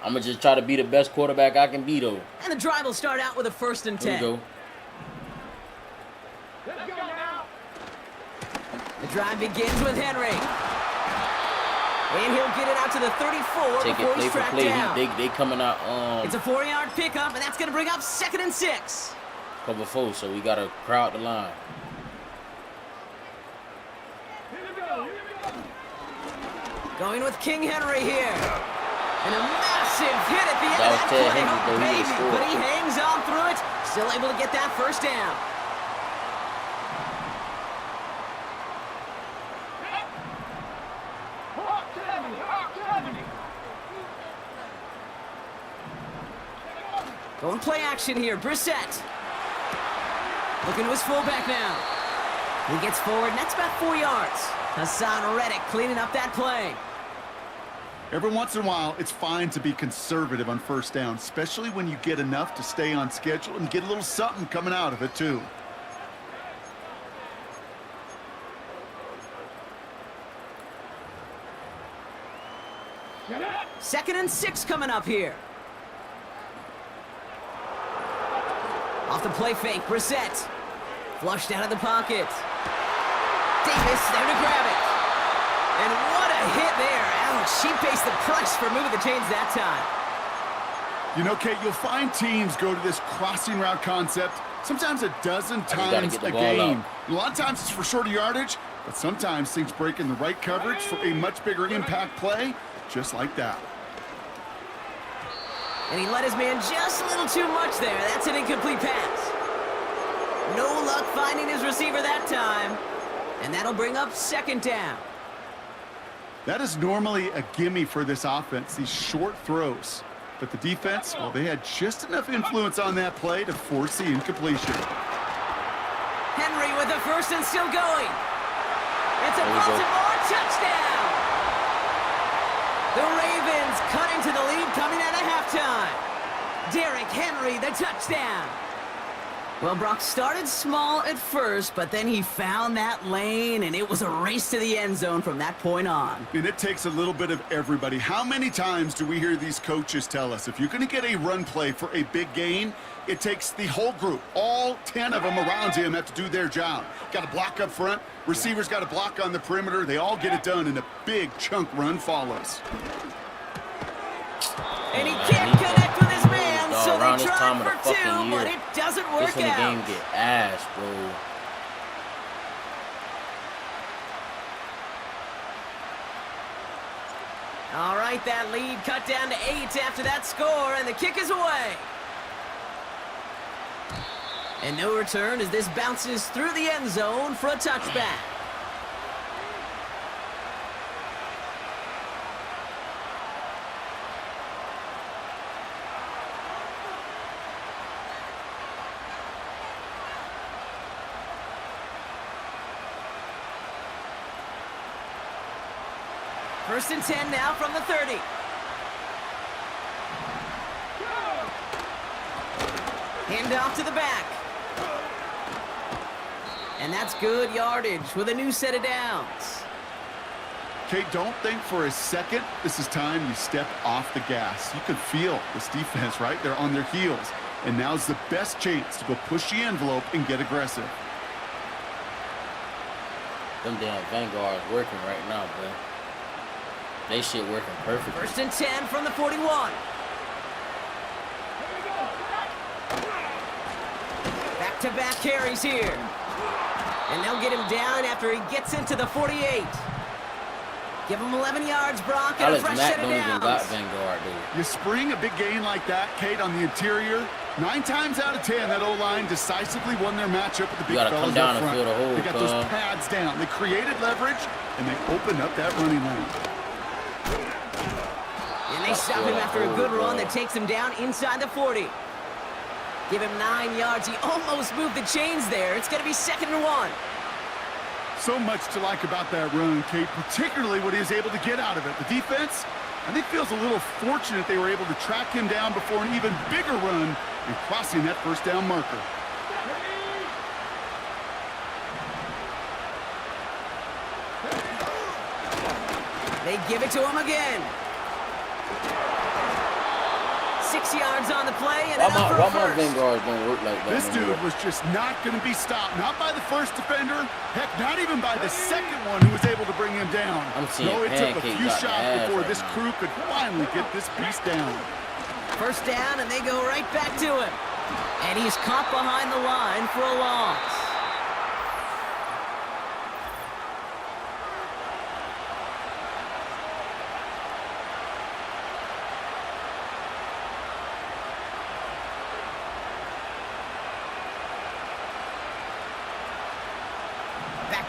I'm going to just try to be the best quarterback I can be, though. And the drive will start out with a 1st and 10. Here we go. Let's go now. The drive begins with Henry. And he'll get it out to the 34 Take before it play he's for tracked play. down. They coming out It's a 4-yard pickup, and that's going to bring up 2nd and 6. cover 4, so we got to crowd the line. Going with King Henry here. And a massive hit at the end That of was that Ted play. Henry, though. He Baby, would've scored. but he hangs on through it. Still able to get that 1st down. Going play action here. Brissett. Looking to his fullback now. He gets forward, and that's about 4 yards. Hassan Reddick cleaning up that play. Every once in a while, it's fine to be conservative on 1st down, especially when you get enough to stay on schedule and get a little something coming out of it, too. Second and 6 coming up here. Off the play fake, Brissett. Flushed out of the pocket. Davis there to grab it. And what a hit there. Ouch, she pays the price for moving the chains that time. You know, Kate, you'll find teams go to this crossing route concept sometimes a dozen times a game. A lot of times it's for shorter yardage, but sometimes things break in the right coverage for a much bigger impact play, just like that. And he let his man just a little too much there. That's an incomplete pass. No luck finding his receiver that time. And And that'll bring up second down. That is normally a gimme for this offense, these short throws. But the defense, well, they had just enough influence on that play to force the incompletion. Henry with the first and still going. It's a Baltimore touchdown. The Ravens cut into the lead coming out of halftime. Derrick Henry, the touchdown. Well, Brock started small at first, but then he found that lane, and it was a race to the end zone from that point on. And it takes a little bit of everybody. How many times do we hear these coaches tell us, if you're going to get a run play for a big gain, it takes the whole group. All 10 of them around him have to do their job. Got to block up front. Receivers got to block on the perimeter. They all get it done, and a big chunk run follows. And he can't connect with his man, so they try for two, but it doesn't work out. This when the game get ass, bro. All right, that lead cut down to 8 after that score, and the kick is away. And no return as this bounces through the end zone for a touchback. First and 10 now from the 30. Hand off to the back. And that's good yardage with a new set of downs. Kate, don't think for a second this is time you step off the gas. You can feel this defense, right? They're on their heels. And now's the best chance to go push the envelope and get aggressive. Them damn Vanguards working right now, bro. They shit working perfect. First and 10 from the 41. Back-to-back carries here. And they'll get him down after he gets into the 48. Give him 11 yards, Brock, and a fresh set of downs. Got Vanguard, dude. You spring a big gain like that, Kate, on the interior. 9 times out of 10, that O-line decisively won their matchup with the big fellas up front. They got those pads down. They created leverage, and they opened up that running lane. And they stop him after a good run that takes him down inside the 40. Give him 9 yards. He almost moved the chains there. It's going to be 2nd and 1. So much to like about that run, Kate, particularly what he was able to get out of it. The defense, I think, feels a little fortunate they were able to track him down before an even bigger run and crossing that first down marker. They give it to him again. 6 yards on the play, and why my Vanguards don't work like that? This dude was just not going to be stopped. Not by the first defender. Heck, not even by the second one who was able to bring him down. No, it took a few shots before this crew could finally get this beast down. First down, and they go right back to him. And he's caught behind the line for a loss.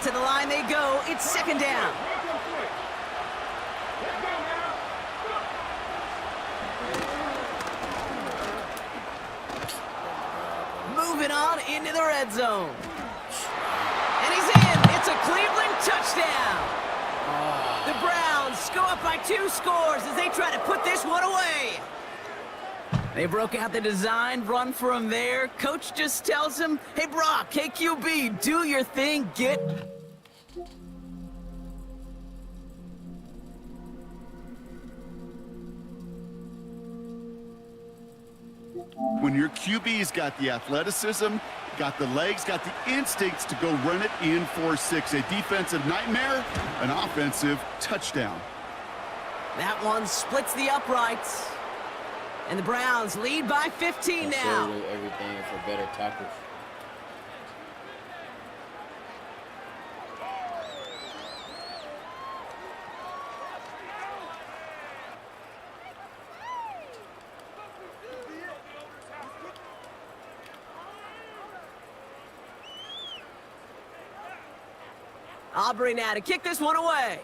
To the line they go. It's 2nd down. Moving on into the red zone. And he's in. It's a Cleveland touchdown. The Browns go up by 2 scores as they try to put this one away. They broke out the design run for him there. Coach just tells him, hey, Brock, hey, QB, do your thing, get... When your QB's got the athleticism, got the legs, got the instincts to go run it in for 6. A defensive nightmare, an offensive touchdown. That one splits the uprights. And the Browns lead by 15 now. Everything for better tackles. Aubrey now to kick this one away.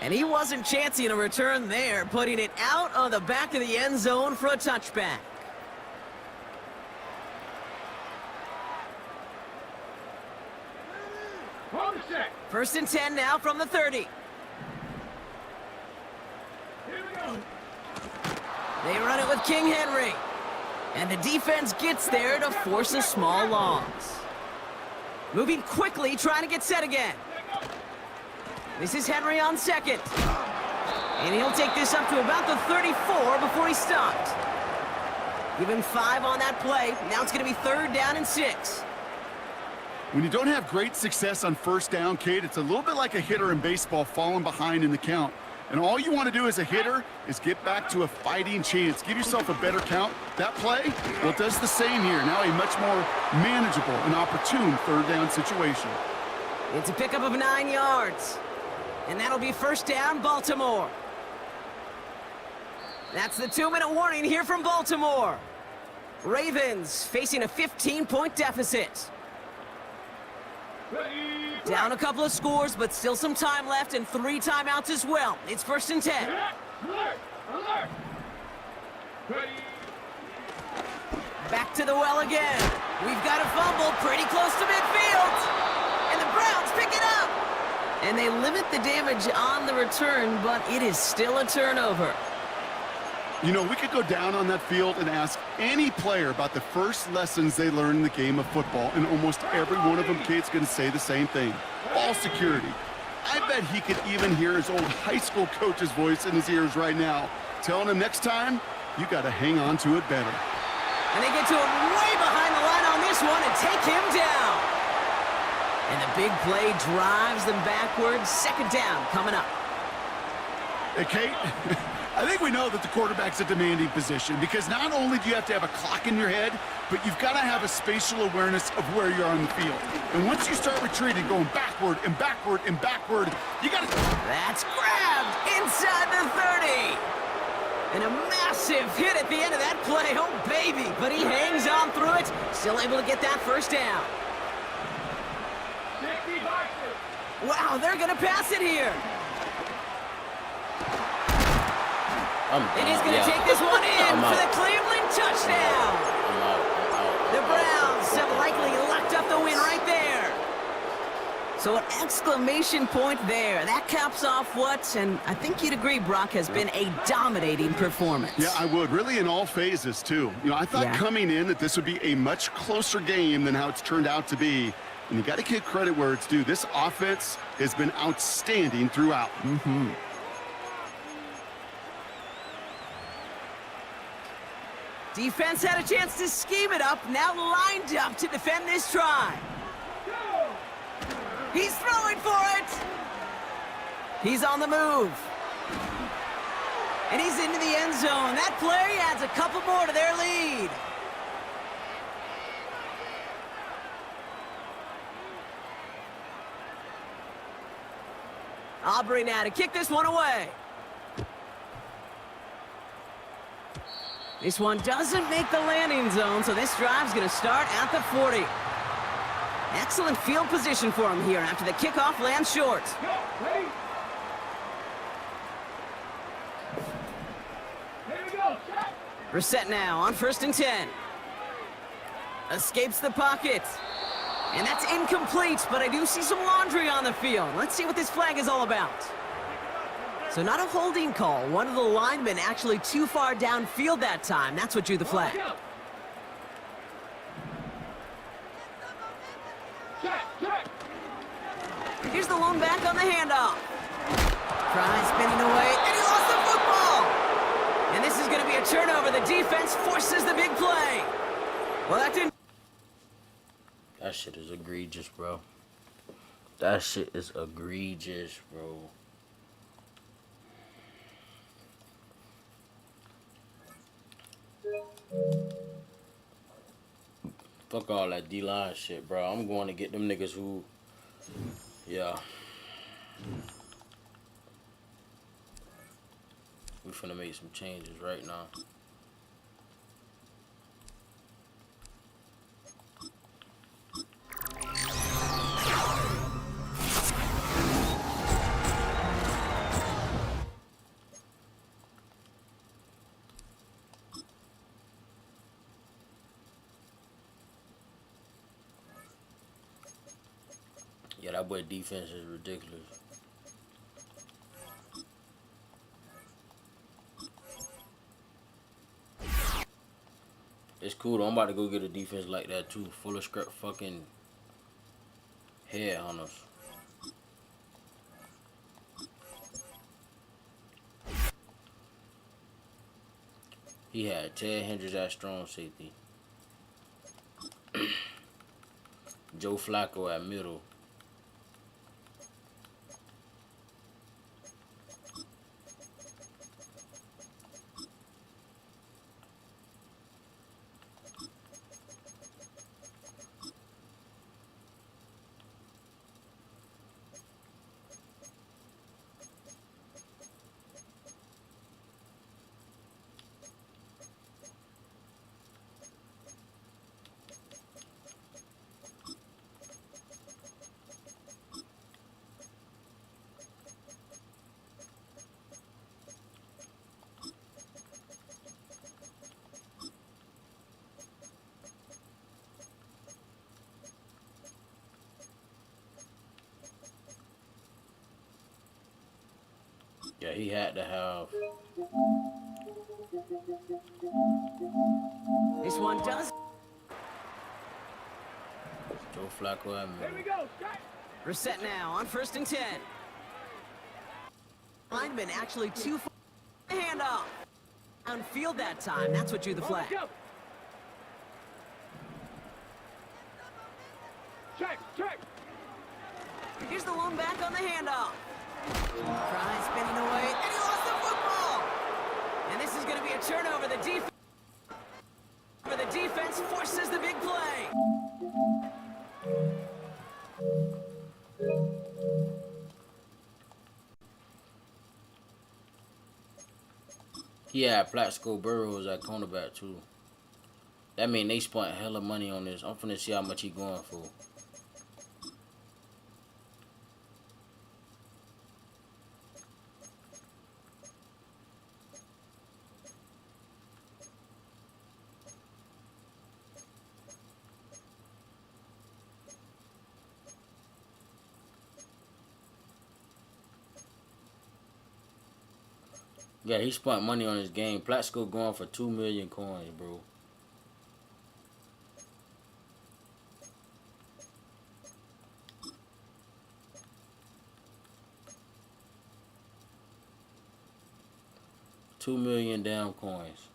And he wasn't chancing a return there, putting it out on the back of the end zone for a touchback. First and 10 now from the 30. They run it with King Henry. And the defense gets there to force a small loss. Moving quickly, trying to get set again. This is Henry on second. And he'll take this up to about the 34 before he stopped. Give him 5 on that play. Now it's going to be 3rd down and 6. When you don't have great success on first down, Kate, it's a little bit like a hitter in baseball falling behind in the count. And all you want to do as a hitter is get back to a fighting chance. Give yourself a better count. That play, well, it does the same here. Now a much more manageable and opportune 3rd down situation. It's a pickup of 9 yards. And that'll be 1st down, Baltimore. That's the 2-minute warning here from Baltimore. Ravens facing a 15-point deficit. Down a couple of scores, but still some time left and 3 timeouts as well. It's 1st and 10. Back to the well again. We've got a fumble pretty close to midfield. And the Browns pick it up. And they limit the damage on the return, but it is still a turnover. You know, we could go down on that field and ask any player about the first lessons they learned in the game of football, and almost every one of them, Kate's going to say the same thing. Ball security. I bet he could even hear his old high school coach's voice in his ears right now, telling him next time, you got to hang on to it better. And they get to him way behind the line on this one and take him down. And the big play drives them backwards. 2nd down coming up. Hey, Kate, I think we know that the quarterback's a demanding position because not only do you have to have a clock in your head, but you've got to have a spatial awareness of where you are on the field. And once you start retreating, going backward and backward and backward, you got to... That's grabbed inside the 30. And a massive hit at the end of that play. Oh, baby. But he hangs on through it. Still able to get that 1st down. Wow, they're going to pass it here. And he's going to take this one in for the Cleveland touchdown. The Browns have likely locked up the win right there. So an exclamation point there. That caps off what, and I think you'd agree, Brock, has been a dominating performance. Yeah, I would. Really in all phases, too. You know, I thought coming in that this would be a much closer game than how it's turned out to be. And you got to give credit where it's due. This offense has been outstanding throughout. Defense had a chance to scheme it up, now lined up to defend this try. He's throwing for it. He's on the move. And he's into the end zone. That play adds a couple more to their lead. Aubrey now to kick this one away. This one doesn't make the landing zone, so this drive's going to start at the 40. Excellent field position for him here after the kickoff lands short. Brissett now on 1st and 10. Escapes the pocket. And that's incomplete, but I do see some laundry on the field. Let's see what this flag is all about. So not a holding call. One of the linemen actually too far downfield that time. That's what drew the flag. Here's the lone back on the handoff. Tries spinning away, and he lost the football. And this is going to be a turnover. The defense forces the big play. Well, that didn't... That shit is egregious, bro. That shit is egregious, bro. Fuck all that D-line shit, bro. I'm going to get them niggas who... Yeah. We finna make some changes right now. that boy defense is ridiculous. It's cool though. I'm about to go get a defense like that too. Full of script fucking head hunters. He had Ted Hendricks at strong safety. Joe Flacco at middle. Yeah, he had to have. This one does. Joe Flacco at middle. Here we go, Scott. We're set now on 1st and 10. Lineman actually too far. Hand off. Downfield that time. That's what drew the flag. Go. Check, check. Here's the lone back on the handoff. Fry spinning away, and he lost the football. And this is going to be a turnover. The defense forces the big play. He had Plaxico Burrows at cornerback too. That mean they spent hella money on this. I'm finna see how much he going for. Yeah, he spent money on his game. Plaxico going for 2 million coins, bro. $2 million damn coins.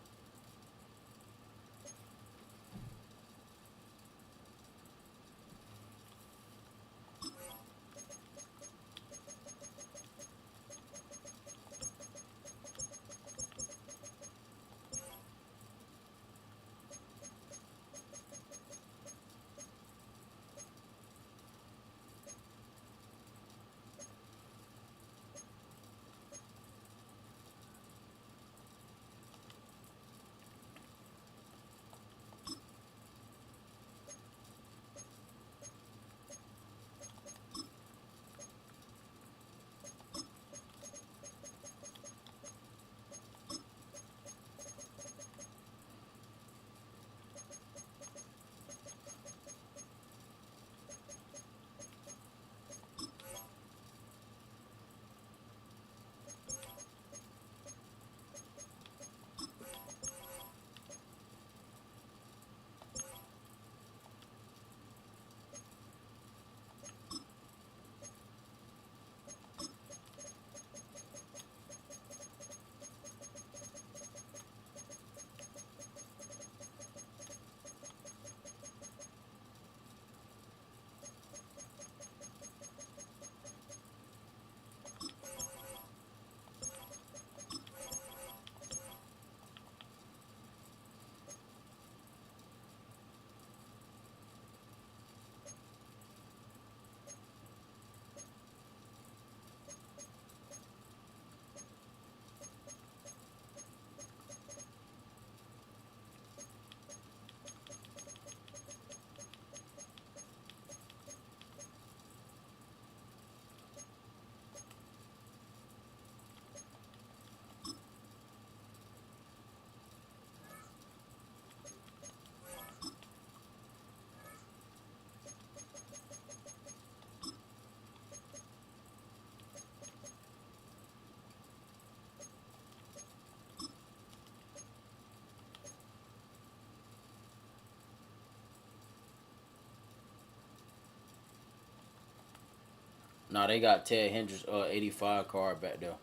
Nah, they got Ted Hendricks 85 card back there.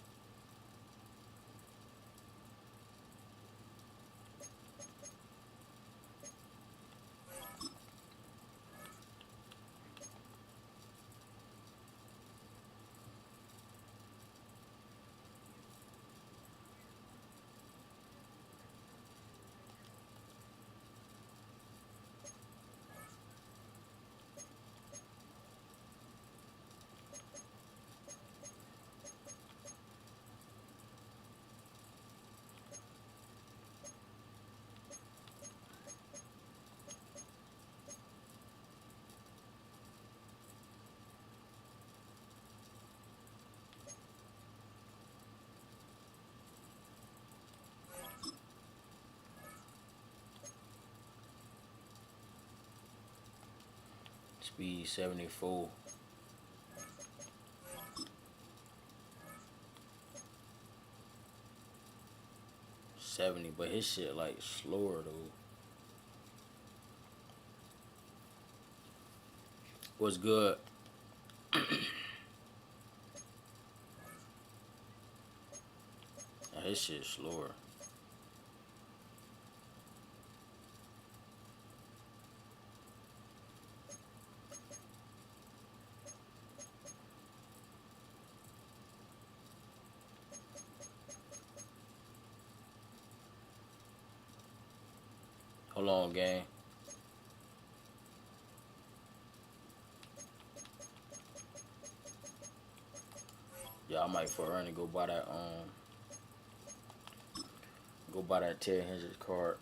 Speed 74. 70, but his shit like slower though. What's good? His shit slower. Hold on, gang. Yeah, I might for run and go buy that Ted Hendricks card.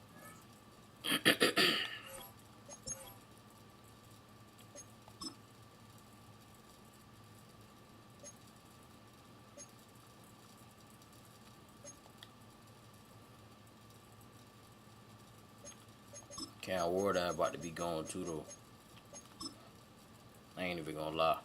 Can't award that about to be gone too though. I ain't even gonna lie.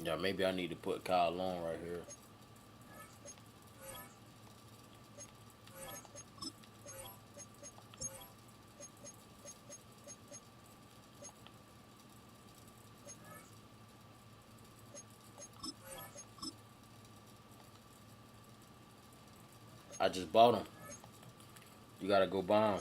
Yeah, maybe I need to put Kyle Long right here. I just bought him. You gotta go buy him.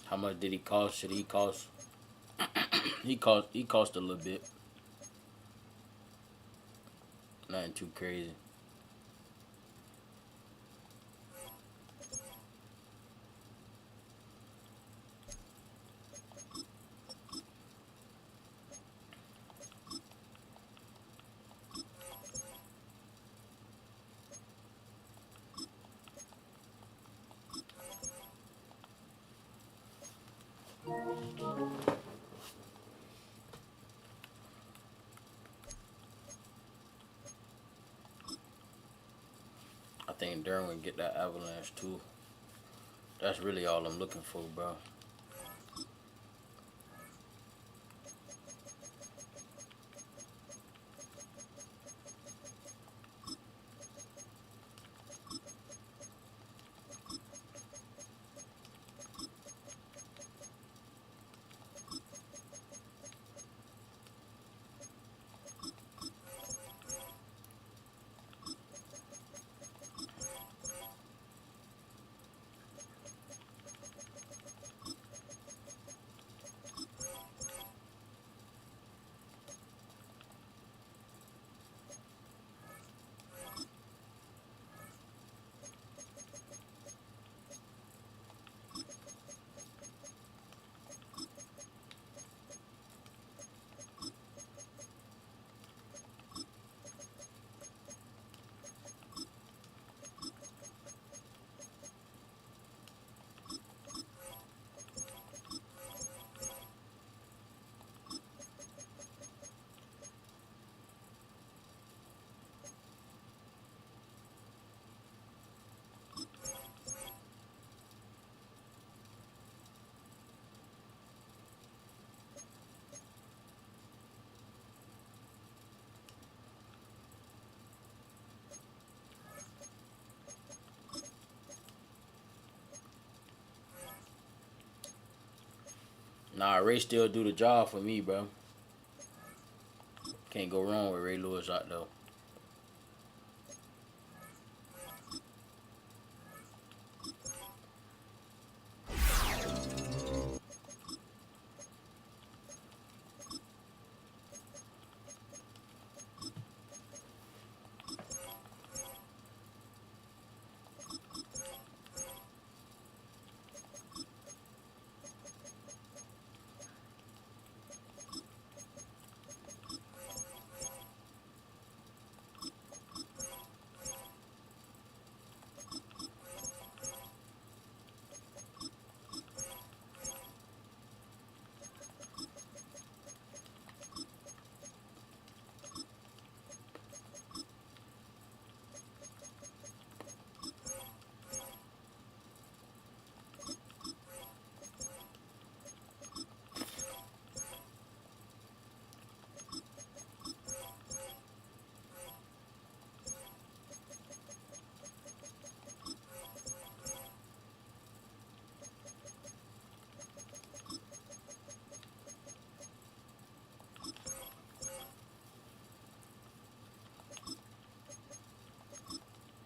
How much did he cost? Should he cost? he cost a little bit. Nothing too crazy. I think Durham would get that avalanche too. That's really all I'm looking for, bro. Nah, Ray still do the job for me, bro. Can't go wrong with Ray Lewis out though.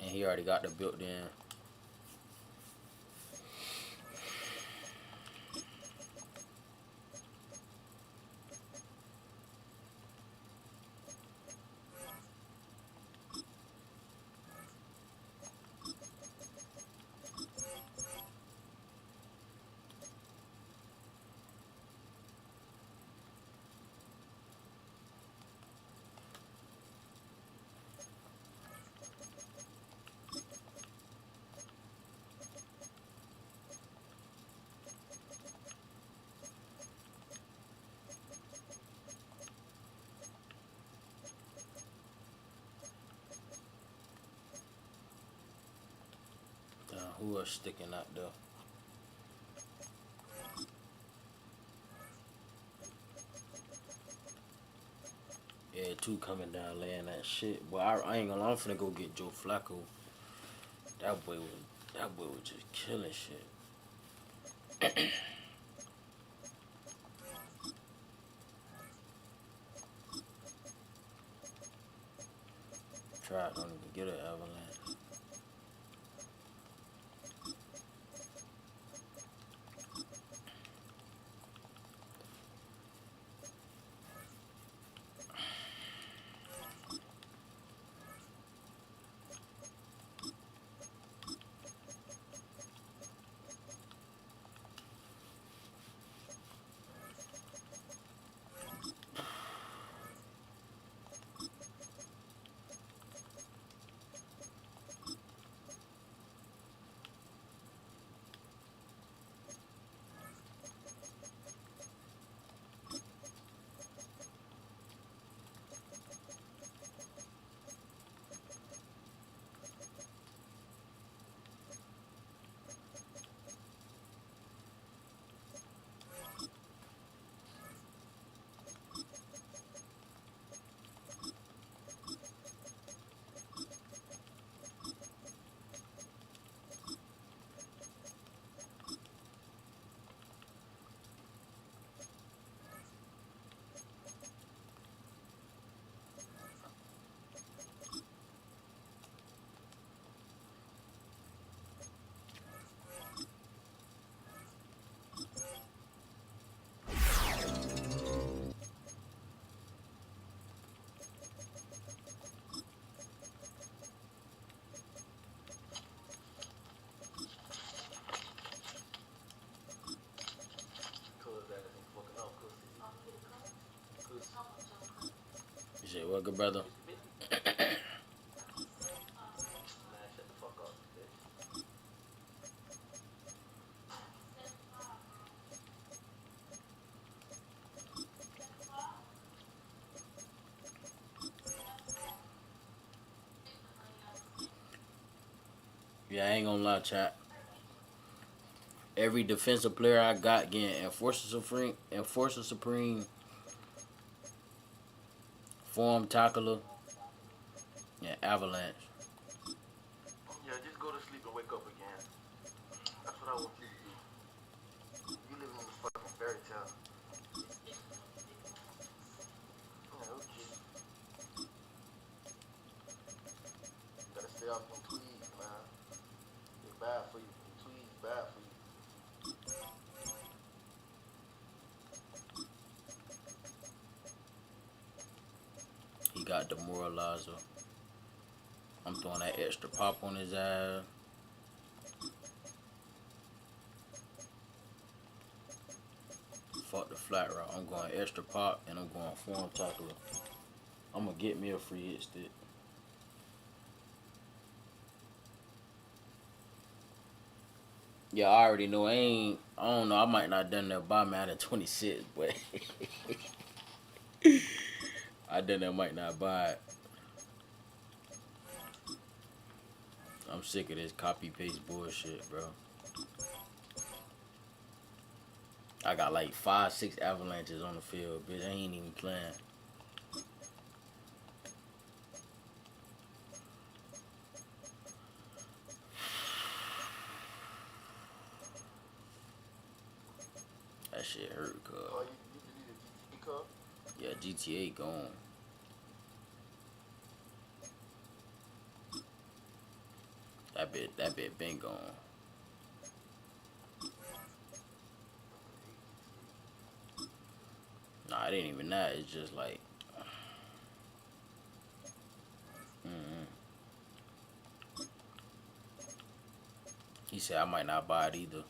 And he already got the built in. Who are sticking out there? Yeah, two coming down laying that shit. But I ain't gonna lie, I'm finna go get Joe Flacco. That boy was just killing shit. Try, don't even get an avalanche. up, good brother? Yeah, I ain't gonna lie, chat. Every defensive player I got getting Enforcer Supreme, Form Tackler, and Avalanche. Yeah, just go to sleep and wake up again. That's what I want you to do. You live in a fucking fairy tale. Yeah, okay. You gotta stay off them tweeds, man. They're bad for you. Them tweeds bad for you. He got Demoralizer. I'm throwing that extra pop on his ass. Fuck the flat route. I'm going extra pop and I'm going Form Tackler. I'm gonna get me a free hit stick. Yeah, I already know. I don't know. I might not done that by Madden 26, but I done that might not buy it. I'm sick of this copy paste bullshit, bro. I got like 5-6 avalanches on the field, bitch. I ain't even playing. That shit hurt, cuz. Oh, you deleted GTA Cup? Yeah, GTA gone. That bit been gone. Nah, it ain't even that. It's just like, he said I might not buy it either.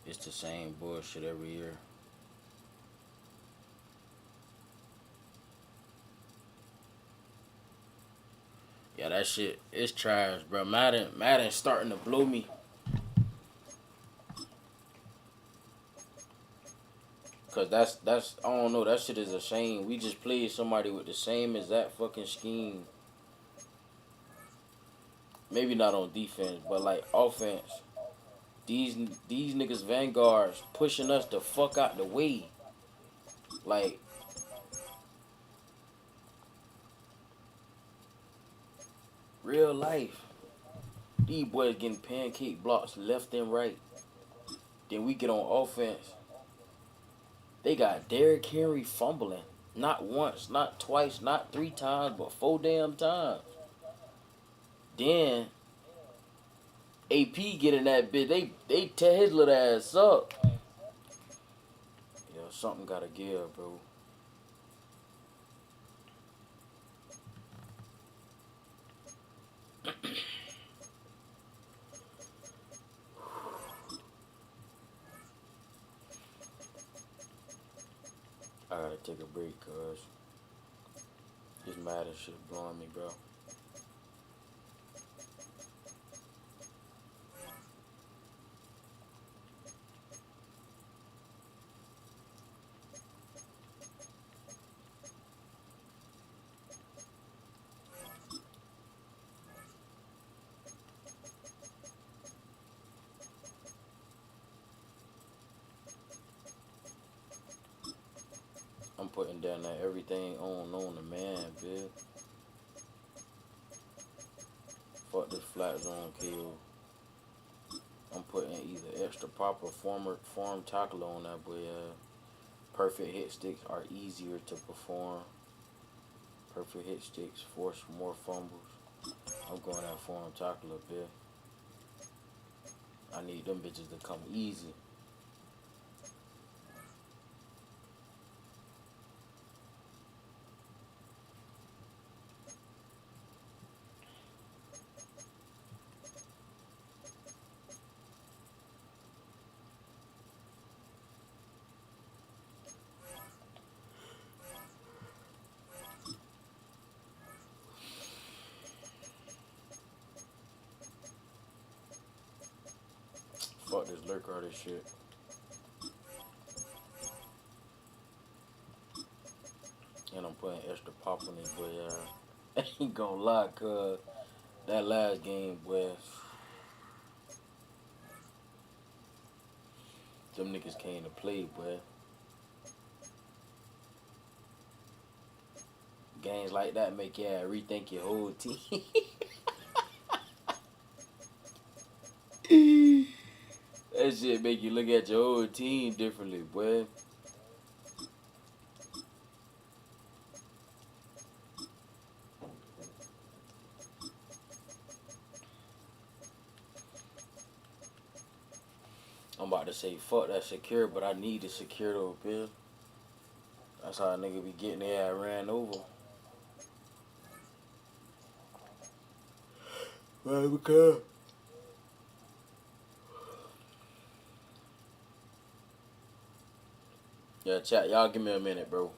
It's the same bullshit every year. Yeah, that shit is trash, bro. Madden starting to blow me. Cause that's I don't know, that shit is a shame. We just played somebody with the same exact fucking scheme. Maybe not on defense, but like offense. These niggas vanguards pushing us the fuck out the way. Like, real life. These boys getting pancake blocks left and right. Then we get on offense. They got Derrick Henry fumbling. Not once, not twice, not 3 times, but 4 damn times. Then AP get in that bit. They tear his little ass up. Yo, something gotta give, bro. I gotta take a break, cuz this Madden shit blowing me, bro. I'm putting down that everything on the man, bitch. Fuck this flat zone kill. I'm putting either extra pop or form tackle on that boy. Perfect hit sticks are easier to perform. Perfect hit sticks force more fumbles. I'm going that form tackle up here. I need them bitches to come easy. lurk all this shit. And I'm putting extra pop on it, boy. I ain't gonna lie, cuz that last game, boy. Them niggas came to play, boy. Games like that make you rethink your whole team. That shit make you look at your whole team differently, boy. I'm about to say fuck that secure, but I need to secure though, Bill. That's how a nigga be getting their ass ran over. Right, because yeah, chat, y'all give me a minute, bro.